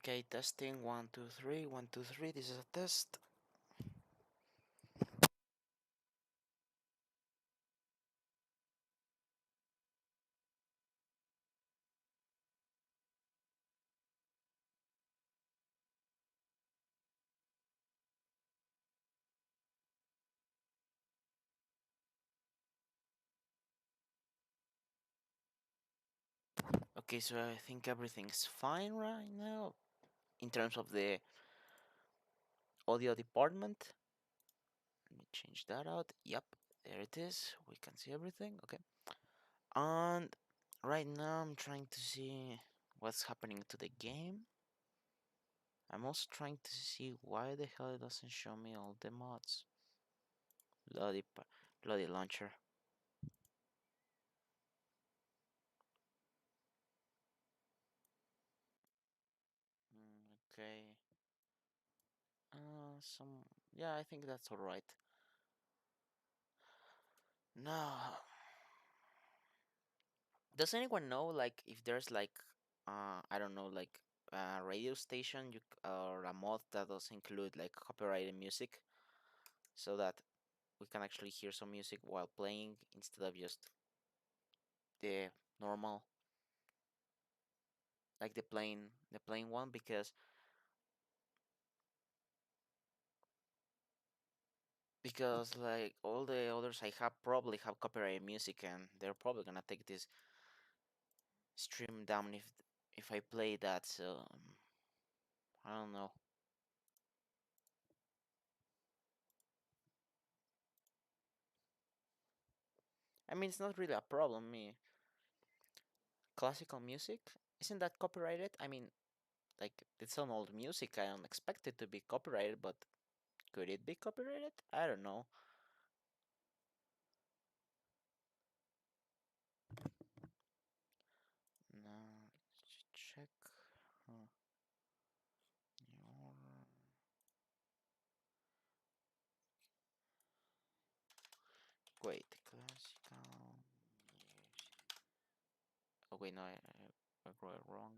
Okay, testing 1, 2, 3, 1, 2, 3. This is a test. Okay, so I think everything's fine right now in terms of the audio department. Let me change that out. Yep, there it is. We can see everything. Okay. And right now I'm trying to see what's happening to the game. I'm also trying to see why the hell it doesn't show me all the mods. Bloody, bloody launcher. Okay. Yeah, I think that's alright. Now, does anyone know like if there's like I don't know like a radio station or a mod that does include like copyrighted music so that we can actually hear some music while playing instead of just the normal like the plain one because like all the others I have probably have copyrighted music and they're probably gonna take this stream down if I play that, so I don't know. I mean, it's not really a problem. Me, classical music isn't that copyrighted? I mean, like it's some old music. I don't expect it to be copyrighted, but could it be copyrighted? I don't know. No, let's check. Huh. Your- Wait, classical music. Oh wait, no, I wrote it wrong.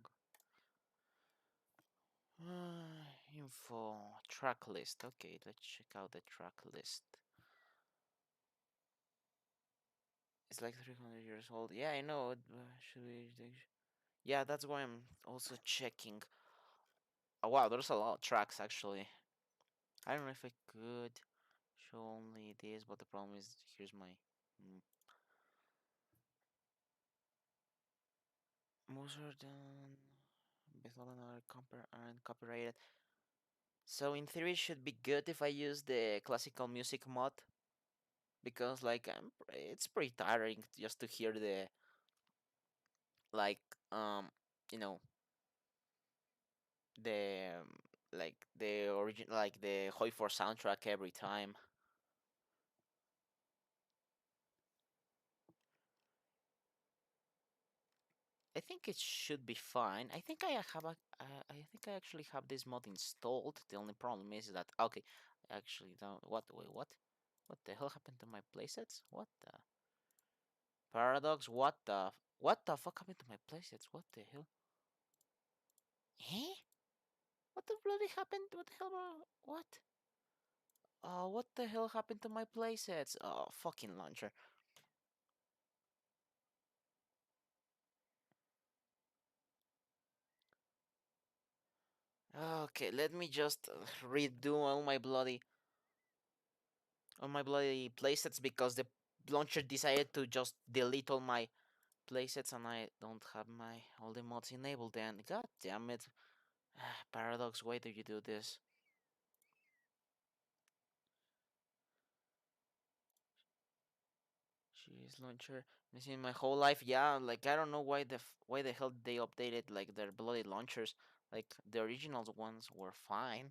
Info track list. Okay, let's check out the track list. It's like 300 years old. Yeah, I know. Should we? Yeah, that's why I'm also checking. Oh wow, there's a lot of tracks actually. I don't know if I could show only this, but the problem is here's my Mozart and Beethoven aren't copyrighted. So in theory, it should be good if I use the classical music mod because like it's pretty tiring just to hear the like you know the like the origin like the Hoi4 soundtrack every time. I think it should be fine. I think I think I actually have this mod installed. The only problem is that okay, I actually don't. What? Wait, what? What the hell happened to my playsets? What the paradox? What the fuck happened to my playsets? What the hell? Eh? What the bloody happened? What the hell? What? Oh, what the hell happened to my playsets? Oh, fucking launcher. Okay, let me just redo all my bloody playsets because the launcher decided to just delete all my playsets and I don't have my all the mods enabled then. God damn it. Paradox, why do you do this? Jeez, launcher. Missing my whole life. Yeah, like I don't know why the hell they updated like their bloody launchers. Like the original ones were fine.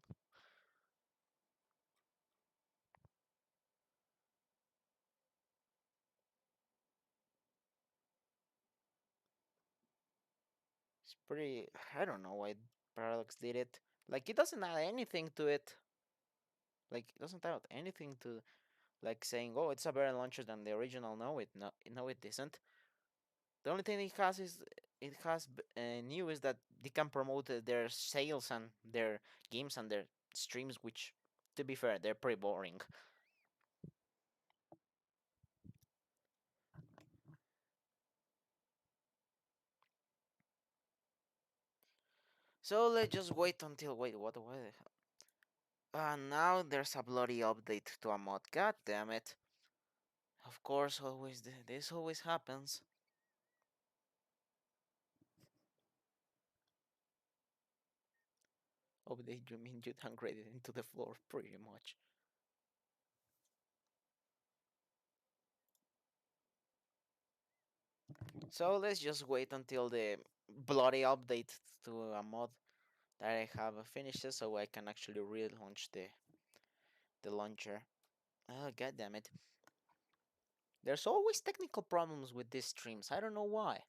It's pretty I don't know why Paradox did it. Like it doesn't add anything to it. Like it doesn't add anything to like saying, "Oh, it's a better launcher than the original." No, it isn't. The only thing it has is it has news that they can promote their sales and their games and their streams, which, to be fair, they're pretty boring. So let's just wait until wait what the hell? Now there's a bloody update to a mod. God damn it! Of course, always this always happens. Update, you mean you downgraded into the floor, pretty much. So let's just wait until the bloody update to a mod that I have finishes, so I can actually relaunch the launcher. Oh, god damn it. There's always technical problems with these streams. I don't know why.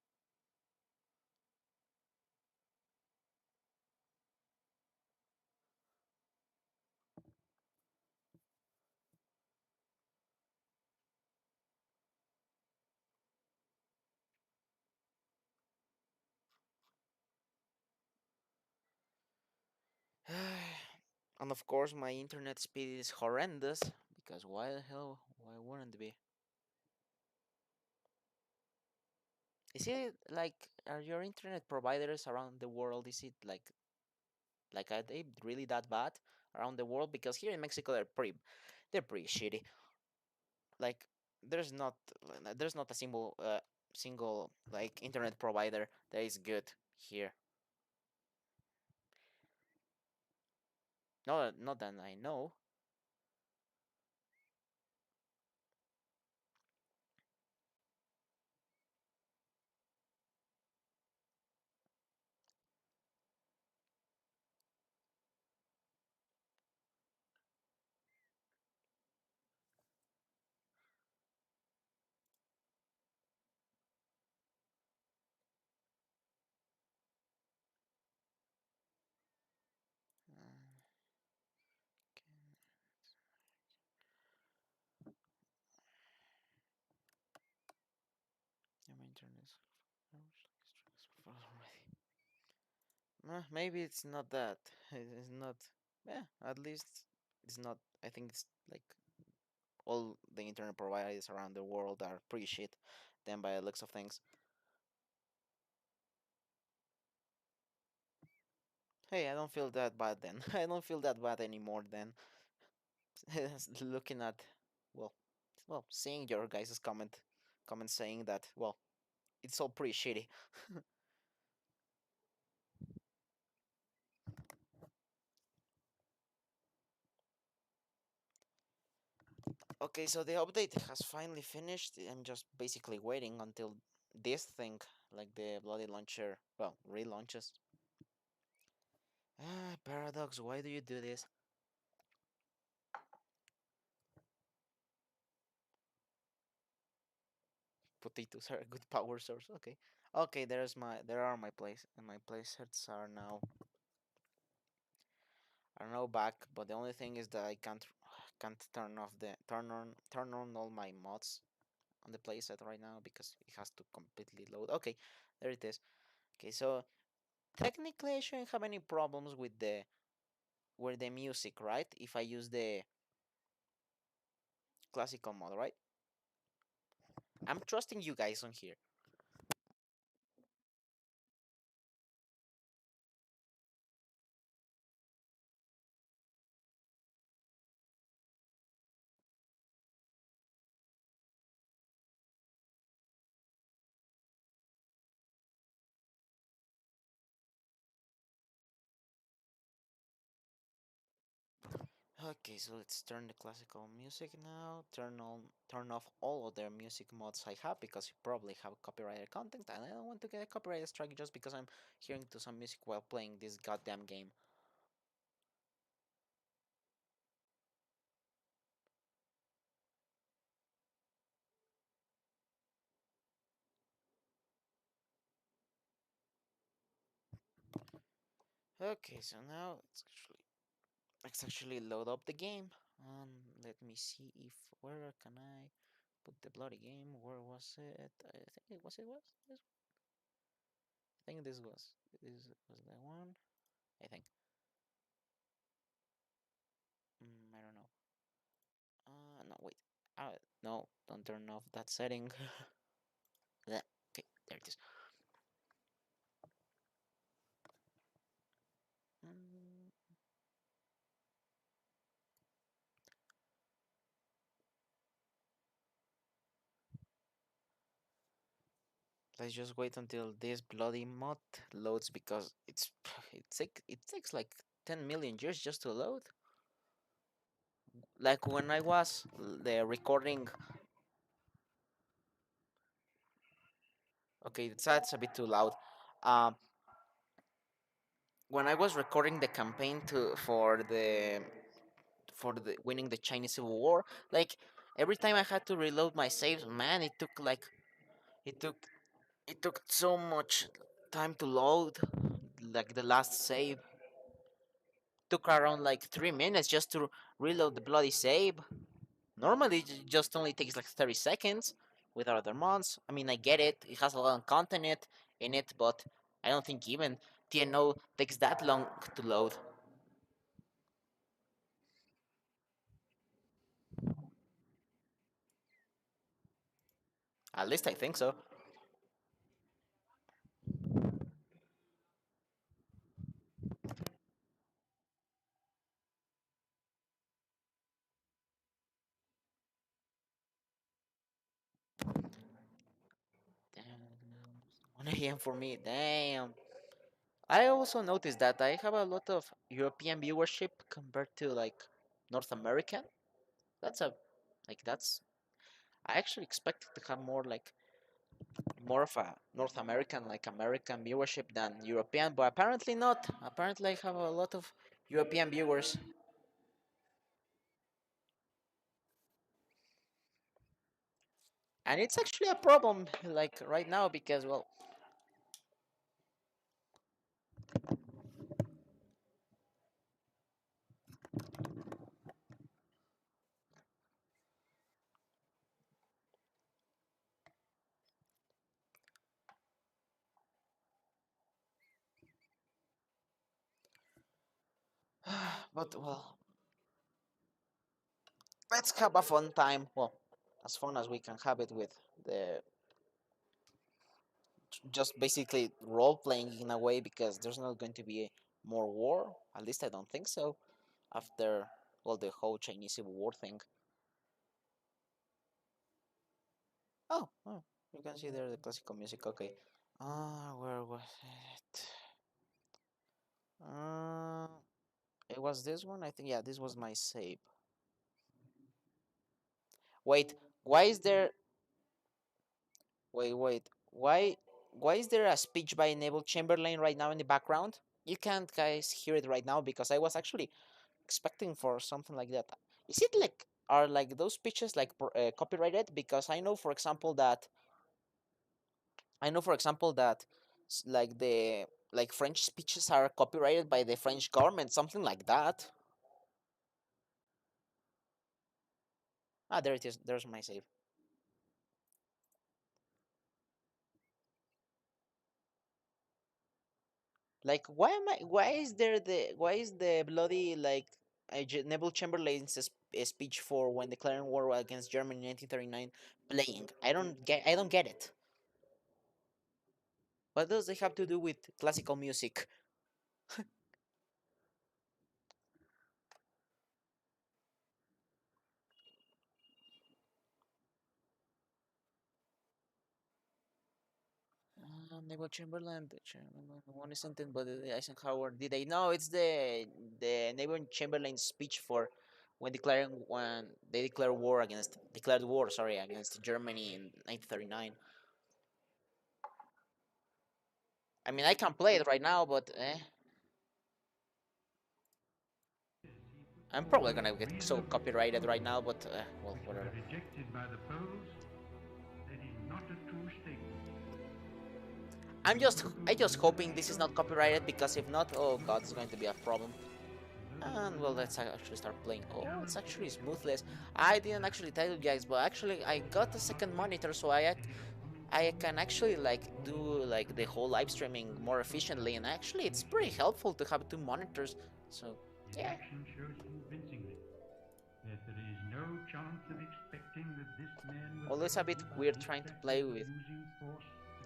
And of course, my internet speed is horrendous, because why the hell? Why wouldn't it be? Is it like, are your internet providers around the world? Is it like are they really that bad around the world? Because here in Mexico they're pretty shitty. Like there's not there's not a single like internet provider that is good here. No, not that I know. Uh, yeah, my internet is already. Maybe it's not that. It's not. Yeah, at least it's not. I think it's like all the internet providers around the world are pretty shit. Then by the looks of things. Hey, I don't feel that bad then. I don't feel that bad anymore then. Looking at, well, seeing your guys' comment saying that, well, it's all pretty shitty. Okay, so the update has finally finished. I'm just basically waiting until this thing, like the bloody launcher, well, relaunches. Paradox, why do you do this? Potatoes are a good power source. Okay, okay. There are my place, and my playsets are now back. But the only thing is that I can't turn on all my mods on the playset right now because it has to completely load. Okay, there it is. Okay, so technically I shouldn't have any problems with the music, right? If I use the classical mode, right? I'm trusting you guys on here. Okay, so let's turn the classical music now. Turn off all of their music mods I have because you probably have copyrighted content, and I don't want to get a copyright strike just because I'm hearing to some music while playing this goddamn game. Okay, so now let's actually load up the game. Let me see if where can I put the bloody game? Where was it? I think it was this. think this was the one. I think. I don't know. No, wait. No, don't turn off that setting. Okay, there it is. Mm, let's just wait until this bloody mod loads because it takes like 10 million years just to load. Like when I was the recording. Okay, that's a bit too loud. Um, when I was recording the campaign for the winning the Chinese Civil War, like every time I had to reload my saves, man, it took it took so much time to load. Like the last save took around like 3 minutes just to reload the bloody save. Normally, it just only takes like 30 seconds with other mods. I mean, I get it; it has a lot of content in it, but I don't think even TNO takes that long to load. At least I think so. Damn, 1 a.m. for me. Damn. I also noticed that I have a lot of European viewership compared to like North American. That's a that's I actually expected to have more of a North American American viewership than European, but apparently not. Apparently I have a lot of European viewers. And it's actually a problem like right now because well but well let's have a fun time. Well, as fun as we can have it with the just basically role playing in a way because there's not going to be more war. At least I don't think so. After well the whole Chinese Civil War thing. Oh, you can see there the classical music. Okay. Where was it? Uh, it was this one. I think yeah, this was my save. Wait, why is there? Wait. Why is there a speech by Neville Chamberlain right now in the background? You can't guys hear it right now because I was actually expecting for something like that. Is it like are like those speeches like copyrighted? Because I know for example that like the like French speeches are copyrighted by the French government, something like that. Ah, there it is. There's my save. Like, why am I? Why is there the? Why is the bloody like Neville Chamberlain's speech for when declaring war against Germany in 1939 playing? I don't get it. What does it have to do with classical music? Neville Chamberlain, the Chamberlain, one is something, but Eisenhower did they? No, it's the Neville Chamberlain speech for when they declared war, sorry, against Germany in 1939. I mean, I can play it right now, but I'm probably gonna get so copyrighted right now, but well, which were whatever. rejected by the Poles, that is not a true statement. I just hoping this is not copyrighted because if not, oh god, it's going to be a problem. And well, let's actually start playing. Oh, it's actually smoothless. I didn't actually tell you guys, but actually I got a second monitor, so I can actually like do like the whole live streaming more efficiently, and actually it's pretty helpful to have two monitors. So His yeah, action shows convincingly that there is no chance of expecting that this man will although it's ever a bit give up weird his trying to play practice of with using force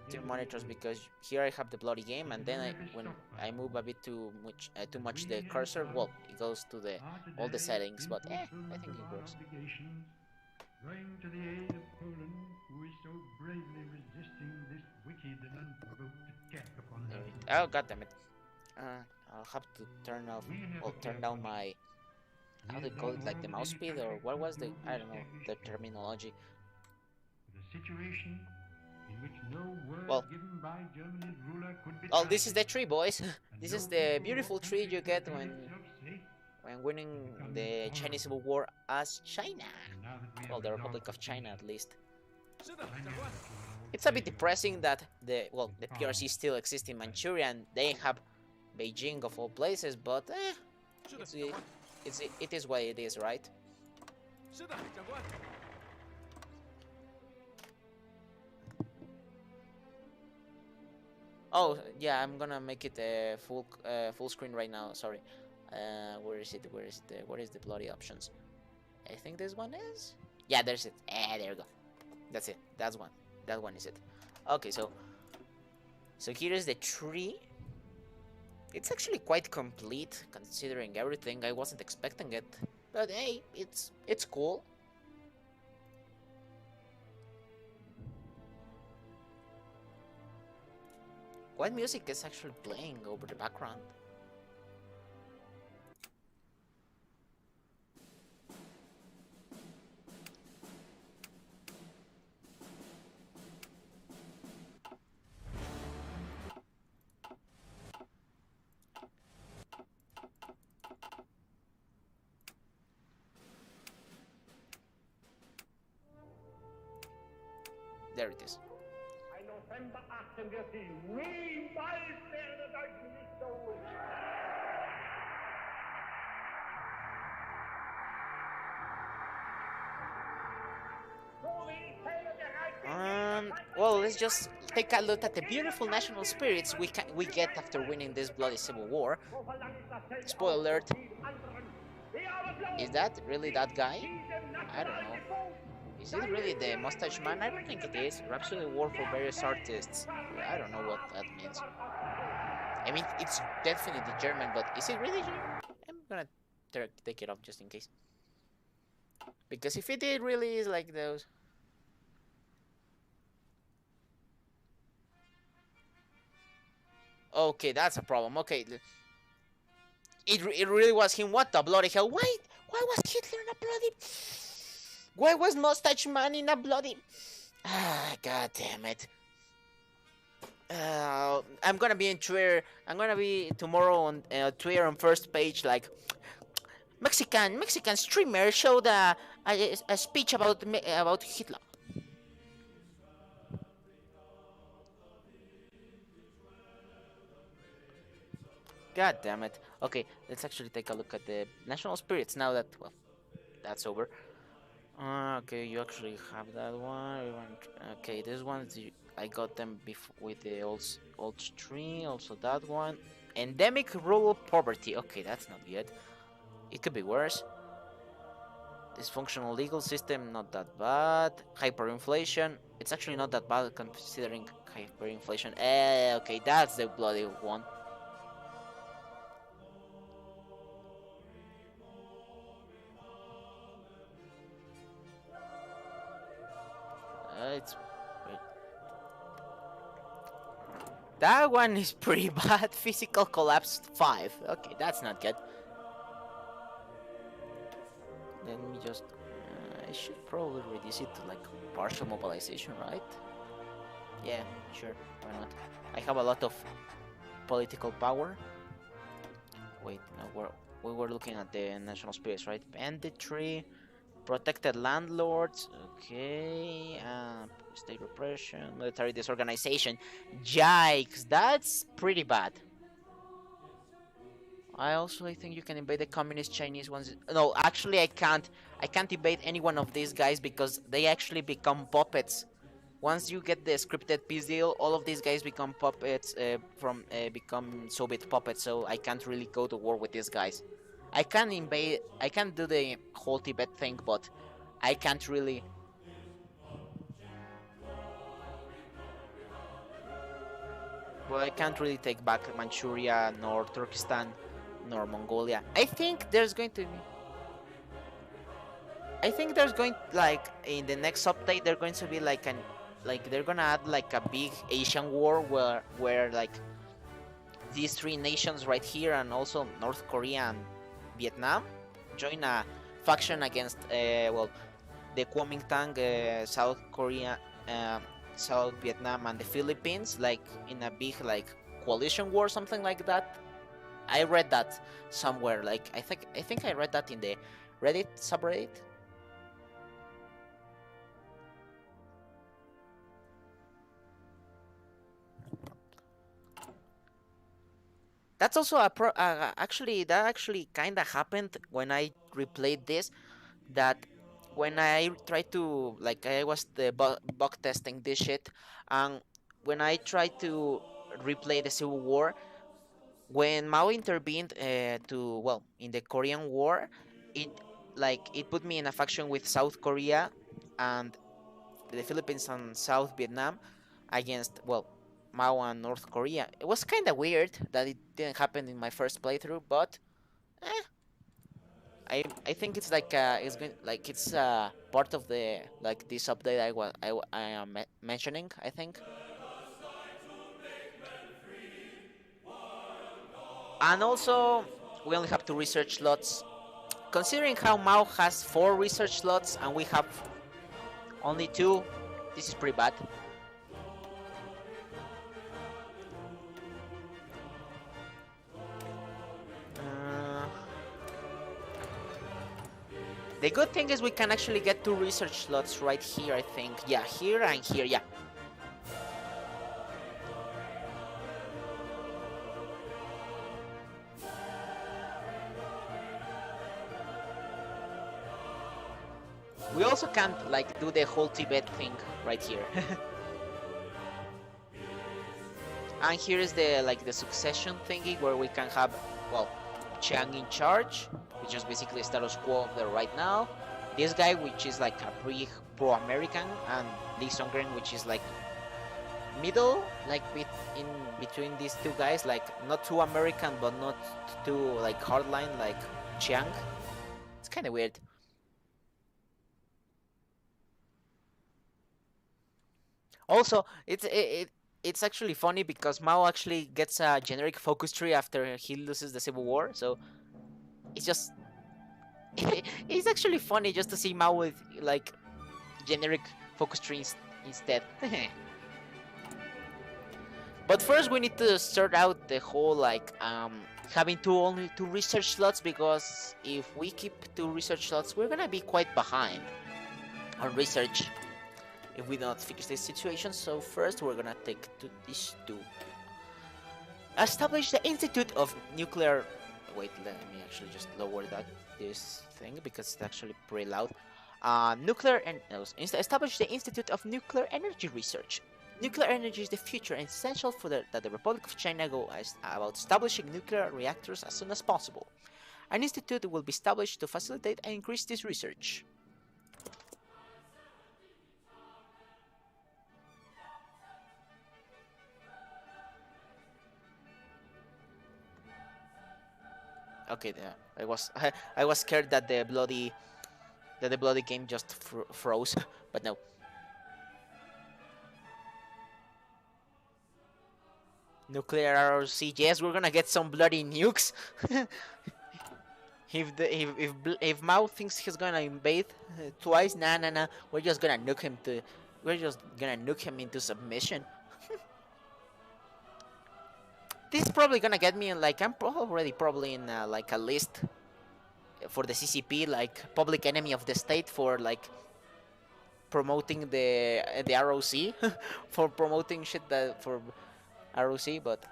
two against the monitors opponent. because here I have the bloody game, It and is then only for when I stockpile move a holders, bit too but much the we and cursor, France well, it goes to the are all the today, settings. in But I fulfillment think of it our works. obligations, going to the aid of Poland, who is so bravely resisting this wicked and unprovoked attack upon her There it. people. Oh god damn it! Uh, I'll have to turn off, We have a well, fair turn down conscience. my, We how do you have call done it, like all the that mouse any speed, or country what could was do the, to I don't know, establish the peace. terminology. But a situation in which no word Well, given by Germany's ruler could be oh, this is trusted, the tree, boys. and This no is the people or beautiful tree country you could get feel itself safe, when had winning become the Chinese intolerable. Civil War as China. And now that we have Well, the resolved Republic the of China tension, at least. I know that you will all It's a play bit your depressing part that the, well, with the calm PRC still exists and in judgment. Manchuria and they have Beijing of all places, but it's, it is what it is, right? Oh yeah, I'm gonna make it full screen right now. Sorry. Where is it? Where is it? Where is the bloody options? I think this one is. Yeah, there's it. There we go. That's it. That's one. That one is it. Okay, so here is the tree. It's actually quite complete considering everything. I wasn't expecting it, but hey, it's cool. What music is actually playing over the background? There it is. Ein November 48. Niemals werdet euch nicht so. Well, let's just take a look at the beautiful national spirits we get after winning this bloody civil war. Spoiler alert. Is that really that guy? I don't know. Is it really the mustache man? I don't think it is. Rhapsody War for various artists. I don't know what that means. I mean, it's definitely German, but is it really German? I'm gonna take it off just in case. Because if it really is like those... Okay, that's a problem. Okay, it really was him. What the bloody hell? Why was Hitler in a bloody... Why was Mustache Man in a bloody... Ah, god damn it. I'm gonna be in Twitter. I'm gonna be tomorrow on Twitter on first page, like Mexican streamer showed a speech about Hitler. God damn it. Okay, let's actually take a look at the national spirits now that, well, that's over. Okay, you actually have that one. Okay, this one I got them before with the old tree. Also that one. Endemic rural poverty. Okay, that's not good. It could be worse. Dysfunctional legal system, not that bad. Hyperinflation. It's actually not that bad considering hyperinflation. Okay, that's the bloody one. It's that one is pretty bad. Physical collapse 5. Okay, that's not good. Let me just... I should probably reduce it to like partial mobilization, right? Yeah, sure, why not? I have a lot of political power. Wait, no, we were looking at the national spirits, right? Banditry, protected landlords, okay, state repression, military disorganization. Yikes, that's pretty bad. I think you can invade the communist Chinese ones. No, actually I can't. I can't invade any one of these guys because they actually become puppets. once you get the scripted peace deal, all of these guys become puppets become Soviet puppets. So I can't really go to war with these guys. I can invade. I can do the whole Tibet thing, but I can't really. Well, I can't really take back Manchuria, nor Turkestan, nor Mongolia. I think there's going like in the next update there's going to be like they're gonna add like a big Asian war where like these three nations right here and also North Korea and Vietnam join a faction against the Kuomintang, South Korea, South Vietnam and the Philippines, like in a big like coalition war, something like that. I read that somewhere. Like I think I read that in the Reddit subreddit. That's also actually that actually kind of happened when I replayed this. That when I tried to like I was the bug testing this shit, and when I tried to replay the Civil War, when Mao intervened to in the Korean War, it it put me in a faction with South Korea and the Philippines and South Vietnam against Mao and North Korea. It was kind of weird that it didn't happen in my first playthrough, but eh, I think it's like it's going like it's part of the like this update I am mentioning. I think, and also we only have two research slots. Considering how Mao has four research slots and we have only two, this is pretty bad. Uh, the good thing is we can actually get two research slots right here. I think, yeah, here and here, yeah. We also can't like do the whole Tibet thing right here. And here is the the succession thingy where we can have Chiang in charge, which is basically status quo of there right now. This guy, which is like a pro-American, and Lee Songren, which is like middle, like in between these two guys, like not too American but not too like hardline like Chiang. It's kind of weird. Also, it's actually funny because Mao actually gets a generic focus tree after he loses the Civil War, so it's just it's actually funny just to see Mao with like generic focus trees instead. But first we need to sort out the whole having only two research slots, because if we keep two research slots we're gonna be quite behind on research if we don't fix this situation. So first we're gonna take these two. Establish the Institute of Nuclear. Wait, let me actually just lower this thing because it's actually pretty loud. Establish the Institute of Nuclear Energy Research. Nuclear energy is the future and essential for that the Republic of China go about establishing nuclear reactors as soon as possible. An institute will be established to facilitate and increase this research. Okay, yeah, I was scared that the bloody game just froze, but no. Nuclear ROC, yes, we're gonna get some bloody nukes. If Mao thinks he's gonna invade twice, nah, we're just gonna nuke him into submission. This is probably gonna get me in I'm already probably in like a list for the CCP, like public enemy of the state, for like promoting the ROC, for promoting shit that for ROC, but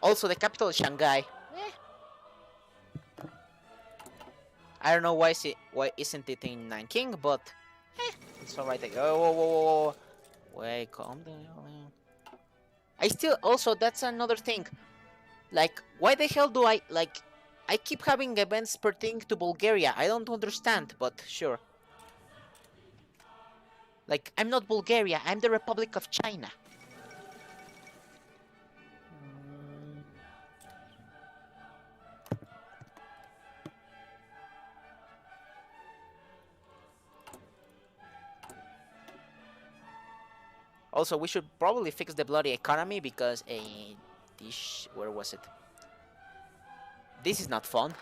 Also, the capital is Shanghai. I don't know why isn't it in Nanking, but it's alright. Oh, whoa, whoa, whoa, whoa. Wait, calm down. I still also that's another thing. Like, why the hell do I like? I keep having events pertaining to Bulgaria. I don't understand, but sure. Like, I'm not Bulgaria. I'm the Republic of China. Also, we should probably fix the bloody economy because this where was it? This is not fun.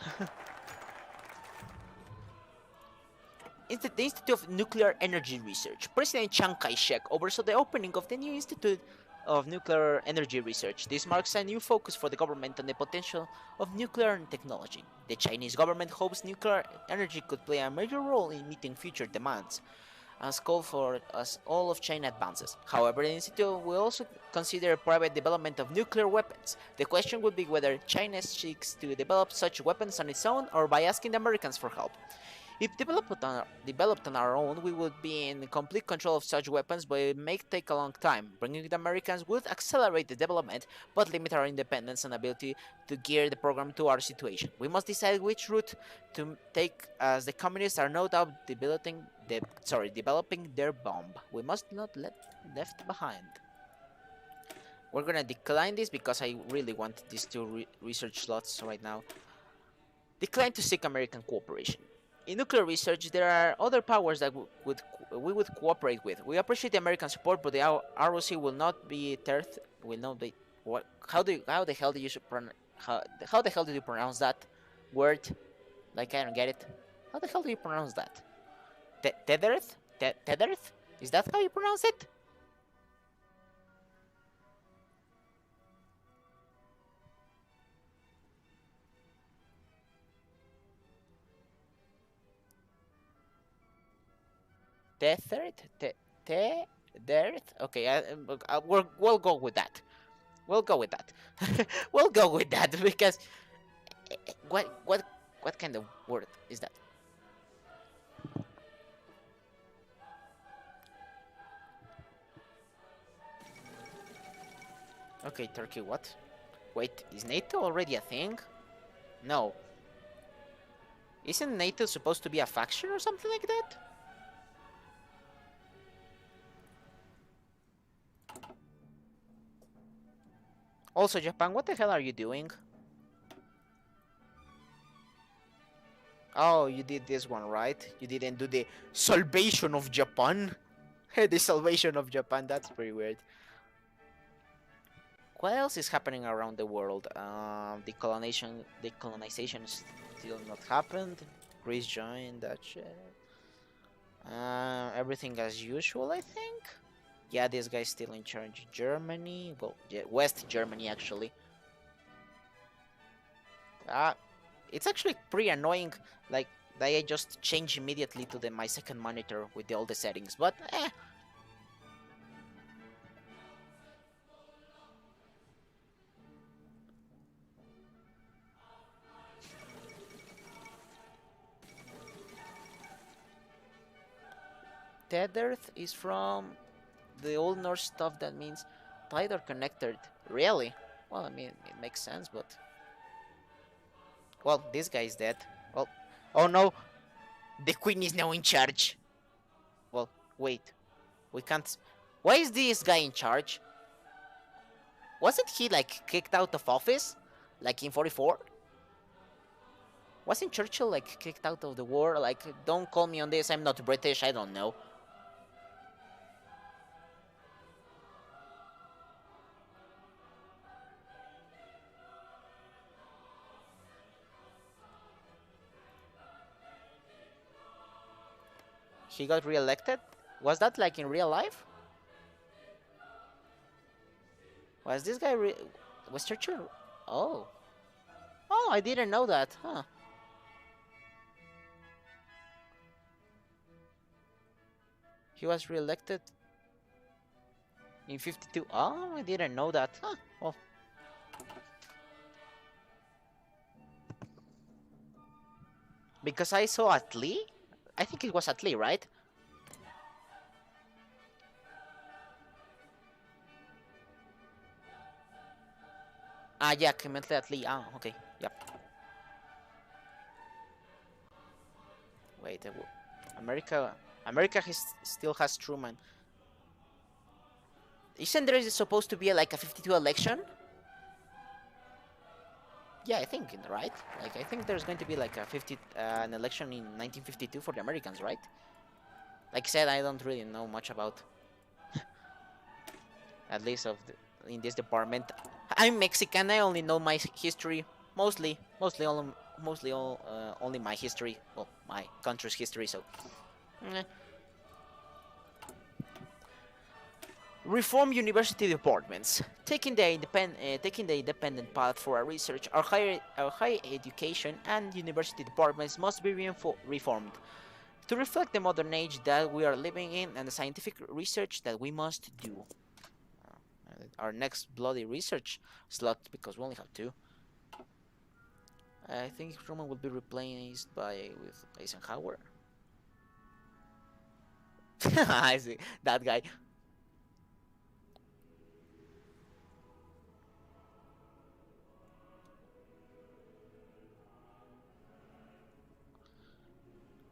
The Institute of Nuclear Energy Research. President Chiang Kai-shek oversaw the opening of the new Institute of Nuclear Energy Research. This marks a new focus for the government on the potential of nuclear technology. The Chinese government hopes nuclear energy could play a major role in meeting future demands, as called for as all of China advances. However, the institute will also consider private development of nuclear weapons. The question would be whether China seeks to develop such weapons on its own or by asking the Americans for help. If developed on our own, we would be in complete control of such weapons, but it may take a long time. Bringing the Americans would accelerate the development, but limit our independence and ability to gear the program to our situation. We must decide which route to take, as the communists are no doubt developing their bomb. We must not let left behind. We're gonna decline this because I really want these two research slots right now. Decline to seek American cooperation. In nuclear research, there are other powers that we would cooperate with. We appreciate the American support, but the ROC will not be third. Will not be what? How the hell do you how the hell did you pronounce that word? Like I don't get it. How the hell do you pronounce that? Tethered? Tethered? Is that how you pronounce it? Tethered? Tethered? Okay, we'll go with that. We'll go with that. We'll go with that because what kind of word is that? Okay, Turkey. What? Wait, is NATO already a thing? No. Isn't NATO supposed to be a faction or something like that? Also, Japan, what the hell are you doing? Oh, you did this one, right? You didn't do the salvation of Japan? The salvation of Japan, that's pretty weird. What else is happening around the world? Decolonization still not happened. Greece joined that shit. Everything as usual, I think. Yeah, this guy's still in charge. Germany, well, yeah, West Germany actually. Uh, it's actually pretty annoying. Like that, I just change immediately to my second monitor with all the settings. But tethered is from the Old Norse stuff that means tied or connected. Really? Well, I mean, it makes sense, but well, this guy is dead. Well, oh no, the queen is now in charge. Well, wait, we can't. Why is this guy in charge? Wasn't he like kicked out of office, like in '44? Wasn't Churchill like kicked out of the war? Like, don't call me on this. I'm not British. I don't know. He got re-elected. Was that like in real life? Was this guy was Churchill? Oh, oh, I didn't know that. Huh? He was re-elected in '52. Oh, I didn't know that. Huh? Well, Because I saw at Lee. I think it was at Lee, right? Ah, yeah, commented at Lee. Ah, okay. Yep. Wait, America. America still has Truman. Isn't there supposed to be like a 52 election? Yeah, I think right. Like I think there's going to be like a an election in 1952 for the Americans, right? Like I said, I don't really know much about, at least in this department. I'm Mexican. I only know my history only my history. Well, my country's history. So, eh. Reform university departments, taking the independent path for our research. Our higher education and university departments must be reformed to reflect the modern age that we are living in and the scientific research that we must do. Our next bloody research slot, because we only have two. I think Roman will be replaced with Eisenhower. I see that guy.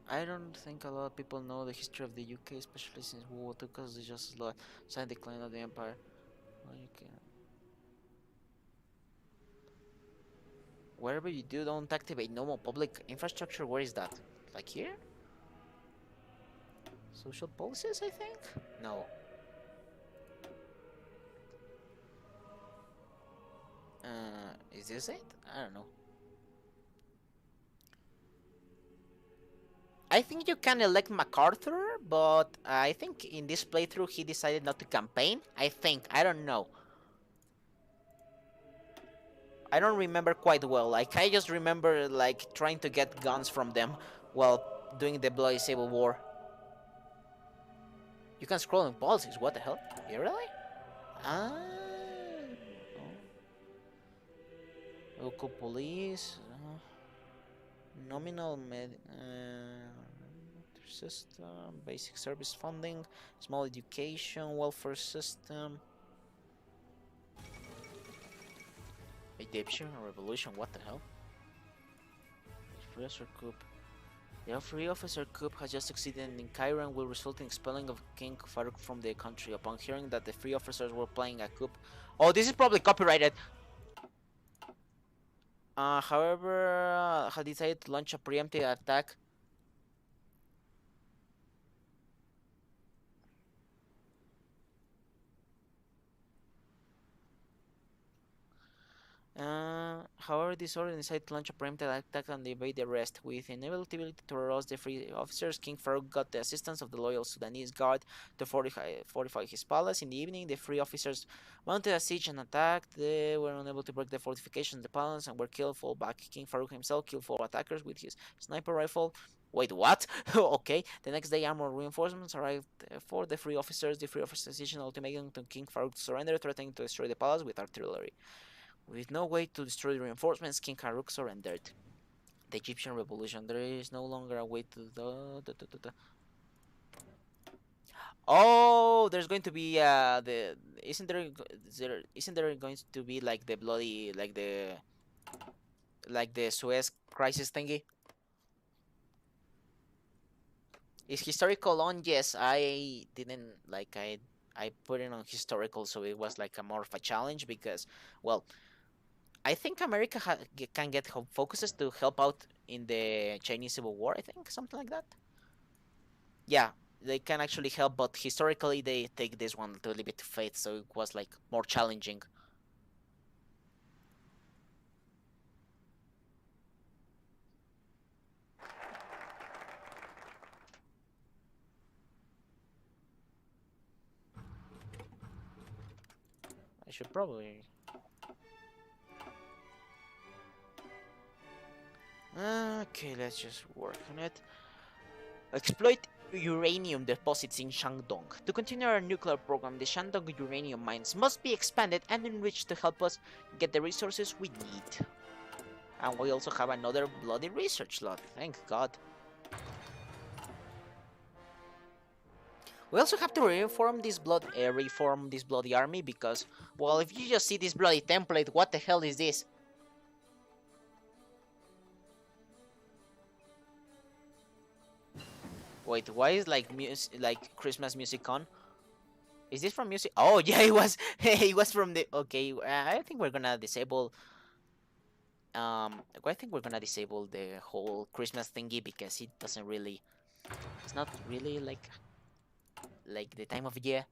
I don't think a lot of people know the history of the UK, especially since World War II, because it's just a sudden decline of the empire. Well, you can... Wherever you do, don't activate normal public infrastructure. Where is that? Like here? Social policies, I think? No. Is this it? I don't know. I think you can elect MacArthur, but I think in this playthrough he decided not to campaign. I think. I don't know. I don't remember quite well. Like, I just remember, like, trying to get guns from them while doing the Bloody Civil War. You can scroll in policies. What the hell? You really? Ah. Oh. Local police. Nominal system, basic service funding, small education, welfare system. Egyptian revolution, what the hell? Free officer coup. The free officer coup has just succeeded in Cairo and will result in expelling of King Farouk from the country. Upon hearing that the free officers were planning a coup. Oh, this is probably copyrighted. However, had decided to launch a preemptive attack. However, this order decided to launch a preemptive attack and evade the arrest. With inability to arrest the free officers, King Farouk got the assistance of the loyal Sudanese guard to fortify his palace. In the evening, the free officers mounted a siege and attacked. They were unable to break the fortifications of the palace and were killed. Fall back. King Farouk himself killed 4 attackers with his sniper rifle. Wait, what? Okay. The next day, armored reinforcements arrived for the free officers. The free officers issued an ultimatum to King Farouk to surrender, threatening to destroy the palace with artillery. With no way to destroy the reinforcements, King Farouk surrendered. The Egyptian Revolution. There is no longer a way to Oh, there's going to be the isn't there going to be like the bloody like the Suez crisis thingy? Is historical on? Yes, I didn't like I put it on historical, so it was like a more of a challenge because, well, I think America can get focuses to help out in the Chinese Civil War. I think something like that. Yeah, they can actually help, but historically they take this one to a little bit to faith, so it was like more challenging. I should probably. Okay, let's just work on it. Exploit uranium deposits in Shandong. To continue our nuclear program, the Shandong uranium mines must be expanded and enriched to help us get the resources we need. And we also have another bloody research lot. Thank God. We also have to reform this bloody army because, well, if you just see this bloody template, what the hell is this? Wait, why is like Christmas music on? Is this from music? Oh yeah, it was. It was from the. Okay, I think we're gonna disable. I think we're gonna disable the whole Christmas thingy because it doesn't really. It's not really like the time of year.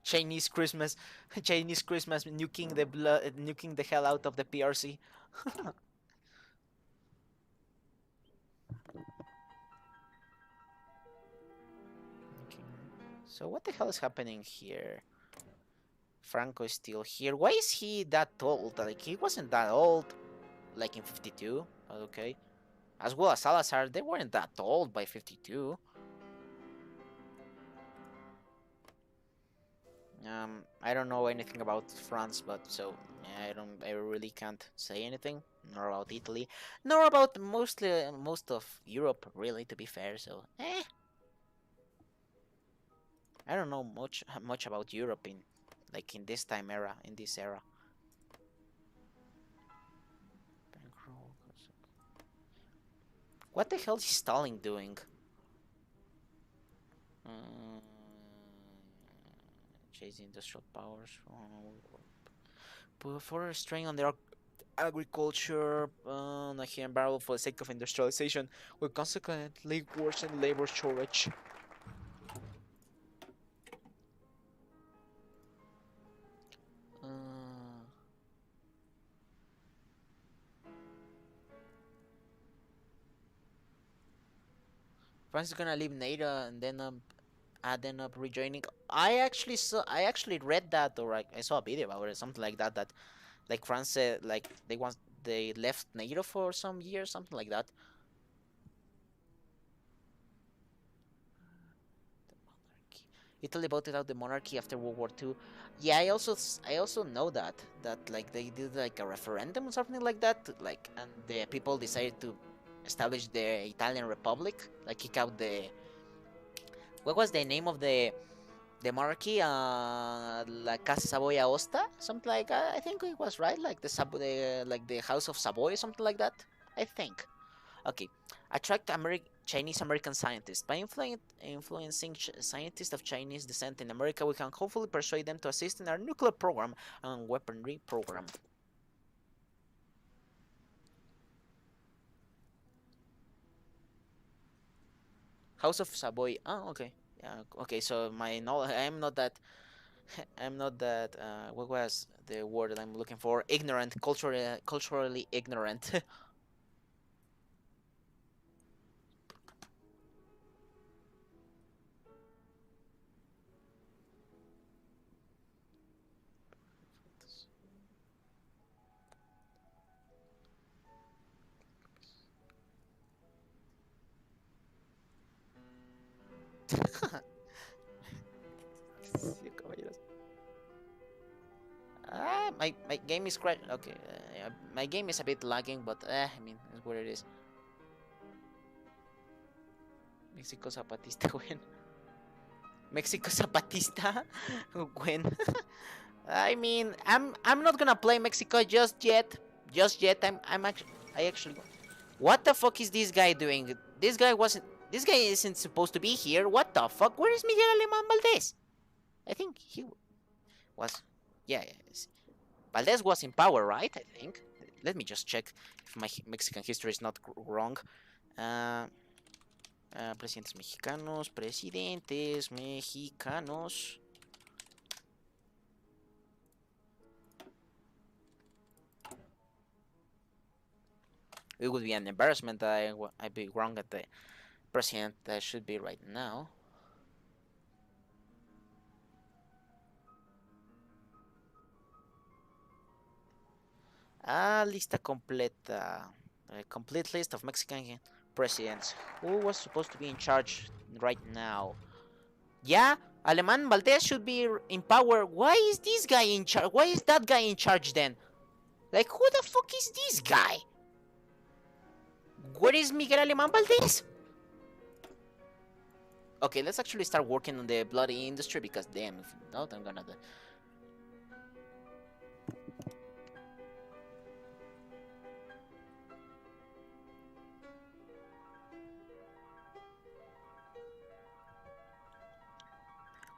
Chinese Christmas, Chinese Christmas, nuking the hell out of the PRC. Okay. So what the hell is happening here? Franco is still here. Why is he that old? Like he wasn't that old, like in 52. But okay. As well as Salazar, they weren't that old by 52. I don't know anything about France, but so I really can't say anything, nor about Italy, nor about most of Europe, really, to be fair. So, I don't know much about Europe in this era. What the hell is Stalin doing? Uh, Chasing industrial powers. Put further strain on their agriculture, like environment for the sake of industrialization, will consequently worsen labor shortage. Uh, France is gonna leave NATO and then up rejoining. I actually read that, or I saw a video about it, something like that. That like France like they left NATO for some years, something like that. Italy voted out the monarchy after World War II. Yeah, I also know that like they did like a referendum or something like that, like and the people decided to establish the Italian Republic, like kick out the what was the name of the monarchy? La Casa Savoy Aosta, something like I think it was right, like the House of Savoy, something like that. I think. Okay, attract Chinese American scientists. By influencing scientists of Chinese descent in America, we can hopefully persuade them to assist in our nuclear program and weaponry program. House of Savoy. Oh, okay. Yeah. Okay. So my knowledge, I'm not that. I'm not that. What was the word that I'm looking for? Ignorant, culturally ignorant. Sí, caballeros. My game is crash. Okay, my game is a bit lagging, but I mean, it's what it is. Mexico Zapatista win. Mexico Zapatista win. I mean, I'm not gonna play Mexico just yet. Just yet. I actually. What the fuck is this guy doing? This guy wasn't. This guy isn't supposed to be here. What the fuck? Where is Miguel Alemán Valdez? I think he was. Yeah, yes. Valdez was in power, right? I think. Let me just check if my Mexican history is not wrong. Uh, Presidentes mexicanos, presidentes mexicanos. It would be an embarrassment that I'd be wrong at the president that should be right now. Lista completa. A complete list of Mexican presidents. Who was supposed to be in charge right now? Yeah, Aleman Valdez should be in power. Why is this guy in charge? Why is that guy in charge then? Like, who the fuck is this guy? Where is Miguel Aleman Valdez? Okay, let's actually start working on the bloody industry because damn, if not, I'm gonna.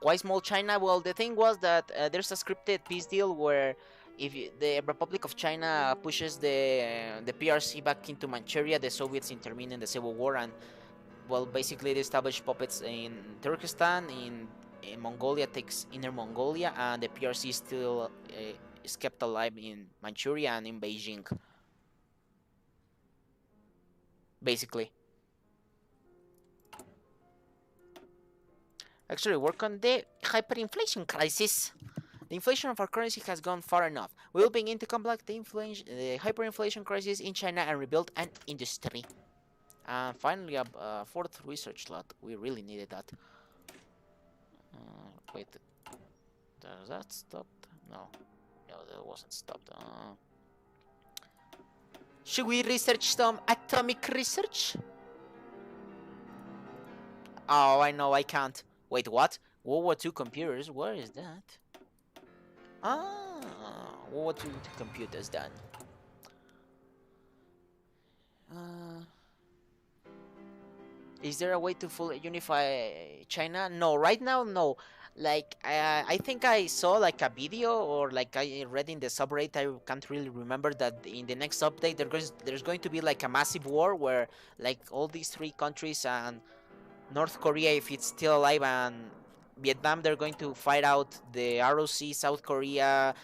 Why small China? Well, the thing was that there's a scripted peace deal where if the Republic of China pushes the PRC back into Manchuria, the Soviets intervene in the civil war, and well, basically they establish puppets in Turkestan, in Mongolia takes Inner Mongolia, and the PRC still is kept alive in Manchuria and in Beijing, basically. Actually, work on the hyperinflation crisis. The inflation of our currency has gone far enough. We will begin to combat the hyperinflation crisis in China and rebuild an industry. And finally, a fourth research slot. We really needed that. Wait, does that stop? No, no, that wasn't stopped. Should we research some atomic research? Oh, I know, I can't. Wait, what? World War II computers? Where is that? Ah, World War II computers done. Uh, is there a way to fully unify China? No, right now, no. Like, I think I saw like a video or like I read in the subreddit. I can't really remember that in the next update there's going to be like a massive war where like all these three countries and North Korea, if it's still alive, and Vietnam, they're going to fight out the ROC, South Korea,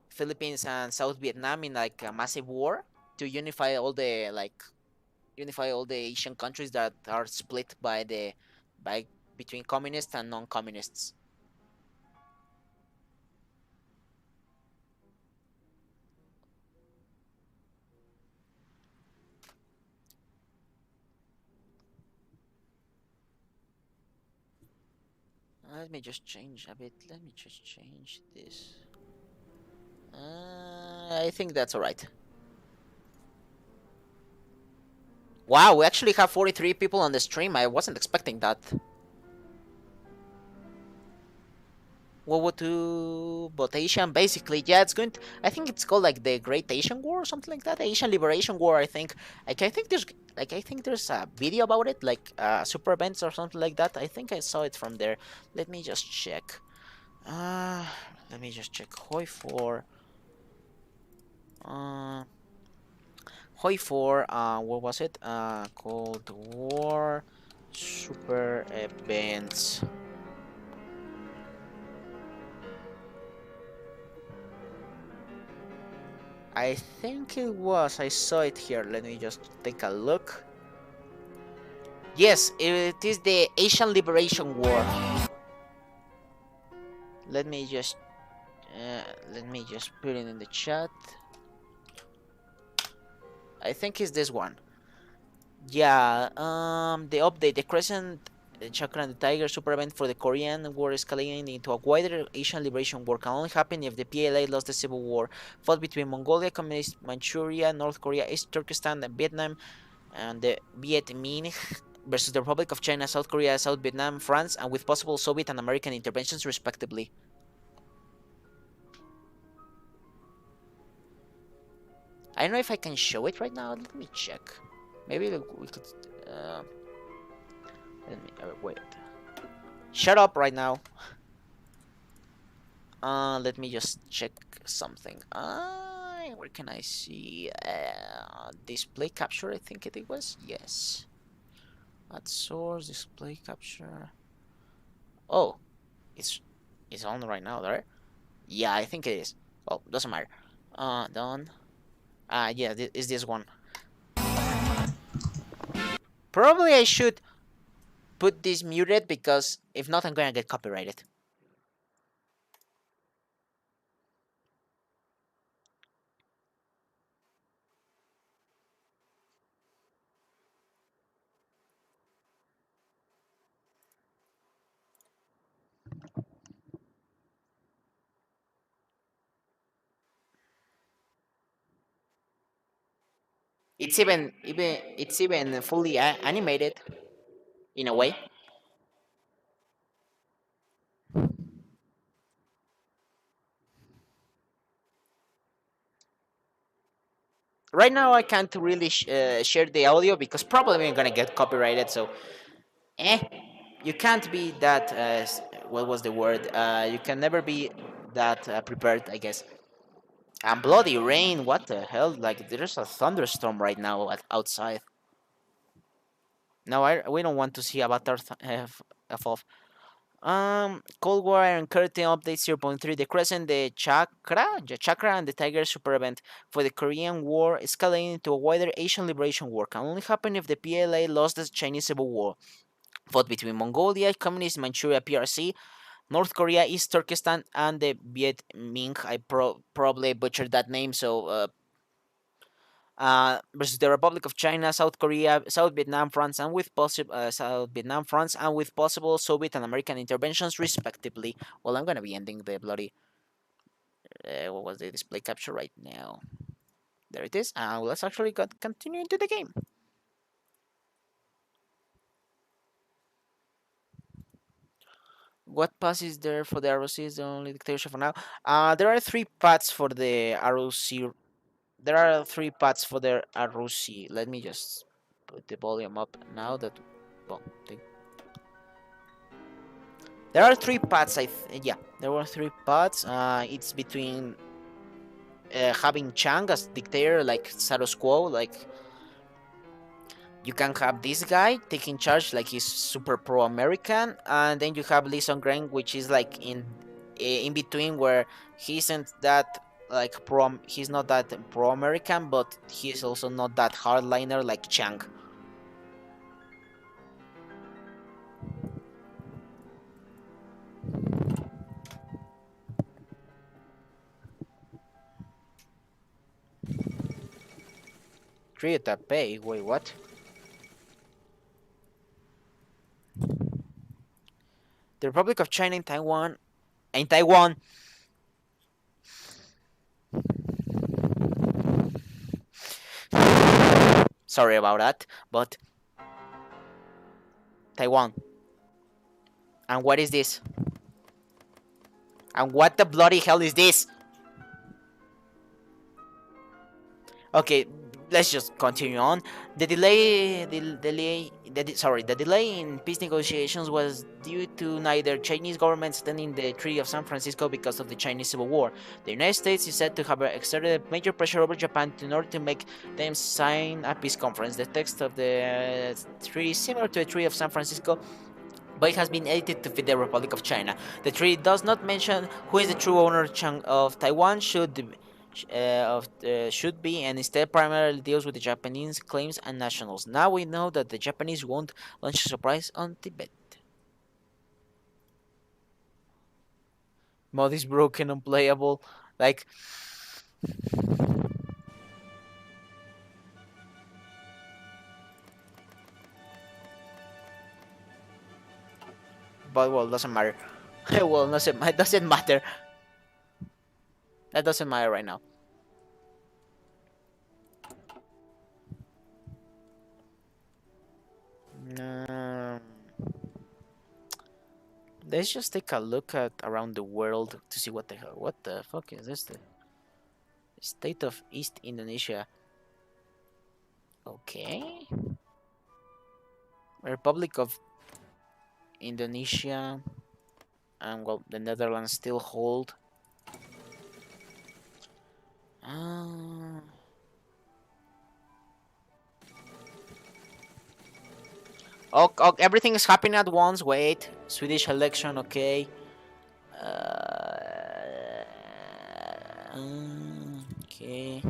Philippines, and South Vietnam in like a massive war to unify all the Asian countries that are split by between communists and non-communists. Let me just change a bit. Let me just change this. I think that's alright. Wow, we actually have 43 people on the stream. I wasn't expecting that. World War II, but Asian, basically, yeah, it's going to, I think it's called like the Great Asian War or something like that. Asian Liberation War, I think. I think there's a video about it, like super events or something like that. I think I saw it from there. Let me just check. Uh, Let me just check. Hoi4. Uh, Hoi4. What was it? Cold War super events. I think it was. I saw it here. Let me just take a look. Yes, it is the Asian Liberation War. Let me just put it in the chat. I think it's this one. Yeah. The update: the Crescent, the Chakra, and the Tiger super event for the Korean War escalating into a wider Asian Liberation War can only happen if the PLA lost the civil war fought between Mongolia, Communist Manchuria, North Korea, East Turkestan, and Vietnam, and the Viet Minh versus the Republic of China, South Korea, South Vietnam, France, and with possible Soviet and American interventions, respectively. I don't know if I can show it right now. Let me check. Maybe we could. Let me wait. Shut up right now. Let me just check something. Where can I see? Display capture. I think it was. Yes. Add source. Display capture. Oh, it's on right now, right? Yeah, I think it is. Well, doesn't matter. Done. Yeah, is this one. Probably I should put this muted because if not, I'm gonna get copyrighted. It's even fully animated in a way. Right now, I can't really share the audio because probably I'm gonna get copyrighted. So, eh, you can't be that. What was the word? You can never be that prepared, I guess. And bloody rain! What the hell? Like there's a thunderstorm right now outside. No, we don't want to see Avatar F. Cold War Iron Curtain update 0.3. The Crescent, the Chakra, and the Tiger super event for the Korean War escalating into a wider Asian liberation war. Can only happen if the PLA lost the Chinese Civil War. Fought between Mongolia, Communist Manchuria PRC, North Korea, East Turkestan, and the Viet Minh. I probably butchered that name, so versus the Republic of China, South Korea, South Vietnam, France, and with possible Soviet and American interventions, respectively. Well, I'm gonna be ending the bloody what was the display capture right now? There it is. Let's actually continue into the game. What path is there for the ROC? Is the only dictatorship for now. There are three paths for the ROC. There are three paths for the ROC. Let me just put the volume up now that well, there are three paths. Yeah, there were three paths. It's between having Chang as dictator, like status quo, like you can have this guy taking charge, like he's super pro-American, and then you have Lee Sung-grain, which is like in between, where he isn't that like pro. He's not that pro-American, but he's also not that hardliner like Chang. Create a pay. Wait, what? The Republic of China in Taiwan. In Taiwan. Sorry about that, but Taiwan. And what is this? And what the bloody hell is this? Okay, let's just continue on. The delay in peace negotiations was due to neither Chinese government standing the Treaty of San Francisco because of the Chinese Civil War. The United States is said to have exerted major pressure over Japan in order to make them sign a peace conference. The text of the treaty is similar to the Treaty of San Francisco, but it has been edited to fit the Republic of China. The treaty does not mention who is the true owner of Taiwan should be, and instead primarily deals with the Japanese claims and nationals. Now we know that the Japanese won't launch a surprise on Tibet. Mod is broken, unplayable. Like, but well, doesn't matter. Well, it doesn't matter. That doesn't matter right now. Um, let's just take a look at around the world to see what the fuck is this? The state of East Indonesia. Okay. Republic of Indonesia, and well, the Netherlands still hold. Oh, everything is happening at once. Wait, Swedish election. Okay. Okay.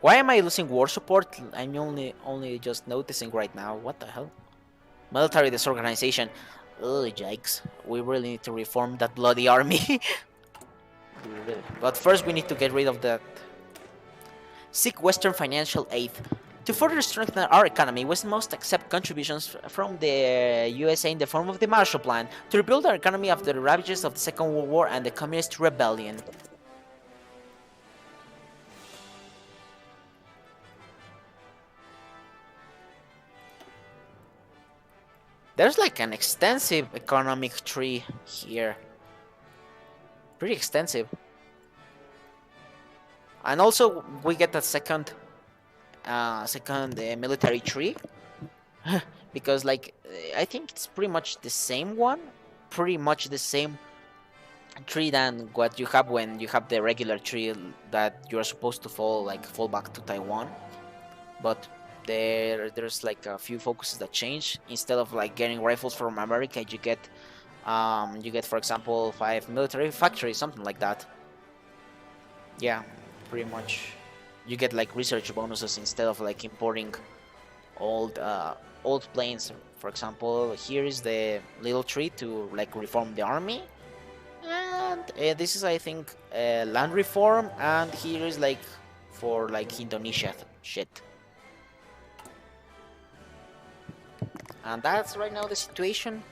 Why am I losing war support? I'm only just noticing right now. What the hell? Military disorganization. Oh, yikes. We really need to reform that bloody army. But first we need to get rid of that. Seek Western financial aid. To further strengthen our economy, we must accept contributions from the USA in the form of the Marshall Plan to rebuild our economy after the ravages of the Second World War and the Communist Rebellion. There's like an extensive economic tree here. Pretty extensive. And also we get a second military tree because like I think it's pretty much the same one, pretty much the same tree than what you have when you have the regular tree that you're supposed to fall back to Taiwan. But there's like a few focuses that change. Instead of like getting rifles from America, you get for example 5 military factories, something like that. Yeah, pretty much. You get like research bonuses instead of like importing old planes. For example, here is the little tree to like reform the army, and this is I think land reform, and here is like for like Indonesia shit. And that's right now the situation.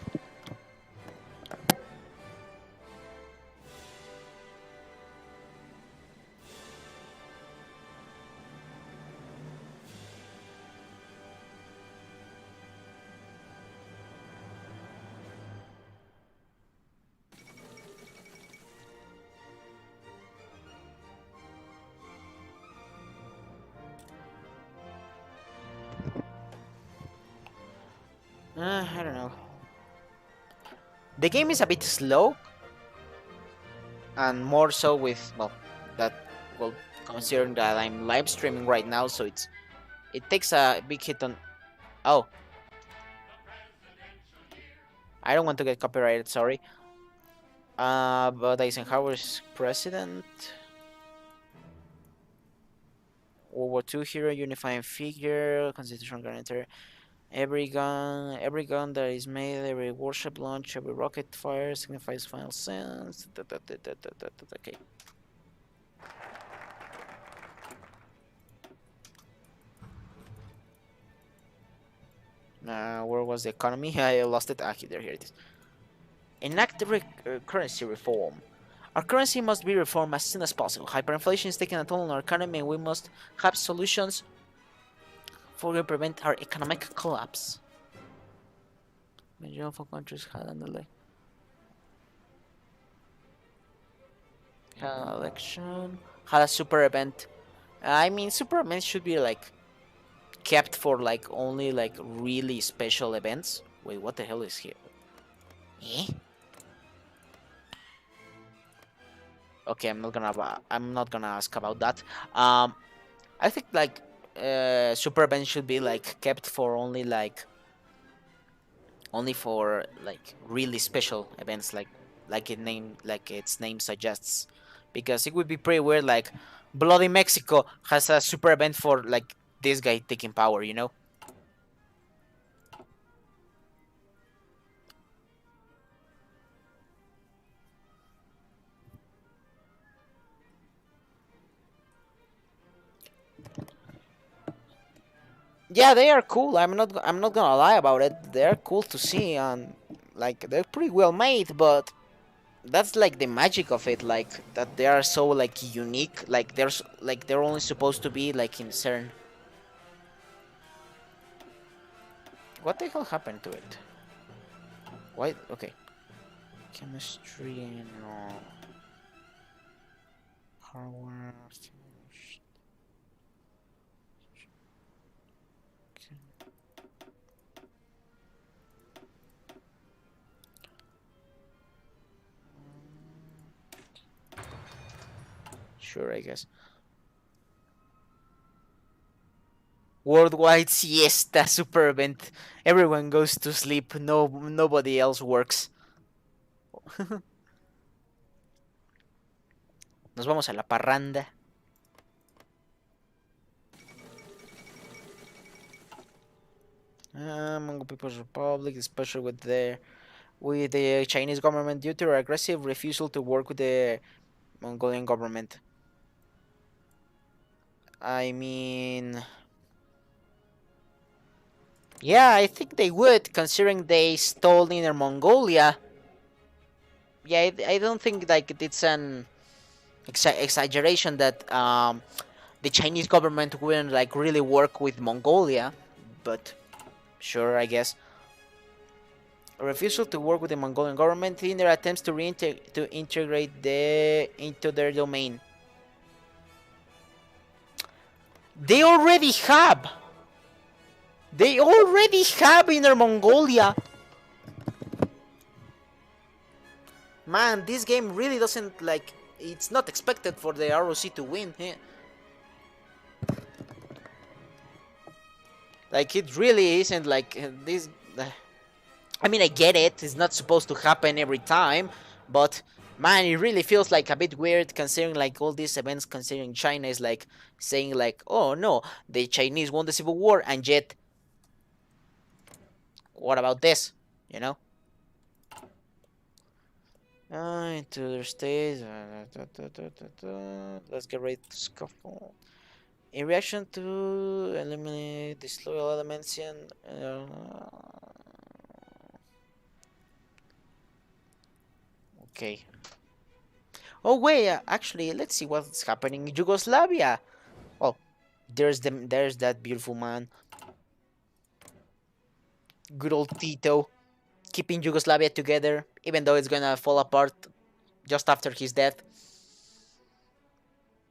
I don't know. The game is a bit slow, and more so with that well considering that I'm live streaming right now, so it takes a big hit on. Oh, I don't want to get copyrighted. Sorry. But Eisenhower's president. World War II hero, unifying figure, constitutional guarantor. Every gun that is made, every warship launch, every rocket fire signifies final sense. Okay. Where was the economy? I lost it. Here it is. Enact currency reform. Our currency must be reformed as soon as possible. Hyperinflation is taking a toll on our economy, and we must have solutions for to prevent our economic collapse. Major alpha countries had an election, had a super event. I mean, super events should be like kept for like only like really special events. Wait, what the hell is here? Eh? Okay, I'm not gonna ask about that. I think like super events should be like kept for only for like really special events, like its name suggests, because it would be pretty weird like Bloody Mexico has a super event for like this guy taking power, you know. Yeah, they are cool. I'm not gonna lie about it. They're cool to see, and like they're pretty well made, but that's like the magic of it, like that they are so like unique, like they're only supposed to be like in certain. What the hell happened to it? Why? Okay. Chemistry, no. Hardware. Sure, I guess. Worldwide siesta super event. Everyone goes to sleep. Nobody else works. Nos vamos a la parranda. Mongol People's Republic, especially with the Chinese government due to their aggressive refusal to work with the Mongolian government. I mean, Yeah, I think they would, considering they stole Inner Mongolia. Yeah, I don't think like it's an exaggeration that the Chinese government wouldn't like really work with Mongolia, but sure, I guess. A refusal to work with the Mongolian government in their attempts to integrate into their domain. They already have. They already have Inner Mongolia. Man, this game really doesn't like. It's not expected for the ROC to win. Like it really isn't like this. I mean, I get it. It's not supposed to happen every time, but man, it really feels like a bit weird considering like all these events. Considering China is like saying like, oh no, the Chinese won the civil war, and yet, what about this? You know? Into their states. Let's get ready to scuffle. In reaction to eliminate disloyal elements and okay. Oh wait, actually, let's see what's happening in Yugoslavia. Oh, there's that beautiful man, good old Tito, keeping Yugoslavia together, even though it's gonna fall apart just after his death.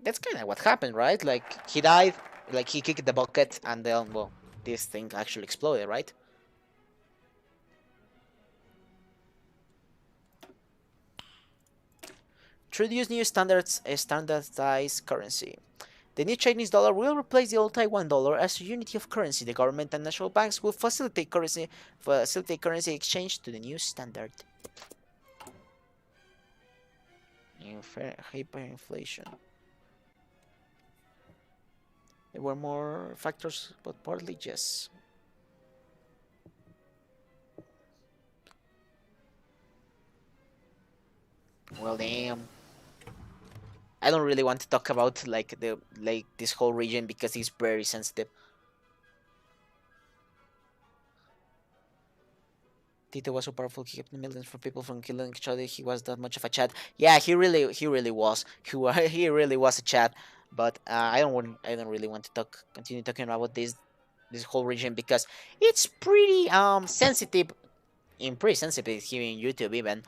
That's kind of what happened, right? Like he died, like he kicked the bucket, and then well, this thing actually exploded, right? Introduce new standardized currency. The new Chinese dollar will replace the old Taiwan dollar as a unity of currency. The government and national banks will facilitate currency exchange to the new standard. Hyperinflation. There were more factors, but partly yes. Well, damn. I don't really want to talk about like this whole region because it's very sensitive. Tito was so powerful he kept millions from people from killing each other. He was that much of a chat. Yeah, he really was. He really was a chat. But I don't really want to continue talking about this whole region because it's pretty sensitive, pretty sensitive here in YouTube even.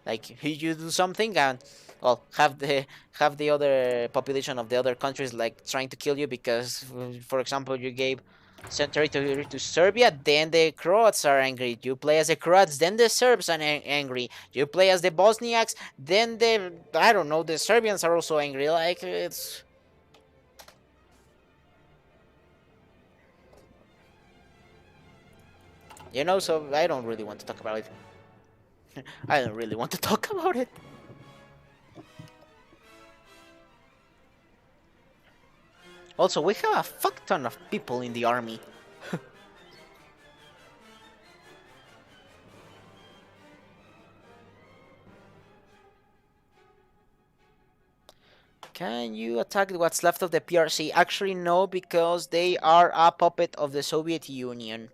Like you do something and well have the other population of the other countries like trying to kill you because, for example, you gave some territory to Serbia, then the Croats are angry. You play as the Croats, then the Serbs are angry. You play as the Bosniaks, then the I don't know the Serbians are also angry. Like it's so I don't really want to talk about it. I don't really want to talk about it. Also, we have a fuck ton of people in the army. Can you attack what's left of the PRC? Actually, no, because they are a puppet of the Soviet Union.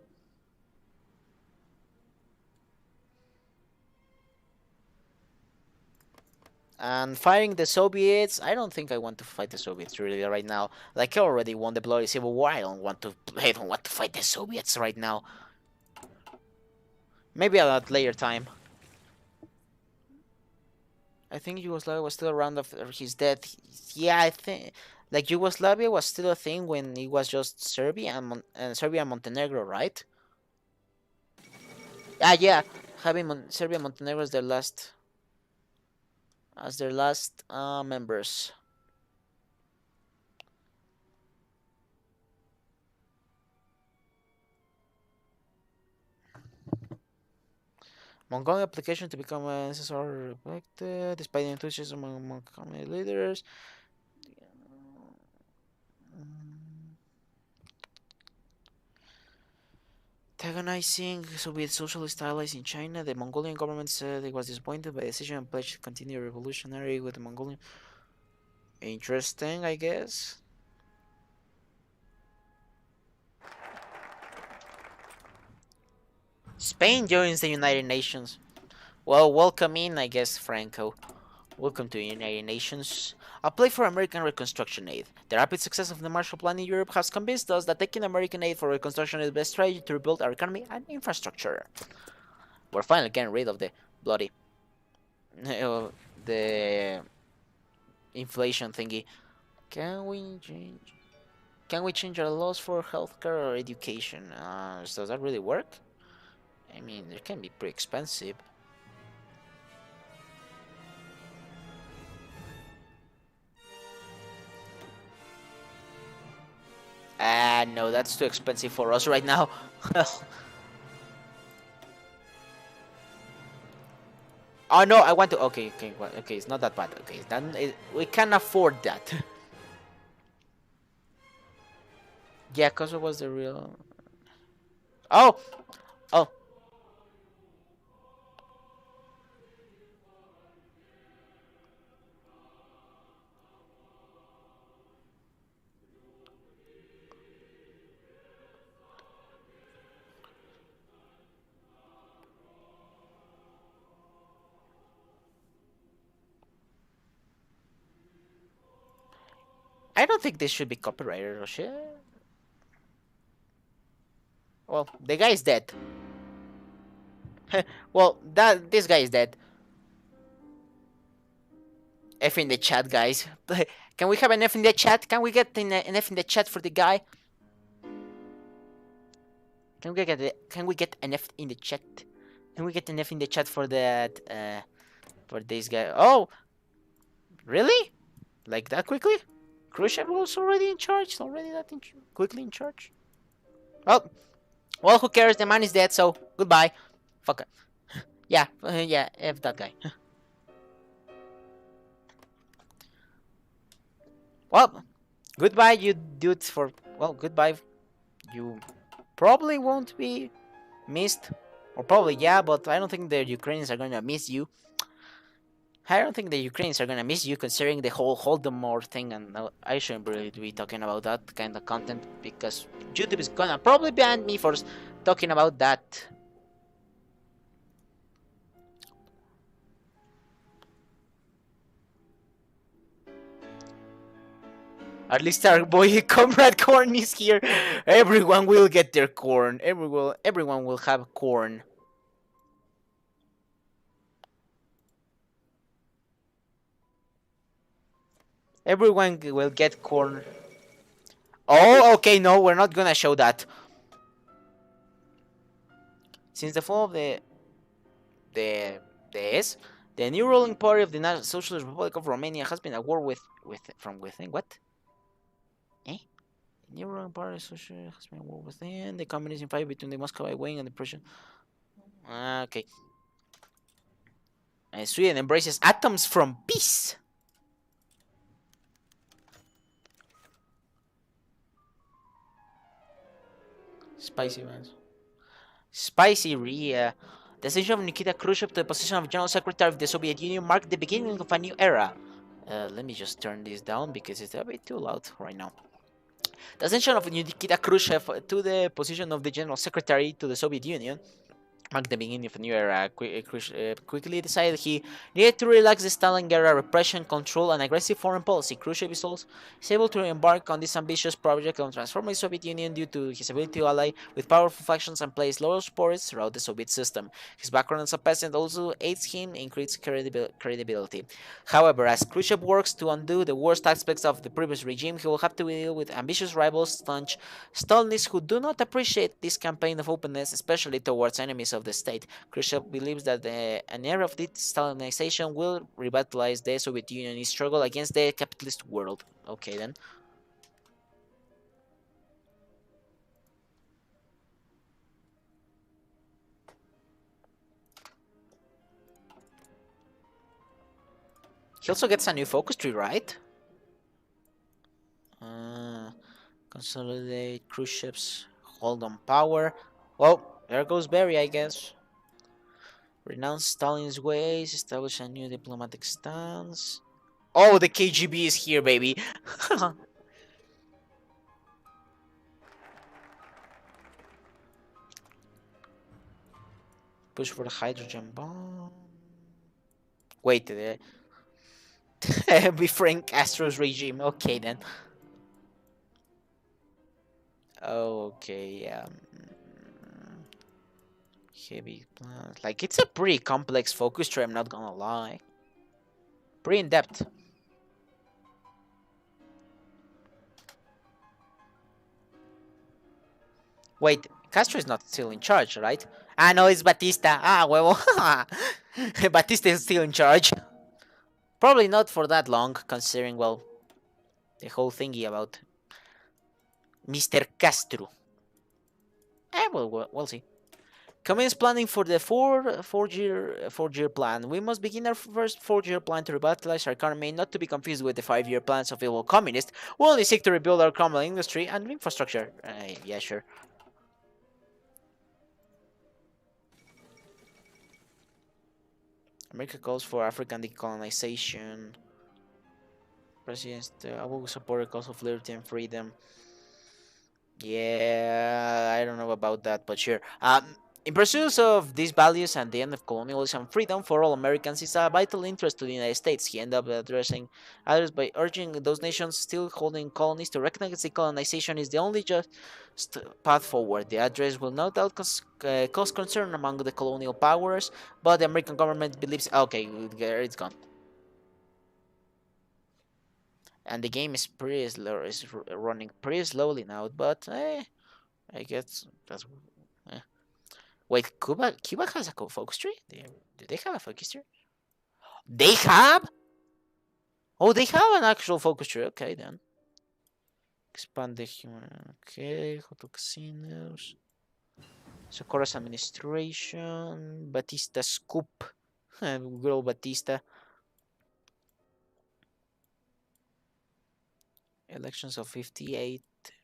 And fighting the Soviets, I don't think I want to fight the Soviets really right now. Like I already won the bloody civil war. I don't want to. I don't want to fight the Soviets right now. Maybe at a later time. I think Yugoslavia was still around after his death. Yeah, I think like Yugoslavia was still a thing when it was just Serbia and Serbia and Montenegro, right? Ah, yeah, having Serbia and Montenegro as their last members. Mongolian application to become an SSR reflected, despite the enthusiasm among community leaders. Antagonizing Soviet socialist allies in China, the Mongolian government said it was disappointed by the decision and pledged to continue revolutionary with the Mongolian. Interesting, I guess. Spain joins the United Nations. Well, welcome in, I guess, Franco. Welcome to the United Nations. Apply for American Reconstruction Aid. The rapid success of the Marshall Plan in Europe has convinced us that taking American aid for reconstruction is the best strategy to rebuild our economy and infrastructure. We're finally getting rid of the bloody the inflation thingy. Can we change? Can we change our laws for healthcare or education? Does that really work? I mean, it can be pretty expensive. Ah, no, that's too expensive for us right now. Oh no, I want to. Okay, okay, okay. It's not that bad. Okay, then we can afford that. Yeah, Kosovo was the real. Oh, oh. I don't think this should be copyrighted or shit. Well, the guy is dead. Well, this guy is dead. F in the chat, guys. Can we have an F in the chat? Can we get an F in the chat for the guy? Can we get an F in the chat? Can we get an F in the chat for that? For this guy? Oh, really? Like that quickly? Khrushchev was already in charge. Already that quickly in charge. Oh, well, who cares? The man is dead. So goodbye. Fuck it. Yeah, yeah. F that guy. Well, goodbye, you dudes. Goodbye. You probably won't be missed, or probably yeah, but I don't think the Ukrainians are gonna miss you. I don't think the Ukrainians are gonna miss you, considering the whole Holodomor thing, and I shouldn't really be talking about that kind of content because YouTube is gonna probably ban me for talking about that. At least our boy Comrade Corn is here. Everyone will get their corn. Everyone will have corn. Everyone will get corn. Oh, okay, no, we're not gonna show that. Since the fall of the the the new ruling party of the National Socialist Republic of Romania has been at war with from within. What? Eh? The new ruling party of Socialist has been at war within the communism fight between the Muscovite wing and the Prussian. Okay. And Sweden embraces atoms from peace. Spicy ones. Spicy Ria. The ascension of Nikita Khrushchev to the position of General Secretary of the Soviet Union marked the beginning of a new era. Let me just turn this down because it's a bit too loud right now. The ascension of Nikita Khrushchev to the position of the General Secretary to the Soviet Union marked the beginning of a new era. Quickly decided he needed to relax the Stalin era repression, control, and aggressive foreign policy. Khrushchev is able to embark on this ambitious project of transforming the Soviet Union due to his ability to ally with powerful factions and place loyal supporters throughout the Soviet system. His background as a peasant also aids him in increased credibility. However, as Khrushchev works to undo the worst aspects of the previous regime, he will have to deal with ambitious rivals, staunch Stalinists who do not appreciate this campaign of openness, especially towards enemies of the state. Khrushchev believes that an era of de-Stalinization will revitalize the Soviet Union in its struggle against the capitalist world. Okay then. He also gets a new focus tree, right? Consolidate Khrushchev's hold on power. Well, there goes Berry, I guess. Renounce Stalin's ways, establish a new diplomatic stance. Oh, the KGB is here, baby. push for the hydrogen bomb. Wait, befriend Castro's regime. Okay then. Okay, heavy plans. Like it's a pretty complex focus tree. I'm not gonna lie. Pretty in depth. Wait, Castro is not still in charge, right? Ah, no, it's Batista. Ah, huevo. Batista is still in charge. Probably not for that long, considering, well, the whole thingy about Mr. Castro. Well, we'll see. Commence planning for the four-year plan. We must begin our first four-year plan to revitalize our economy, not to be confused with the five-year plans of evil communists. We only seek to rebuild our crumbling industry and infrastructure. Yeah, sure. America calls for African decolonization. President, I will support the cause of liberty and freedom. Yeah, I don't know about that, but sure. In pursuit of these values and the end of colonialism, freedom for all Americans is a vital interest to the United States. He ended up addressing others by urging those nations still holding colonies to recognize decolonization is the only just path forward. The address will no doubt cause concern among the colonial powers, but the American government believes. Okay, it's gone. And the game is pretty slow, is running pretty slowly now, but I guess that's. Eh. Wait, Cuba has a focus tree? Do they have a focus tree? They have? Oh, they have an actual focus tree. Okay, then. Expand the human. Okay, Hoto Casinos. Socorro's administration. Batista Scoop. Girl Batista. Elections of 58.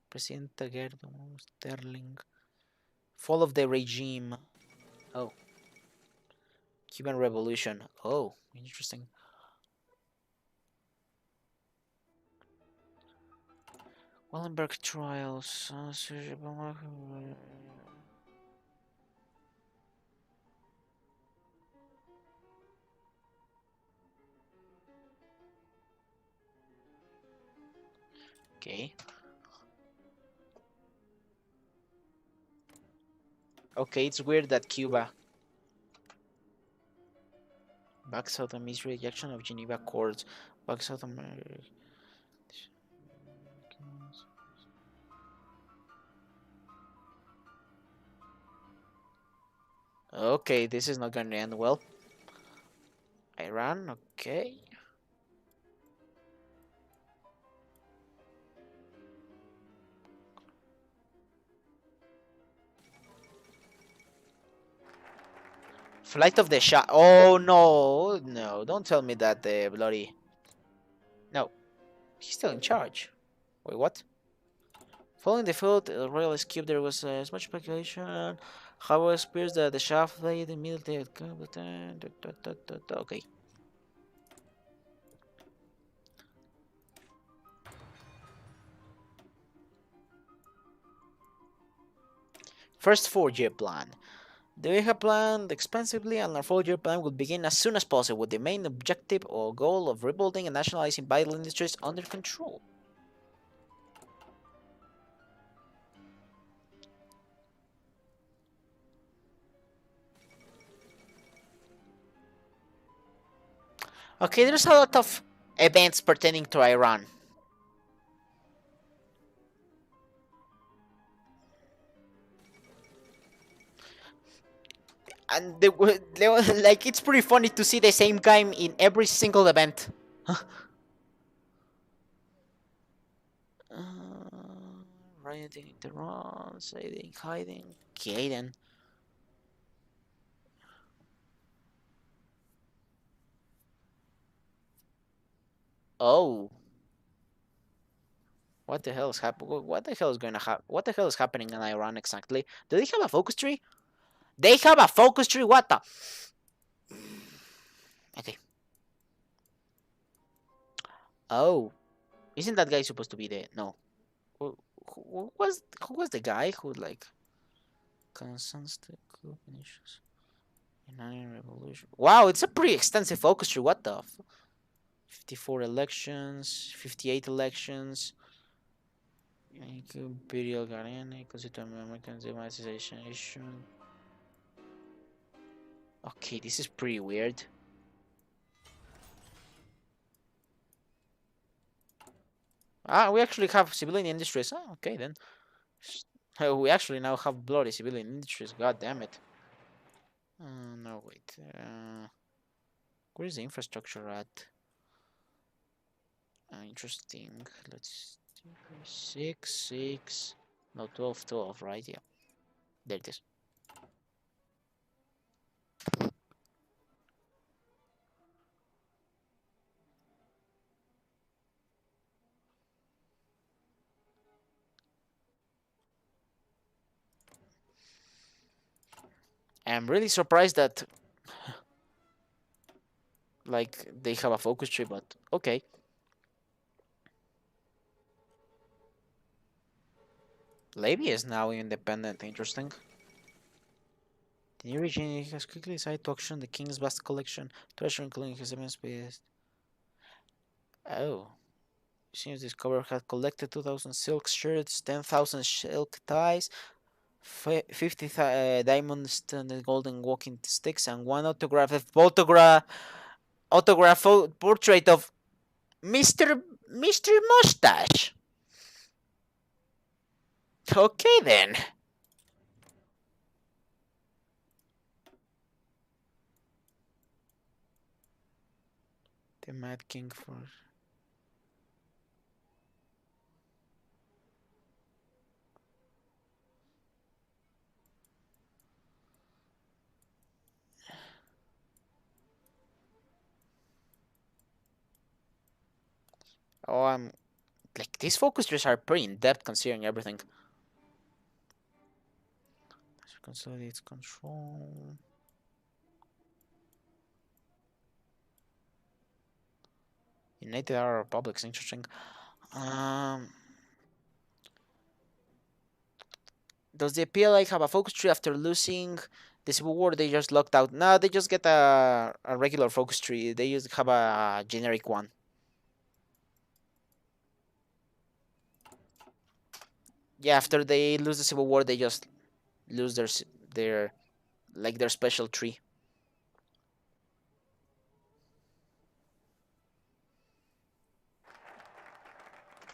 President Gerdo Sterling. Fall of the regime. Oh. Cuban Revolution. Oh, interesting. Wallenberg trials. Okay. Okay, it's weird that Cuba backs out amidst rejection of Geneva Accords. Backs out America. Okay, this is not going to end well. Iran, okay. Flight of the Shah. Oh no, no! Don't tell me that the bloody. No, he's still in charge. Wait, what? Following the field, royalist coup, there was as much speculation. However, it appears that the Shah played immediately at okay. First four-year plan. The have planned expensively, and our four-year plan will begin as soon as possible with the main objective or goal of rebuilding and nationalizing vital industries under control. Okay, there's a lot of events pertaining to Iran. And they were like, it's pretty funny to see the same guy in every single event. Rioting in Tehran, saving, hiding. Okay then. Oh. What the hell is happening? What the hell is going to happen? What the hell is happening in Iran exactly? Do they have a focus tree? They have a focus tree? What the? Okay. Oh. Isn't that guy supposed to be there? No. Who was the guy who like constants the issues? Iranian Revolution. Wow, it's a pretty extensive focus tree. What the? 54 elections, 58 elections. Imperial Guardian, Constituent American Civilization. Okay, this is pretty weird. Ah, we actually have civilian industries. Ah, okay then. We actually now have bloody civilian industries. God damn it. No, wait. Where is the infrastructure at? Interesting. Let's see. 6, 6. No, 12, 12, right? Yeah. There it is. I'm really surprised that like they have a focus tree, but okay. Levy is now independent. Interesting. The new regime has quickly decided to auction the king's vast collection, treasure including his immense space. Oh. Since discovered had collected 2,000 silk shirts, 10,000 silk ties, 50 diamond studded golden walking sticks, and one autograph portrait of Mr. Mustache. Okay then. The Mad King for. Oh, I'm like these focus trees are pretty in depth considering everything. Consolidates control. United Arab Republics, interesting. Um, does the PLA have a focus tree after losing the Civil War? They just locked out. No, they just get a regular focus tree. They just have a generic one. Yeah, after they lose the Civil War, they just lose their like their special tree.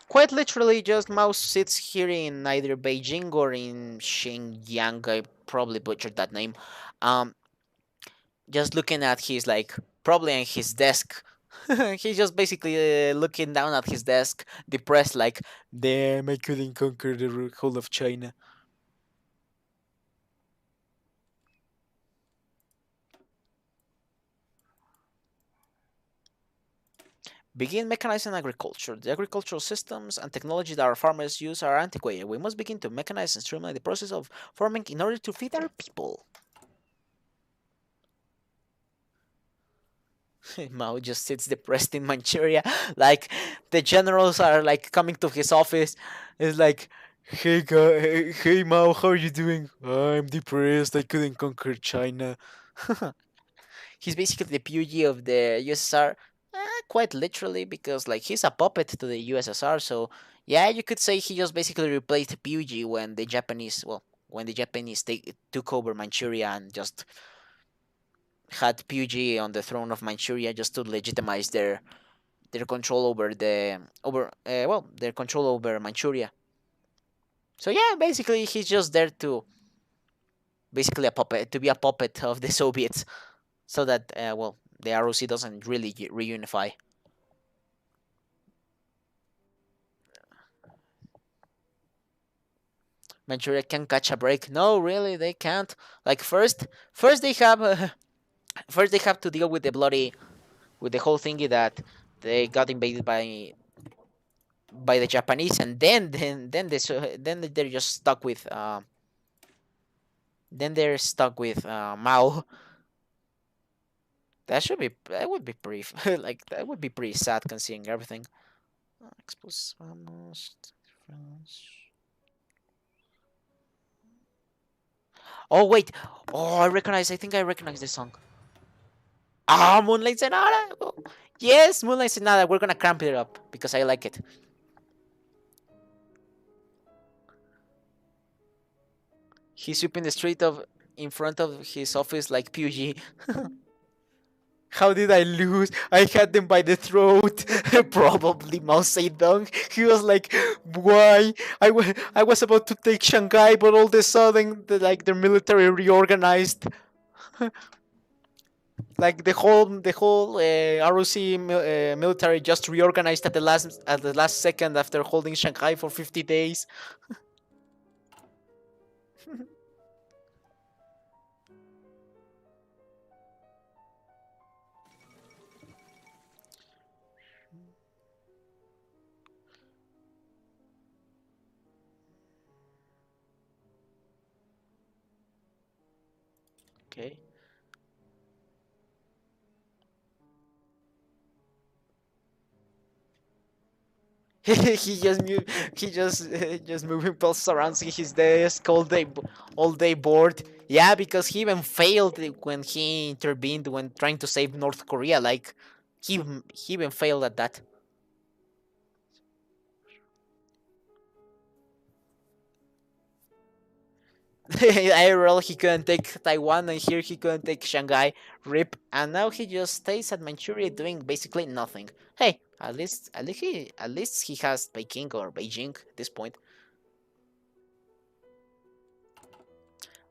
Quite literally, just Mao sits here in either Beijing or in Shenyang. I probably butchered that name. Um, just looking at his like probably on his desk. He's just basically looking down at his desk, depressed, like, damn, I couldn't conquer the whole of China. Begin mechanizing agriculture. The agricultural systems and technology that our farmers use are antiquated. We must begin to mechanize and streamline the process of farming in order to feed our people. Mao just sits depressed in Manchuria. Like the generals are like coming to his office. It's like, hey guy, hey Mao, how are you doing? I'm depressed. I couldn't conquer China. He's basically the PUG of the USSR, quite literally, because like he's a puppet to the USSR. So yeah, you could say he just basically replaced PUG when the Japanese, took over Manchuria and just had PUG on the throne of Manchuria just to legitimize their control over their control over Manchuria. So yeah, basically he's just there to basically a puppet to be a puppet of the Soviets, so that the ROC doesn't really reunify. Manchuria can catch a break. No, really, they can't. Like first they have first they have to deal with the whole thingy that they got invaded by the Japanese, and then they're just stuck with Mao. That would be pretty like that would be pretty sad considering everything. Expose almost. Oh wait. Oh, I recognize. I think I recognize this song. Ah, Moonlight Sonata. Oh, yes, Moonlight Sonata. We're gonna cramp it up because I like it. He's sweeping the street of in front of his office like PUG. How did I lose? I had them by the throat. Probably Mao Zedong. He was like, "Why? I was about to take Shanghai, but all of a sudden, their military reorganized. Like the whole ROC military just reorganized at the last second after holding Shanghai for 50 days." Okay. He just moving pulse around his desk all day bored. Yeah, because he even failed when he intervened when trying to save North Korea. Like he even failed at that. IRL he couldn't take Taiwan, and here he couldn't take Shanghai. Rip, and now he just stays at Manchuria doing basically nothing. Hey, at least he has Peking or Beijing at this point.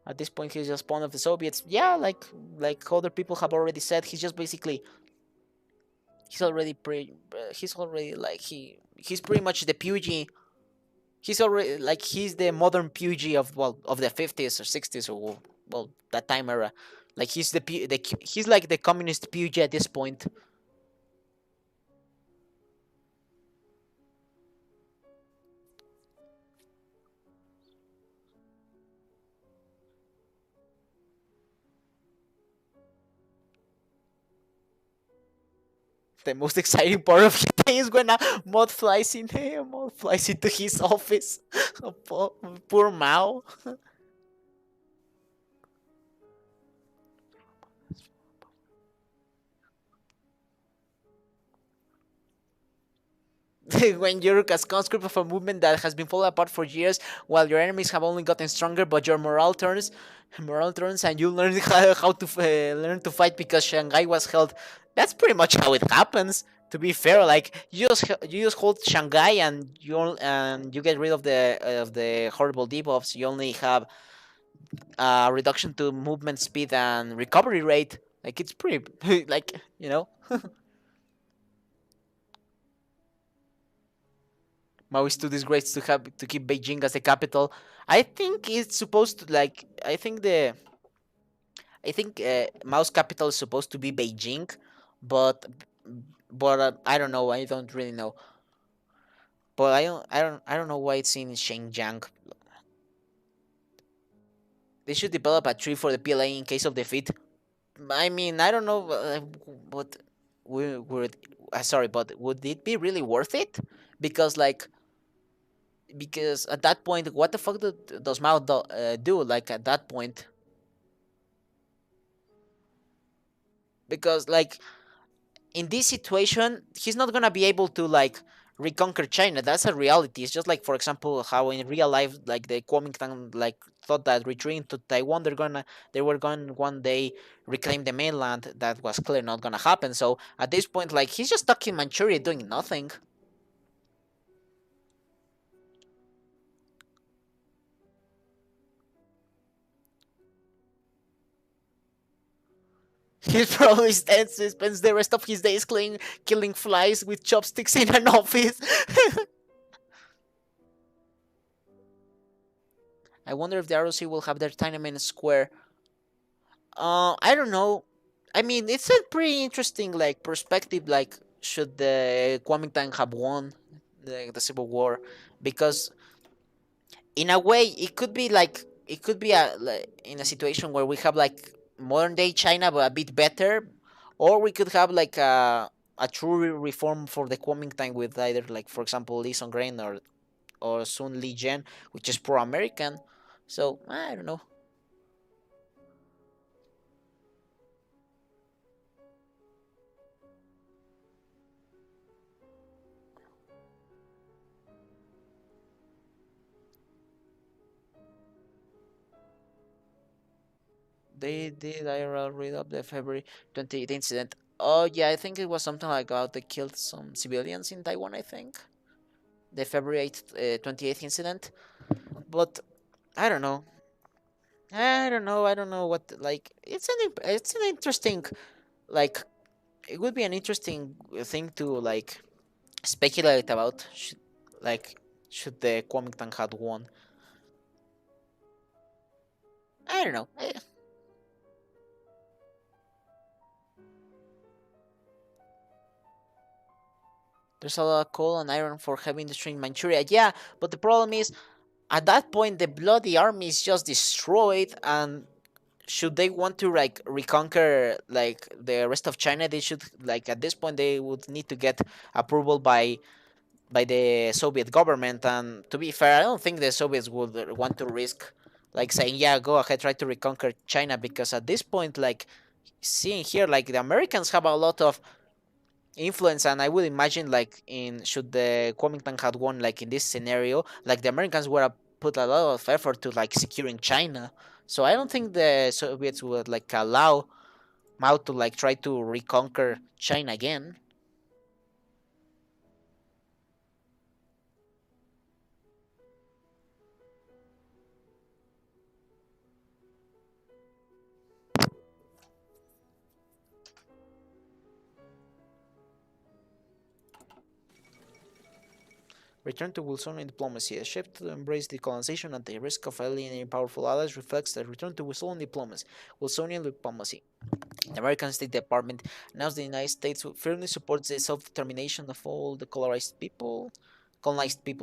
At this point, he's just pawn of the Soviets. Yeah, like other people have already said, he's already like he's pretty much the PUG. He's the modern PUG of the 50s or 60s or that time era. Like he's like the communist PUG at this point. The most exciting part of his day is when a mod flies into his office. Poor Mao. When you're a conscript of a movement that has been falling apart for years, while your enemies have only gotten stronger, but your morale turns, and you learn how to learn to fight because Shanghai was held. That's pretty much how it happens. To be fair, like you just hold Shanghai and you get rid of the horrible debuffs. You only have reduction to movement speed and recovery rate. Like it's pretty like Mao is too disgraced to keep Beijing as the capital. I think it's supposed to like. I think Mao's capital is supposed to be Beijing, but I don't know. I don't really know. But I don't know why it's in Shenyang. They should develop a tree for the PLA in case of defeat. I mean, I don't know, but would sorry, but would it be really worth it? Because like because at that point, what the fuck does Mao do? Like at that point, because like in this situation, he's not gonna be able to like reconquer China. That's a reality. It's just like, for example, how in real life, like the Kuomintang like thought that retreating to Taiwan, they were going one day reclaim the mainland. That was clearly not gonna happen. So at this point, like he's just stuck in Manchuria doing nothing. He probably spends the rest of his days killing flies with chopsticks in an office. I wonder if the ROC will have their Tiananmen Square. I don't know. I mean, it's a pretty interesting like perspective. Like, should the Kuomintang have won the Civil War? Because in a way, it could be in a situation where we have like modern day China, but a bit better, or we could have like a true reform for the Kuomintang with either like, for example, Lee Song-grain or Sun Li-jen, which is pro-American. So I don't know. They did IRL read up the February 28th incident. Oh yeah, I think it was something like about they killed some civilians in Taiwan. I think the February 28th incident. But I don't know. I don't know. I don't know what like. It's an interesting like. It would be an interesting thing to like speculate about. Like should the Kuomintang had won? I don't know. There's a lot of coal and iron for heavy industry in Manchuria. Yeah, but the problem is at that point the bloody army is just destroyed, and should they want to like reconquer like the rest of China, they should like at this point they would need to get approval by the Soviet government. And to be fair, I don't think the Soviets would want to risk like saying, yeah, go ahead, try to reconquer China, because at this point, like seeing here, like the Americans have a lot of influence, and I would imagine like in should the Kuomintang had won like in this scenario, like the Americans would have put a lot of effort to like securing China. So I don't think the Soviets would like allow Mao to like try to reconquer China again. Return to Wilsonian diplomacy. A shift to embrace decolonization at the risk of alienating powerful allies reflects the return to Wilsonian diplomacy. Wilsonian diplomacy. The American State Department announced the United States firmly supports the self-determination of all the colonized people.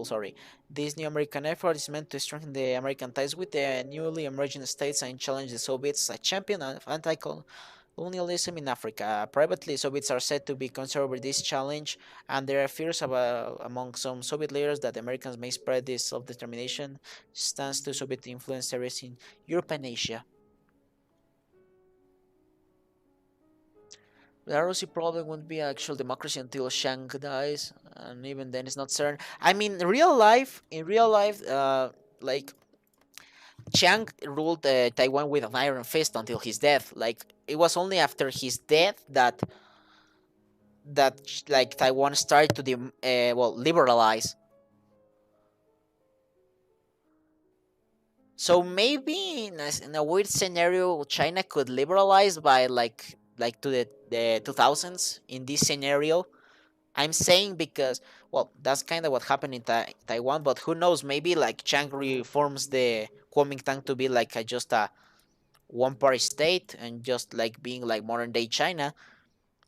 Sorry, this new American effort is meant to strengthen the American ties with the newly emerging states and challenge the Soviets as a champion of anti-colonialism in Africa. Privately, Soviets are said to be concerned over this challenge, and there are fears about, among some Soviet leaders that the Americans may spread this self-determination stance to Soviet influenced areas in Europe and Asia. The ROC probably won't be actual democracy until Shang dies, and even then it's not certain. I mean, in real life, like Chiang ruled Taiwan with an iron fist until his death. Like it was only after his death that like Taiwan started to liberalize. So maybe in a weird scenario, China could liberalize by like to the 2000s in this scenario. I'm saying because, well, that's kind of what happened in Taiwan, but who knows? Maybe like Chiang reforms the Kuomintang to be like just a one party state and just like being like modern day China.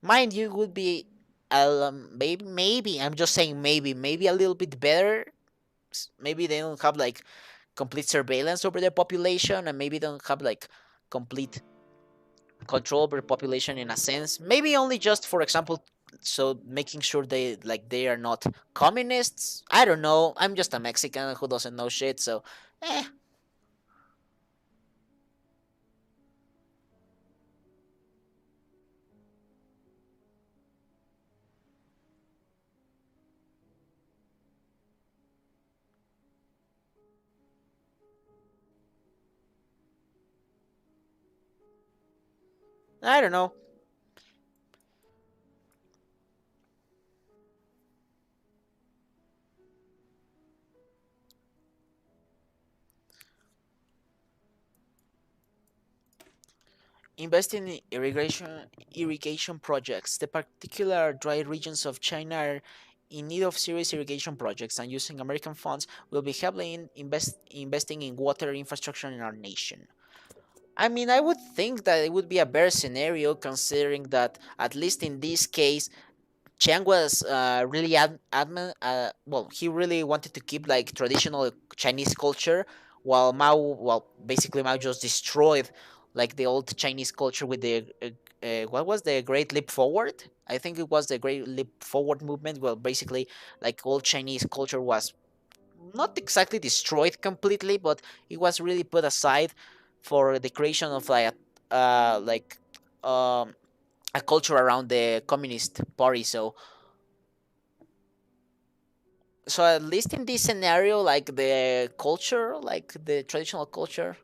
Mind you, would be maybe I'm just saying maybe a little bit better. Maybe they don't have like complete surveillance over their population, and maybe they don't have like complete control over the population in a sense. Maybe only just for example, so making sure they are not communists. I don't know. I'm just a Mexican who doesn't know shit. So, eh, I don't know. Investing in irrigation projects. The particular dry regions of China are in need of serious irrigation projects, and using American funds will be heavily investing in water infrastructure in our nation. I mean, I would think that it would be a better scenario considering that, at least in this case, Chiang was really well, he really wanted to keep like traditional Chinese culture, while basically Mao just destroyed like the old Chinese culture with the what was the Great Leap Forward? I think it was the Great Leap Forward movement. Well, basically, like old Chinese culture was not exactly destroyed completely, but it was really put aside for the creation of like um a culture around the Communist Party. So at least in this scenario, like the culture, like the traditional culture.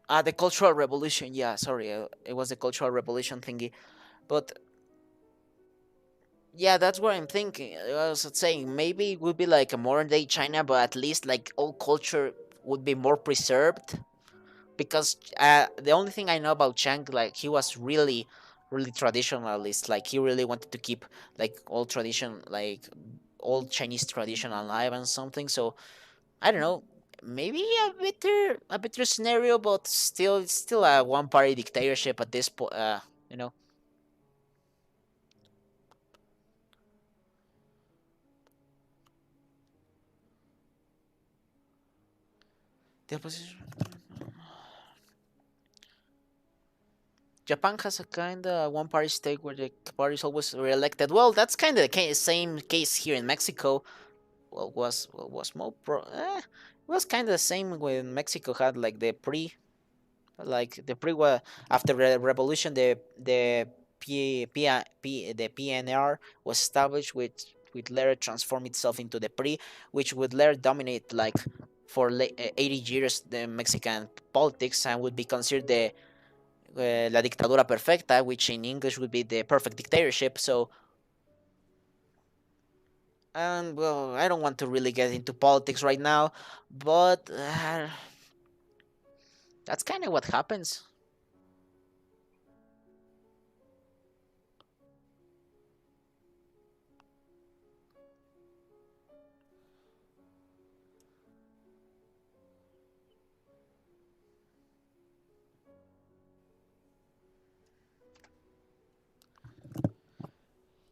The Cultural Revolution. Yeah, sorry, it was the Cultural Revolution thingy. But yeah, that's what I'm thinking. I was saying maybe it would be like a modern day China, but at least like all culture would be more preserved. Because the only thing I know about Chang, like he was really, really traditionalist. Like he really wanted to keep like all tradition, like old Chinese tradition alive and something. So I don't know, maybe a better scenario, but still, it's still a one party dictatorship at this point. You know, the opposition. Japan has a kind of one party state where the party is always re-elected. Well, that's kind of the same case here in Mexico. Was more it was kind of the same when Mexico had like the pre after the revolution the PNR was established, with later transform itself into the pre, which would later dominate like for 80 years the Mexican politics, and would be considered the la dictadura perfecta, which in English would be the perfect dictatorship. So, and well, I don't want to really get into politics right now, but that's kind of what happens.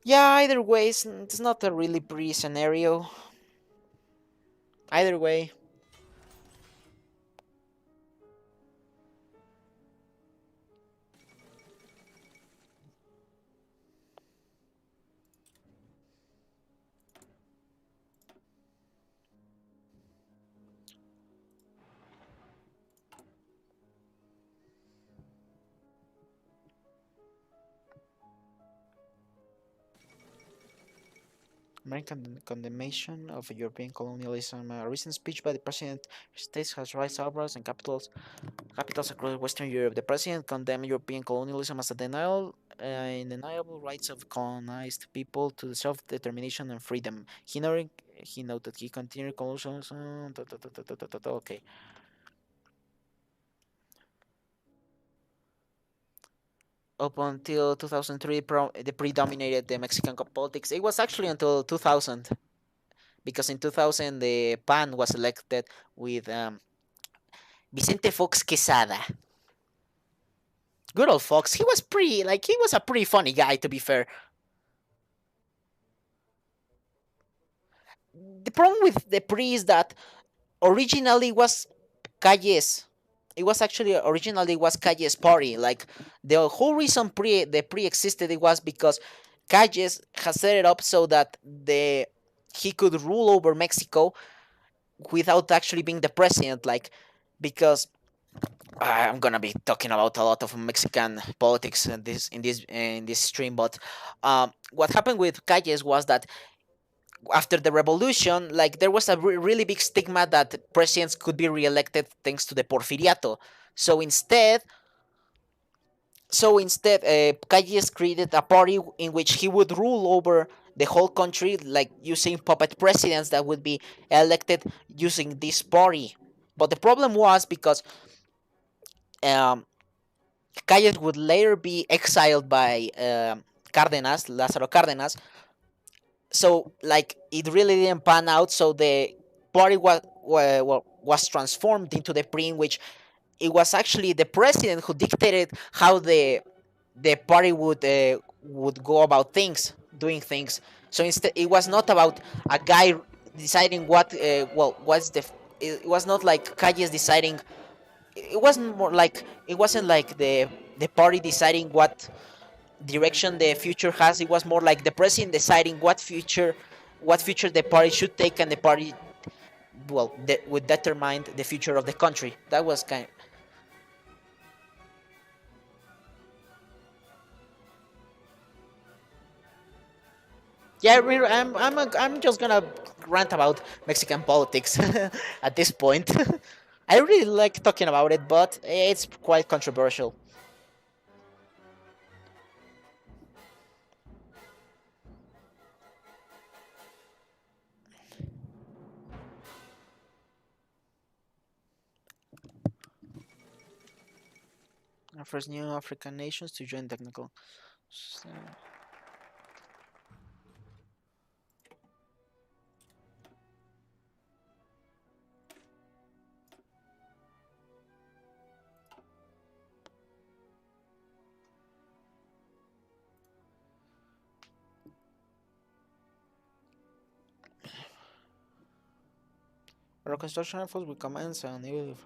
Yeah, either way, it's not a really pretty scenario. Either way, American condemnation of European colonialism. A recent speech by the President of the States has raised eyebrows and capitals across Western Europe. The President condemned European colonialism as a undeniable rights of colonized people to self-determination and freedom. He noted he continued colonialism. Okay. Up until 2003, the predominated the Mexican politics. It was actually until 2000, because in 2000 the PAN was elected with Vicente Fox Quesada. Good old Fox. He was he was a pretty funny guy, to be fair. The problem with the PRI is that originally was Calles. It was actually originally was Calles' party. Like the whole reason the PRI existed, it was because Calles has set it up so that the he could rule over Mexico without actually being the president. Like, because I'm gonna be talking about a lot of Mexican politics in this stream, but what happened with Calles was that after the revolution, like there was a really big stigma that presidents could be reelected thanks to the Porfiriato. So instead, Calles created a party in which he would rule over the whole country, like using puppet presidents that would be elected using this party. But the problem was because um, Calles would later be exiled by Cárdenas, Lázaro Cárdenas. So like it really didn't pan out. So the party was transformed into the PRI, in which it was actually the president who dictated how the party would go about doing things. So instead, it was not about a guy deciding what's the. It was not like Calles deciding. It wasn't like the party deciding what direction the future has. It was more like the president deciding what future the party should take, and the party would determine the future of the country. That was kind. Yeah, I'm just gonna rant about Mexican politics at this point. I really like talking about it, but it's quite controversial. First new African nations to join technical. Reconstruction efforts will commence and it will.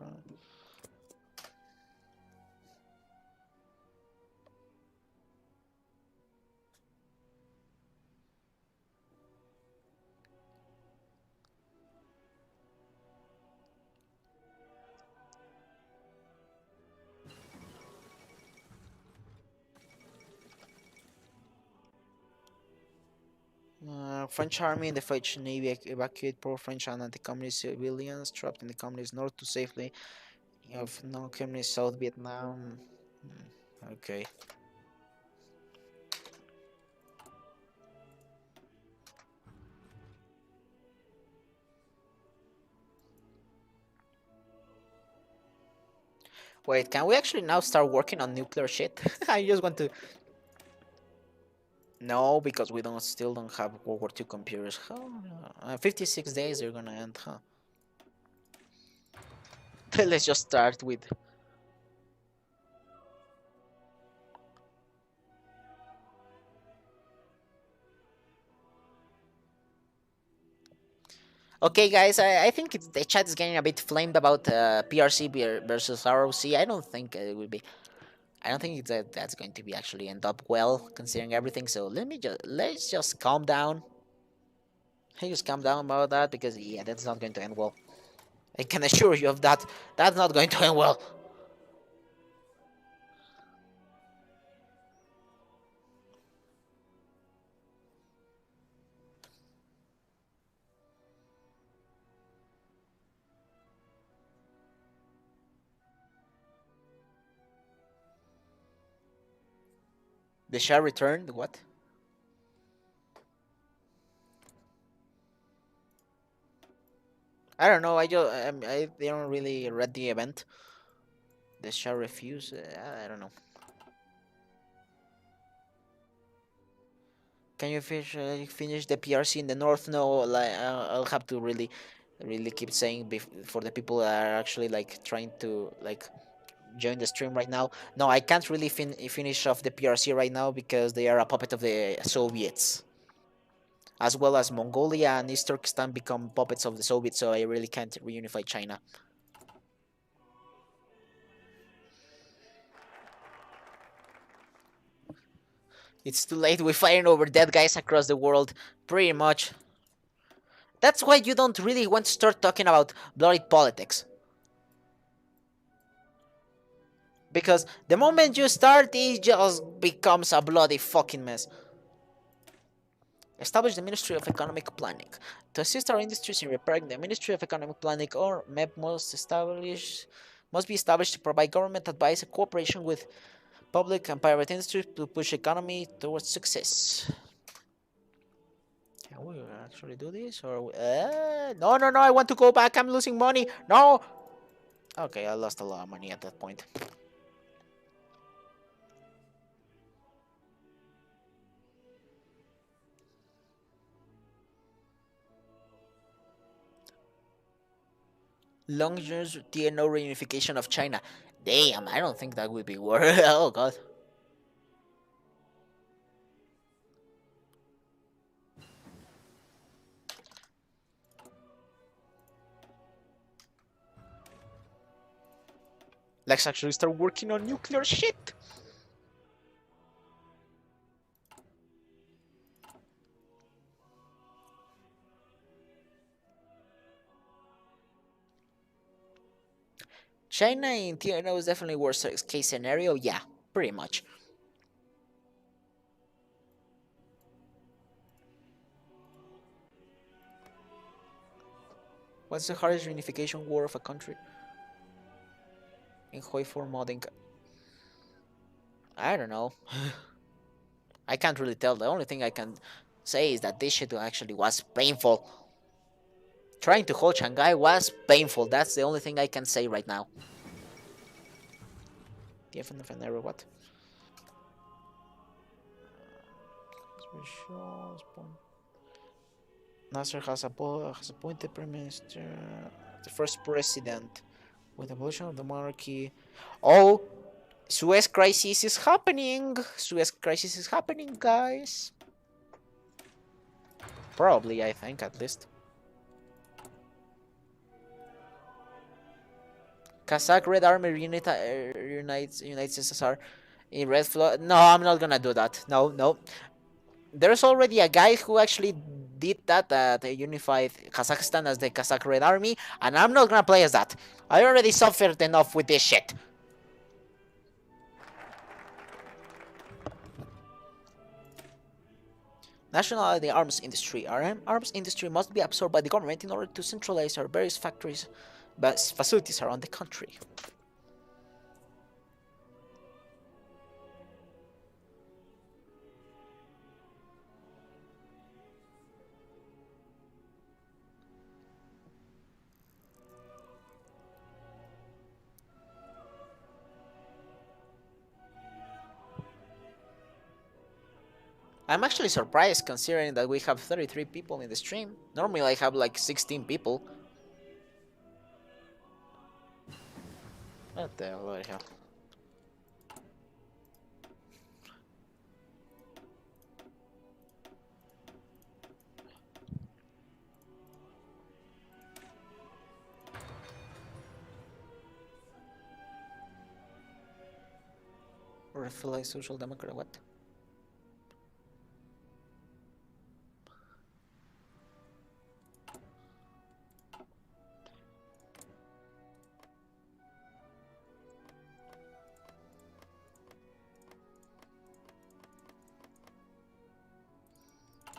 French army and the French navy evacuate pro-French and anti-communist civilians trapped in the communist north to safely of non-communist South Vietnam. Okay. Wait, can we actually now start working on nuclear shit? I just want to. No, because we still don't have World War II computers. How? 56 days they're gonna end, huh? Let's just start with. Okay, guys, I think the chat is getting a bit flamed about PRC versus ROC. I don't think it will be. I don't think that's going to be actually end up well considering everything. So let's just calm down. Hey, just calm down about that because yeah, that's not going to end well. I can assure you of that. That's not going to end well. The Shah returned. What? I don't know. I don't really read the event. The Shah refused. I don't know. Can you finish the PRC in the north? No, like I'll have to really keep saying for the people that are actually like trying to like join the stream right now. No, I can't really finish off the PRC right now because they are a puppet of the Soviets, as well as Mongolia and East Turkestan become puppets of the Soviets. So I really can't reunify China. It's too late. We're fighting over dead guys across the world, pretty much. That's why you don't really want to start talking about bloody politics. Because the moment you start, it just becomes a bloody fucking mess. Establish the Ministry of Economic Planning. To assist our industries in repairing the Ministry of Economic Planning or MEP must be established to provide government advice and cooperation with public and private industry to push economy towards success. Can we actually do this? Or no, no, no! I want to go back. I'm losing money. No. Okay, I lost a lot of money at that point. Long years TNO reunification of China. Damn, I don't think that would be worth. Oh god. Let's actually start working on nuclear shit. China in TNO is definitely worst case scenario. Yeah, pretty much. What's the hardest reunification war of a country? in Hoi4 modding? I don't know. I can't really tell. The only thing I can say is that this shit actually was painful. Trying to hold Shanghai was painful. That's the only thing I can say right now. Given of an error, what? Nasser has appointed Prime Minister, the first president with abolition of the monarchy. Oh, Suez crisis is happening. Suez crisis is happening, guys. Probably, I think, at least. Kazakh Red Army unites SSR in Red Flood. No, I'm not gonna do that. No, no. There's already a guy who actually did that, unified Kazakhstan as the Kazakh Red Army, and I'm not gonna play as that. I already suffered enough with this shit. Nationality arms industry. Our arms industry must be absorbed by the government in order to centralize our various factories, facilities around the country. I'm actually surprised considering that we have 33 people in the stream. Normally I have like 16 people. What the hell? Or I feel like social democrat, what?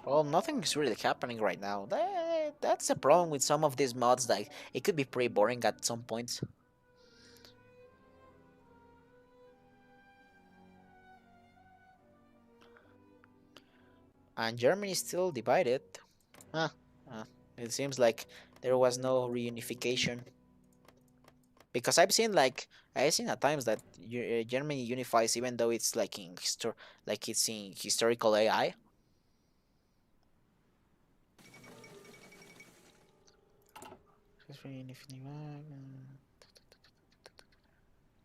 Well, nothing's really happening right now. That's the problem with some of these mods, like, it could be pretty boring at some points. And Germany is still divided. Huh. It seems like there was no reunification. Because I've seen at times that Germany unifies even though it's like like it's in historical AI.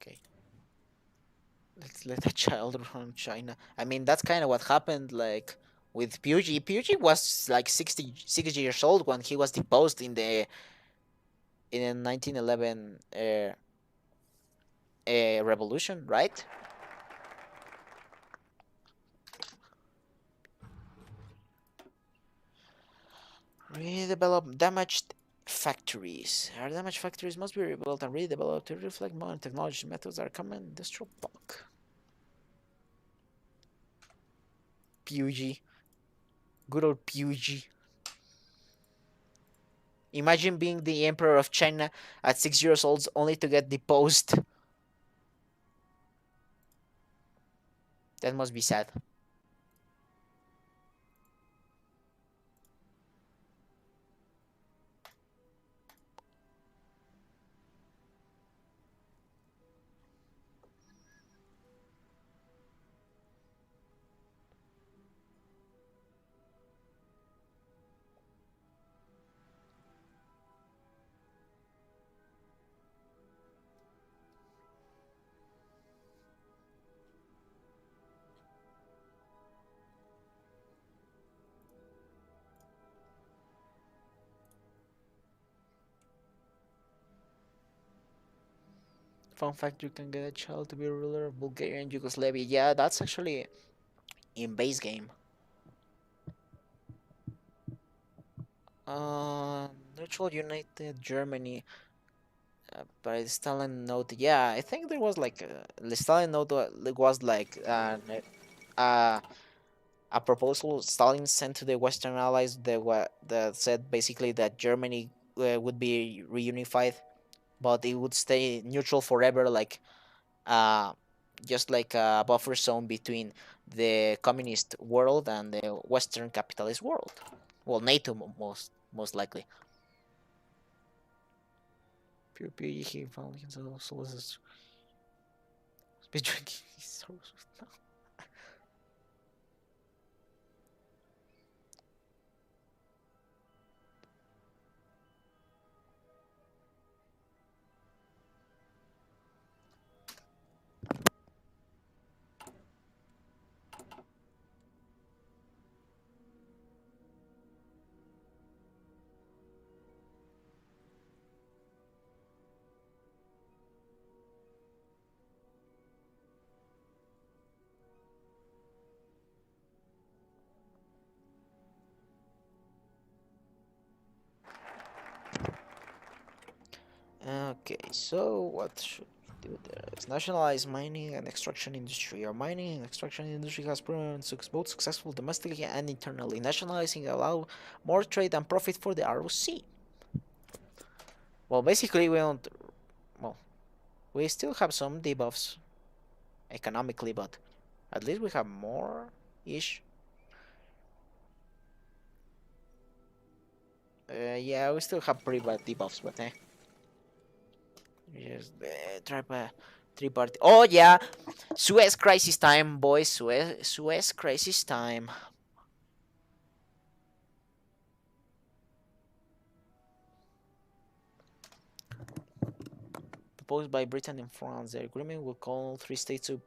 Okay, let's let a child run China. I mean, that's kind of what happened like with Pugy. Pugy was like 66 years old when he was deposed in the 1911 revolution, right? Redevelop damaged factories. Our damaged factories must be rebuilt and redeveloped to reflect modern technology methods that are common in industrial bulk. Pugy. Good old Pugy. Imagine being the emperor of China at 6 years old only to get deposed. That must be sad. Fun fact, you can get a child to be ruler of Bulgaria and Yugoslavia. Yeah, that's actually in base game. Neutral United Germany by Stalin note. Yeah, I think there was like the Stalin note was like uh, a proposal Stalin sent to the Western Allies that said basically that Germany would be reunified but it would stay neutral forever, like uh, just like a buffer zone between the communist world and the Western capitalist world. Well, NATO most likely. PvP he found himself solicitors. Be drinking his sources now. Okay, so what should we do there? It's nationalize mining and extraction industry. Our mining and extraction industry has proven both successful domestically and internally. Nationalizing allow more trade and profit for the ROC. Well, basically we don't. Well, we still have some debuffs economically, but at least we have more ish. Yeah, we still have pretty bad debuffs, but just try three party. Oh yeah, Suez crisis time, boys. Suez crisis time. Proposed by Britain and France. The agreement will call three states to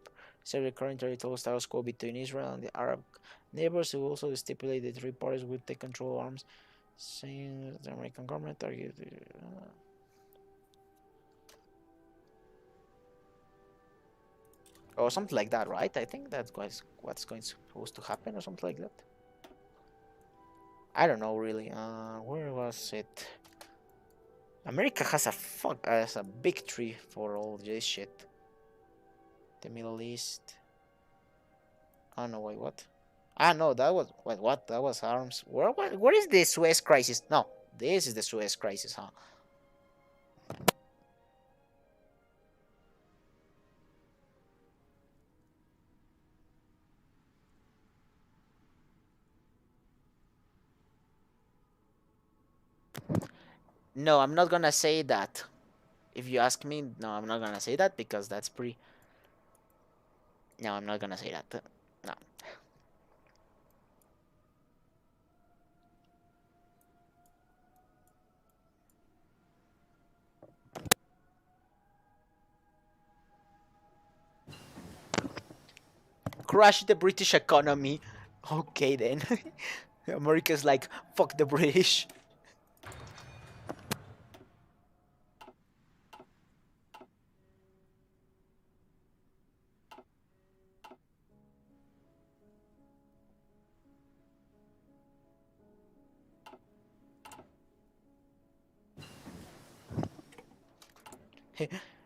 set the current territorial status quo between Israel and the Arab neighbors. It will also stipulate that three parties will take control of arms, saying the American government argued. Or something like that, right? I think that's what's going supposed to happen, or something like that. I don't know really. Where was it? America has a big tree for all this shit. The Middle East. Oh no, wait, what? Ah no, that was what? That was arms. Where is the Suez crisis? No, this is the Suez crisis, huh? No, I'm not gonna say that. If you ask me, no, I'm not gonna say that because that's pretty. No, I'm not gonna say that. No. Crush the British economy. Okay then. America's like, fuck the British.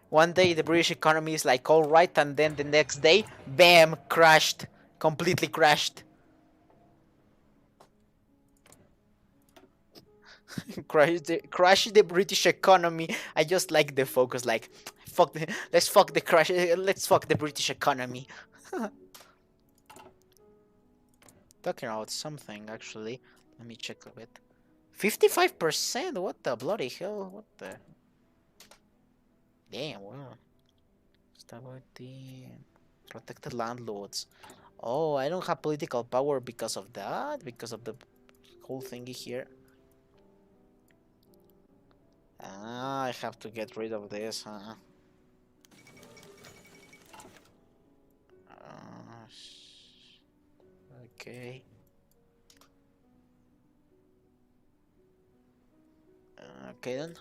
One day the British economy is like all right, and then the next day, bam, crashed, completely crashed. Crash the British economy. I just like the focus, like let's fuck the British economy. Talking about something actually. Let me check a bit. 55%? What the bloody hell? What the damn? Wow. Stability. Protected landlords. Oh, I don't have political power because of that. Because of the whole thingy here. Ah, I have to get rid of this, huh? Okay. Okay then.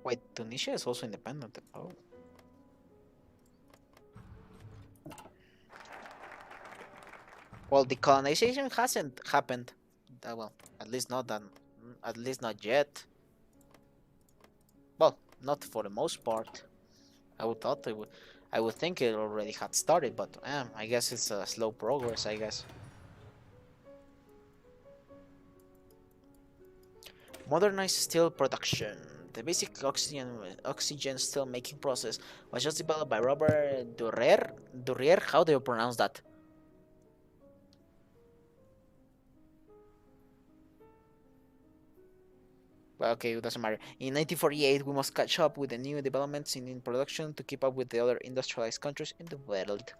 Wait, Tunisia is also independent. Oh. Well, the colonization hasn't happened. Well, at least not yet. Well, not for the most part. I would thought it would. I would think it already had started, but I guess it's a slow progress. I guess. Modernized steel production. The basic oxygen steel making process was just developed by Robert Durer. Durer, how do you pronounce that? Well, okay, it doesn't matter. In 1948, we must catch up with the new developments in production to keep up with the other industrialized countries in the world.